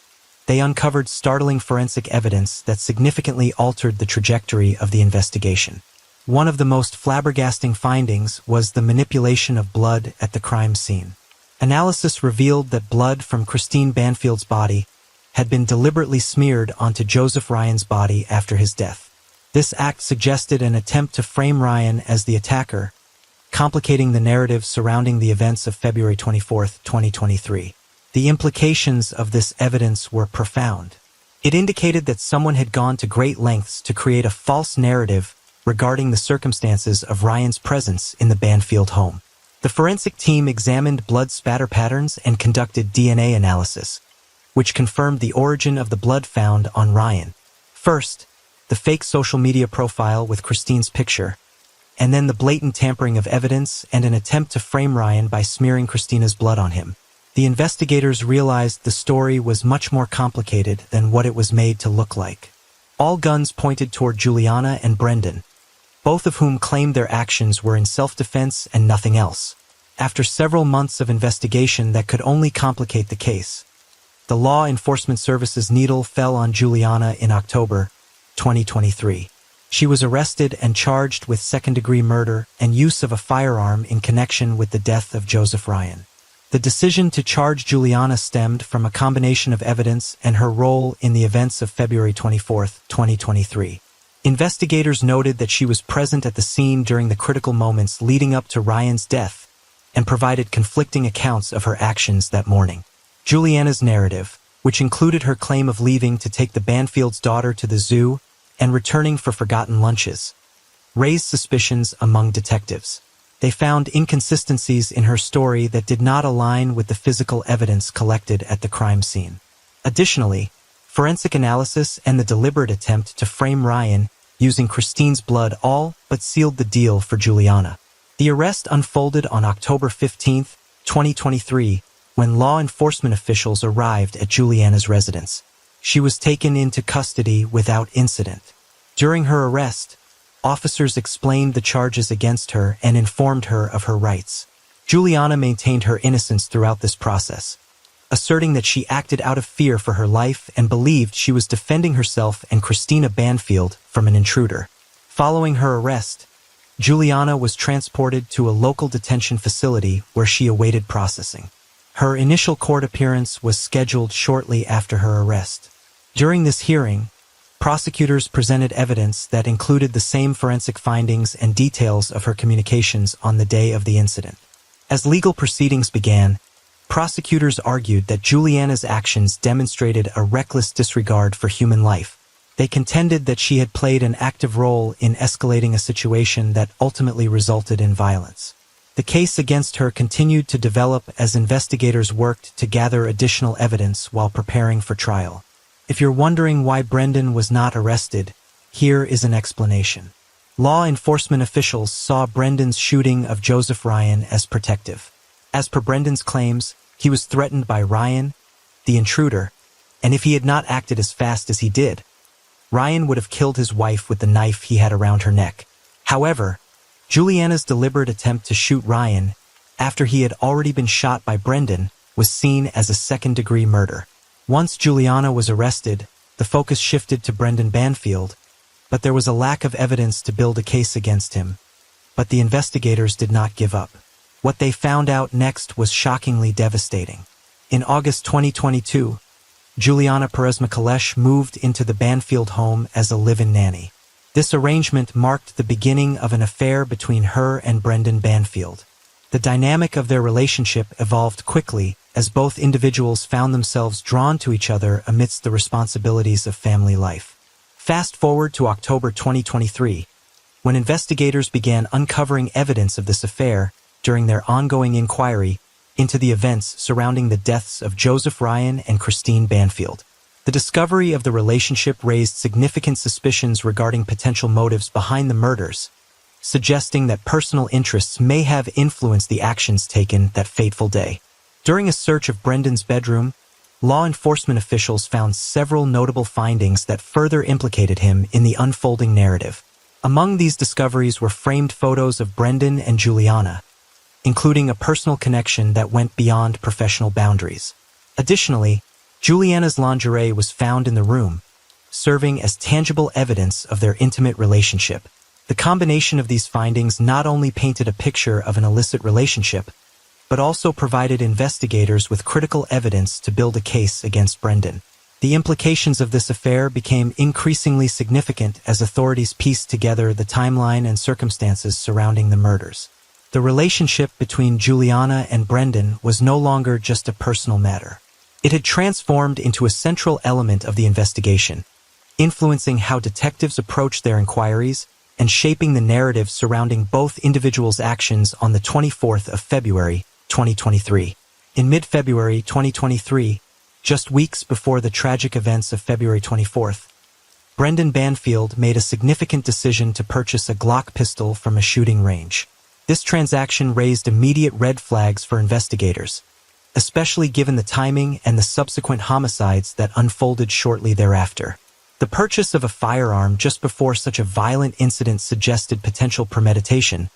they uncovered startling forensic evidence that significantly altered the trajectory of the investigation. One of the most flabbergasting findings was the manipulation of blood at the crime scene. Analysis revealed that blood from Christine Banfield's body had been deliberately smeared onto Joseph Ryan's body after his death. This act suggested an attempt to frame Ryan as the attacker, complicating the narrative surrounding the events of February 24, 2023. The implications of this evidence were profound. It indicated that someone had gone to great lengths to create a false narrative regarding the circumstances of Ryan's presence in the Banfield home. The forensic team examined blood spatter patterns and conducted DNA analysis, which confirmed the origin of the blood found on Ryan. First, the fake social media profile with Christine's picture, and then the blatant tampering of evidence and an attempt to frame Ryan by smearing Christina's blood on him. The investigators realized the story was much more complicated than what it was made to look like. All guns pointed toward Juliana and Brendan, both of whom claimed their actions were in self-defense and nothing else. After several months of investigation that could only complicate the case, the Law Enforcement Service's needle fell on Juliana in October 2023. She was arrested and charged with second-degree murder and use of a firearm in connection with the death of Joseph Ryan. The decision to charge Juliana stemmed from a combination of evidence and her role in the events of February 24, 2023. Investigators noted that she was present at the scene during the critical moments leading up to Ryan's death and provided conflicting accounts of her actions that morning. Juliana's narrative, which included her claim of leaving to take the Banfield's daughter to the zoo and returning for forgotten lunches, raised suspicions among detectives. They found inconsistencies in her story that did not align with the physical evidence collected at the crime scene. Additionally, forensic analysis and the deliberate attempt to frame Ryan using Christine's blood all but sealed the deal for Juliana. The arrest unfolded on October 15, 2023, when law enforcement officials arrived at Juliana's residence. She was taken into custody without incident. During her arrest, officers explained the charges against her and informed her of her rights. Juliana maintained her innocence throughout this process, asserting that she acted out of fear for her life and believed she was defending herself and Christina Banfield from an intruder. Following her arrest, Juliana was transported to a local detention facility where she awaited processing. Her initial court appearance was scheduled shortly after her arrest. During this hearing, prosecutors presented evidence that included the same forensic findings and details of her communications on the day of the incident. As legal proceedings began, prosecutors argued that Juliana's actions demonstrated a reckless disregard for human life. They contended that she had played an active role in escalating a situation that ultimately resulted in violence. The case against her continued to develop as investigators worked to gather additional evidence while preparing for trial. If you're wondering why Brendan was not arrested, here is an explanation. Law enforcement officials saw Brendan's shooting of Joseph Ryan as protective. As per Brendan's claims, he was threatened by Ryan, the intruder, and if he had not acted as fast as he did, Ryan would have killed his wife with the knife he had around her neck. However, Juliana's deliberate attempt to shoot Ryan after he had already been shot by Brendan was seen as a second-degree murder. Once Juliana was arrested, the focus shifted to Brendan Banfield, but there was a lack of evidence to build a case against him. But the investigators did not give up. What they found out next was shockingly devastating. In August 2022, Juliana Perez-McAlesh moved into the Banfield home as a live-in nanny. This arrangement marked the beginning of an affair between her and Brendan Banfield. The dynamic of their relationship evolved quickly as both individuals found themselves drawn to each other amidst the responsibilities of family life. Fast forward to October 2023, when investigators began uncovering evidence of this affair during their ongoing inquiry into the events surrounding the deaths of Joseph Ryan and Christine Banfield. The discovery of the relationship raised significant suspicions regarding potential motives behind the murders, suggesting that personal interests may have influenced the actions taken that fateful day. During a search of Brendan's bedroom, law enforcement officials found several notable findings that further implicated him in the unfolding narrative. Among these discoveries were framed photos of Brendan and Juliana, including a personal connection that went beyond professional boundaries. Additionally, Juliana's lingerie was found in the room, serving as tangible evidence of their intimate relationship. The combination of these findings not only painted a picture of an illicit relationship, but also provided investigators with critical evidence to build a case against Brendan. The implications of this affair became increasingly significant as authorities pieced together the timeline and circumstances surrounding the murders. The relationship between Juliana and Brendan was no longer just a personal matter. It had transformed into a central element of the investigation, influencing how detectives approached their inquiries and shaping the narrative surrounding both individuals' actions on the 24th of February, 2023. In mid-February 2023, just weeks before the tragic events of February 24th, Brendan Banfield made a significant decision to purchase a Glock pistol from a shooting range. This transaction raised immediate red flags for investigators, especially given the timing and the subsequent homicides that unfolded shortly thereafter. The purchase of a firearm just before such a violent incident suggested potential premeditation,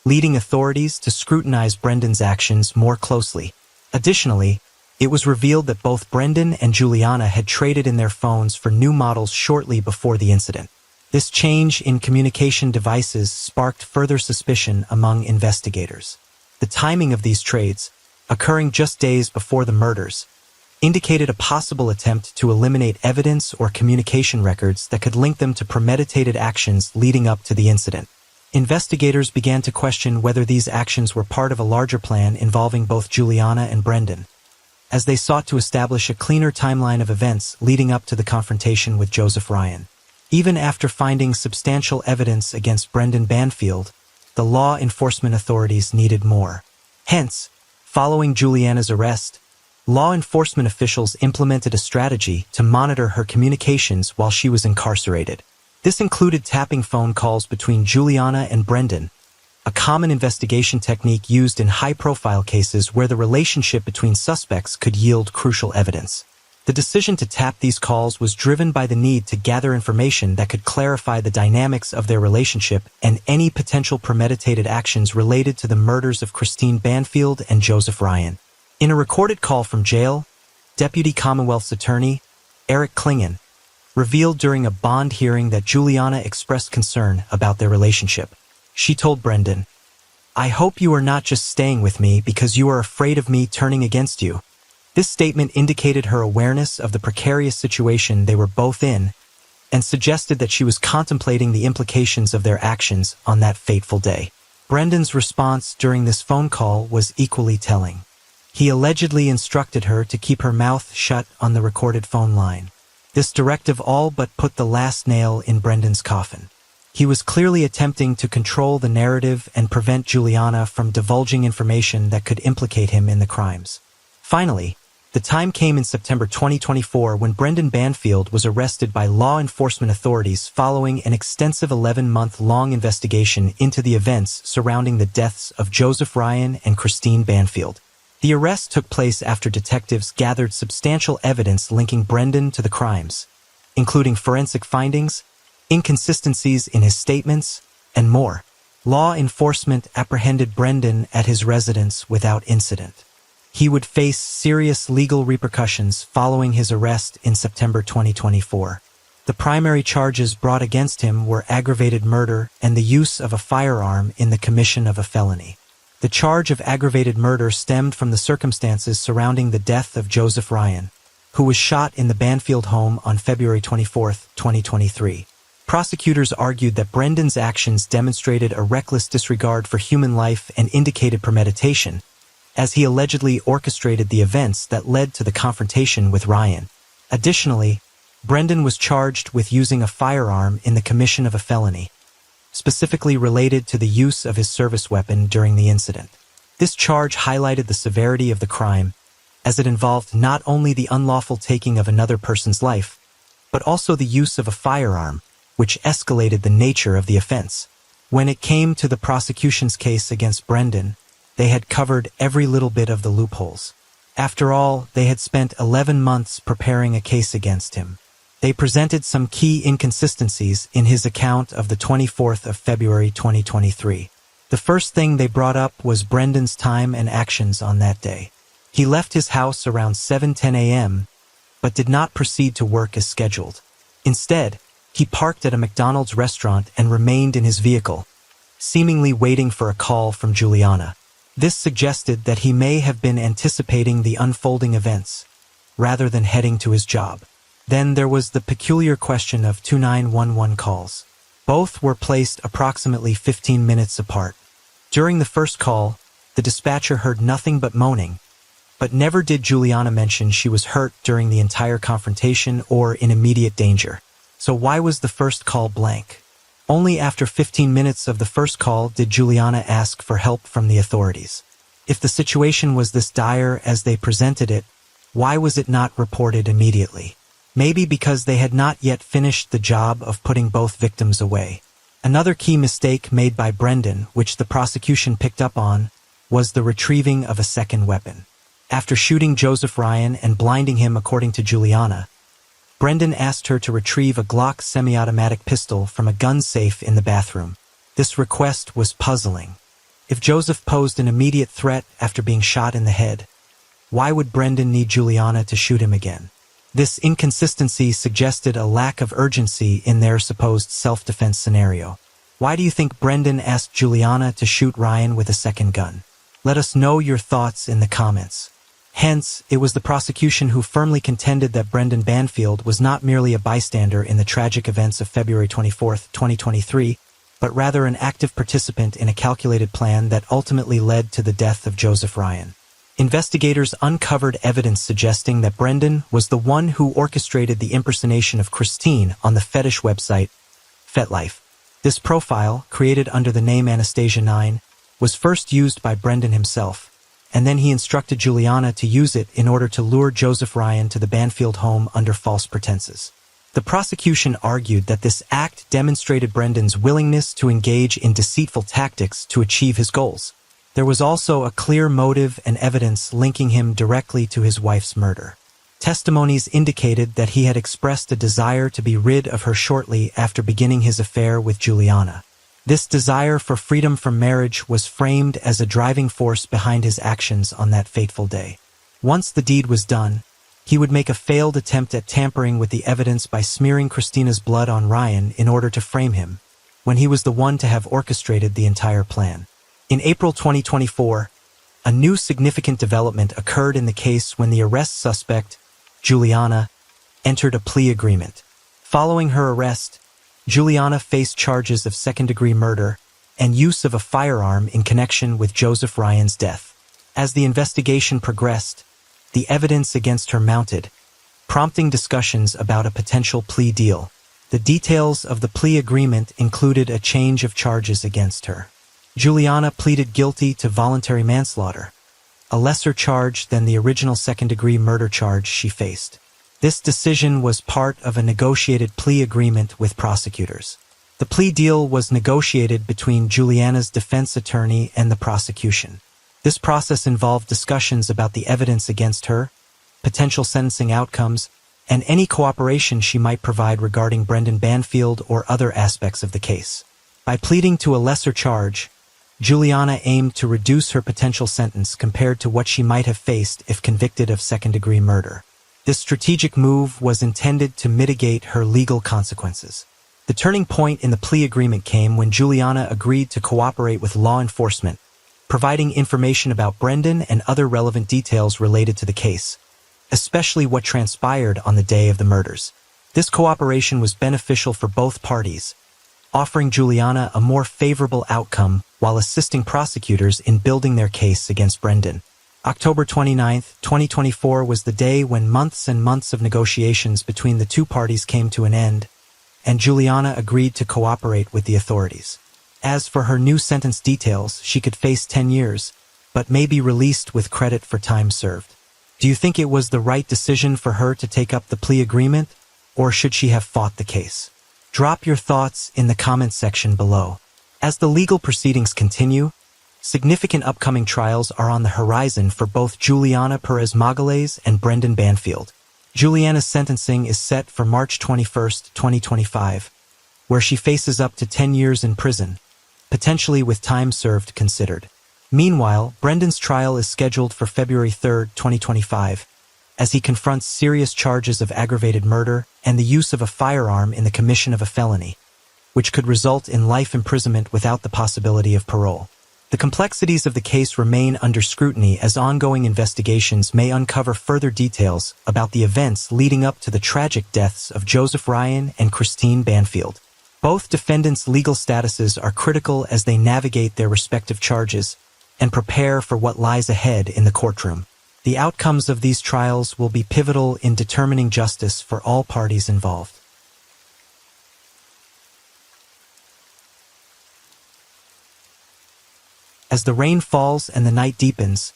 leading authorities to scrutinize Brendan's actions more closely. Additionally, it was revealed that both Brendan and Juliana had traded in their phones for new models shortly before the incident. This change in communication devices sparked further suspicion among investigators. The timing of these trades, occurring just days before the murders, indicated a possible attempt to eliminate evidence or communication records that could link them to premeditated actions leading up to the incident. Investigators began to question whether these actions were part of a larger plan involving both Juliana and Brendan, as they sought to establish a cleaner timeline of events leading up to the confrontation with Joseph Ryan. Even after finding substantial evidence against Brendan Banfield, the law enforcement authorities needed more. Hence, following Juliana's arrest, law enforcement officials implemented a strategy to monitor her communications while she was incarcerated. This included tapping phone calls between Juliana and Brendan, a common investigation technique used in high-profile cases where the relationship between suspects could yield crucial evidence. The decision to tap these calls was driven by the need to gather information that could clarify the dynamics of their relationship and any potential premeditated actions related to the murders of Christine Banfield and Joseph Ryan. In a recorded call from jail, Deputy Commonwealth's Attorney, Eric Klingon, revealed during a bond hearing that Juliana expressed concern about their relationship. She told Brendan, "I hope you are not just staying with me because you are afraid of me turning against you." This statement indicated her awareness of the precarious situation they were both in and suggested that she was contemplating the implications of their actions on that fateful day. Brendan's response during this phone call was equally telling. He allegedly instructed her to keep her mouth shut on the recorded phone line. This directive all but put the last nail in Brendan's coffin. He was clearly attempting to control the narrative and prevent Juliana from divulging information that could implicate him in the crimes. Finally, the time came in September 2024 when Brendan Banfield was arrested by law enforcement authorities following an extensive 11-month-long investigation into the events surrounding the deaths of Joseph Ryan and Christine Banfield. The arrest took place after detectives gathered substantial evidence linking Brendan to the crimes, including forensic findings, inconsistencies in his statements, and more. Law enforcement apprehended Brendan at his residence without incident. He would face serious legal repercussions following his arrest in September 2024. The primary charges brought against him were aggravated murder and the use of a firearm in the commission of a felony. The charge of aggravated murder stemmed from the circumstances surrounding the death of Joseph Ryan, who was shot in the Banfield home on February 24, 2023. Prosecutors argued that Brendan's actions demonstrated a reckless disregard for human life and indicated premeditation, as he allegedly orchestrated the events that led to the confrontation with Ryan. Additionally, Brendan was charged with using a firearm in the commission of a felony, specifically related to the use of his service weapon during the incident. This charge highlighted the severity of the crime, as it involved not only the unlawful taking of another person's life, but also the use of a firearm, which escalated the nature of the offense. When it came to the prosecution's case against Brendan, they had covered every little bit of the loopholes. After all, they had spent 11 months preparing a case against him. They presented some key inconsistencies in his account of the 24th of February 2023. The first thing they brought up was Brendan's time and actions on that day. He left his house around 7:10 a.m., but did not proceed to work as scheduled. Instead, he parked at a McDonald's restaurant and remained in his vehicle, seemingly waiting for a call from Juliana. This suggested that he may have been anticipating the unfolding events, rather than heading to his job. Then there was the peculiar question of 2911 calls. Both were placed approximately 15 minutes apart. During the first call, the dispatcher heard nothing but moaning, but never did Juliana mention she was hurt during the entire confrontation or in immediate danger. So why was the first call blank? Only after 15 minutes of the first call did Juliana ask for help from the authorities. If the situation was this dire as they presented it, why was it not reported immediately? Maybe because they had not yet finished the job of putting both victims away. Another key mistake made by Brendan, which the prosecution picked up on, was the retrieving of a second weapon. After shooting Joseph Ryan and blinding him according to Juliana, Brendan asked her to retrieve a Glock semi-automatic pistol from a gun safe in the bathroom. This request was puzzling. If Joseph posed an immediate threat after being shot in the head, why would Brendan need Juliana to shoot him again? This inconsistency suggested a lack of urgency in their supposed self-defense scenario. Why do you think Brendan asked Juliana to shoot Ryan with a second gun? Let us know your thoughts in the comments. Hence, it was the prosecution who firmly contended that Brendan Banfield was not merely a bystander in the tragic events of February 24, 2023, but rather an active participant in a calculated plan that ultimately led to the death of Joseph Ryan. Investigators uncovered evidence suggesting that Brendan was the one who orchestrated the impersonation of Christine on the fetish website, FetLife. This profile, created under the name Anastasia9, was first used by Brendan himself, and then he instructed Juliana to use it in order to lure Joseph Ryan to the Banfield home under false pretenses. The prosecution argued that this act demonstrated Brendan's willingness to engage in deceitful tactics to achieve his goals. There was also a clear motive and evidence linking him directly to his wife's murder. Testimonies indicated that he had expressed a desire to be rid of her shortly after beginning his affair with Juliana. This desire for freedom from marriage was framed as a driving force behind his actions on that fateful day. Once the deed was done, he would make a failed attempt at tampering with the evidence by smearing Christina's blood on Ryan in order to frame him, when he was the one to have orchestrated the entire plan. In April 2024, a new significant development occurred in the case when the arrest suspect, Juliana, entered a plea agreement. Following her arrest, Juliana faced charges of second-degree murder and use of a firearm in connection with Joseph Ryan's death. As the investigation progressed, the evidence against her mounted, prompting discussions about a potential plea deal. The details of the plea agreement included a change of charges against her. Juliana pleaded guilty to voluntary manslaughter, a lesser charge than the original second-degree murder charge she faced. This decision was part of a negotiated plea agreement with prosecutors. The plea deal was negotiated between Juliana's defense attorney and the prosecution. This process involved discussions about the evidence against her, potential sentencing outcomes, and any cooperation she might provide regarding Brendan Banfield or other aspects of the case. By pleading to a lesser charge, Juliana aimed to reduce her potential sentence compared to what she might have faced if convicted of second-degree murder. This strategic move was intended to mitigate her legal consequences. The turning point in the plea agreement came when Juliana agreed to cooperate with law enforcement, providing information about Brendan and other relevant details related to the case, especially what transpired on the day of the murders. This cooperation was beneficial for both parties, offering Juliana a more favorable outcome while assisting prosecutors in building their case against Brendan. October 29, 2024 was the day when months and months of negotiations between the two parties came to an end, and Juliana agreed to cooperate with the authorities. As for her new sentence details, she could face 10 years, but may be released with credit for time served. Do you think it was the right decision for her to take up the plea agreement, or should she have fought the case? Drop your thoughts in the comments section below. As the legal proceedings continue, significant upcoming trials are on the horizon for both Juliana Perez Magalhães and Brendan Banfield. Juliana's sentencing is set for March 21, 2025, where she faces up to 10 years in prison, potentially with time served considered. Meanwhile, Brendan's trial is scheduled for February 3, 2025, as he confronts serious charges of aggravated murder and the use of a firearm in the commission of a felony, which could result in life imprisonment without the possibility of parole. The complexities of the case remain under scrutiny as ongoing investigations may uncover further details about the events leading up to the tragic deaths of Joseph Ryan and Christine Banfield. Both defendants' legal statuses are critical as they navigate their respective charges and prepare for what lies ahead in the courtroom. The outcomes of these trials will be pivotal in determining justice for all parties involved. As the rain falls and the night deepens,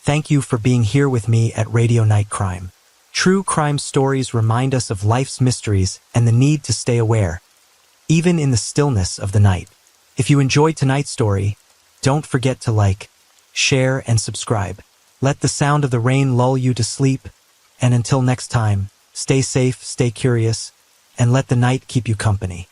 thank you for being here with me at Radio Night Crime. True crime stories remind us of life's mysteries and the need to stay aware, even in the stillness of the night. If you enjoyed tonight's story, don't forget to like, share, and subscribe. Let the sound of the rain lull you to sleep, and until next time, stay safe, stay curious, and let the night keep you company.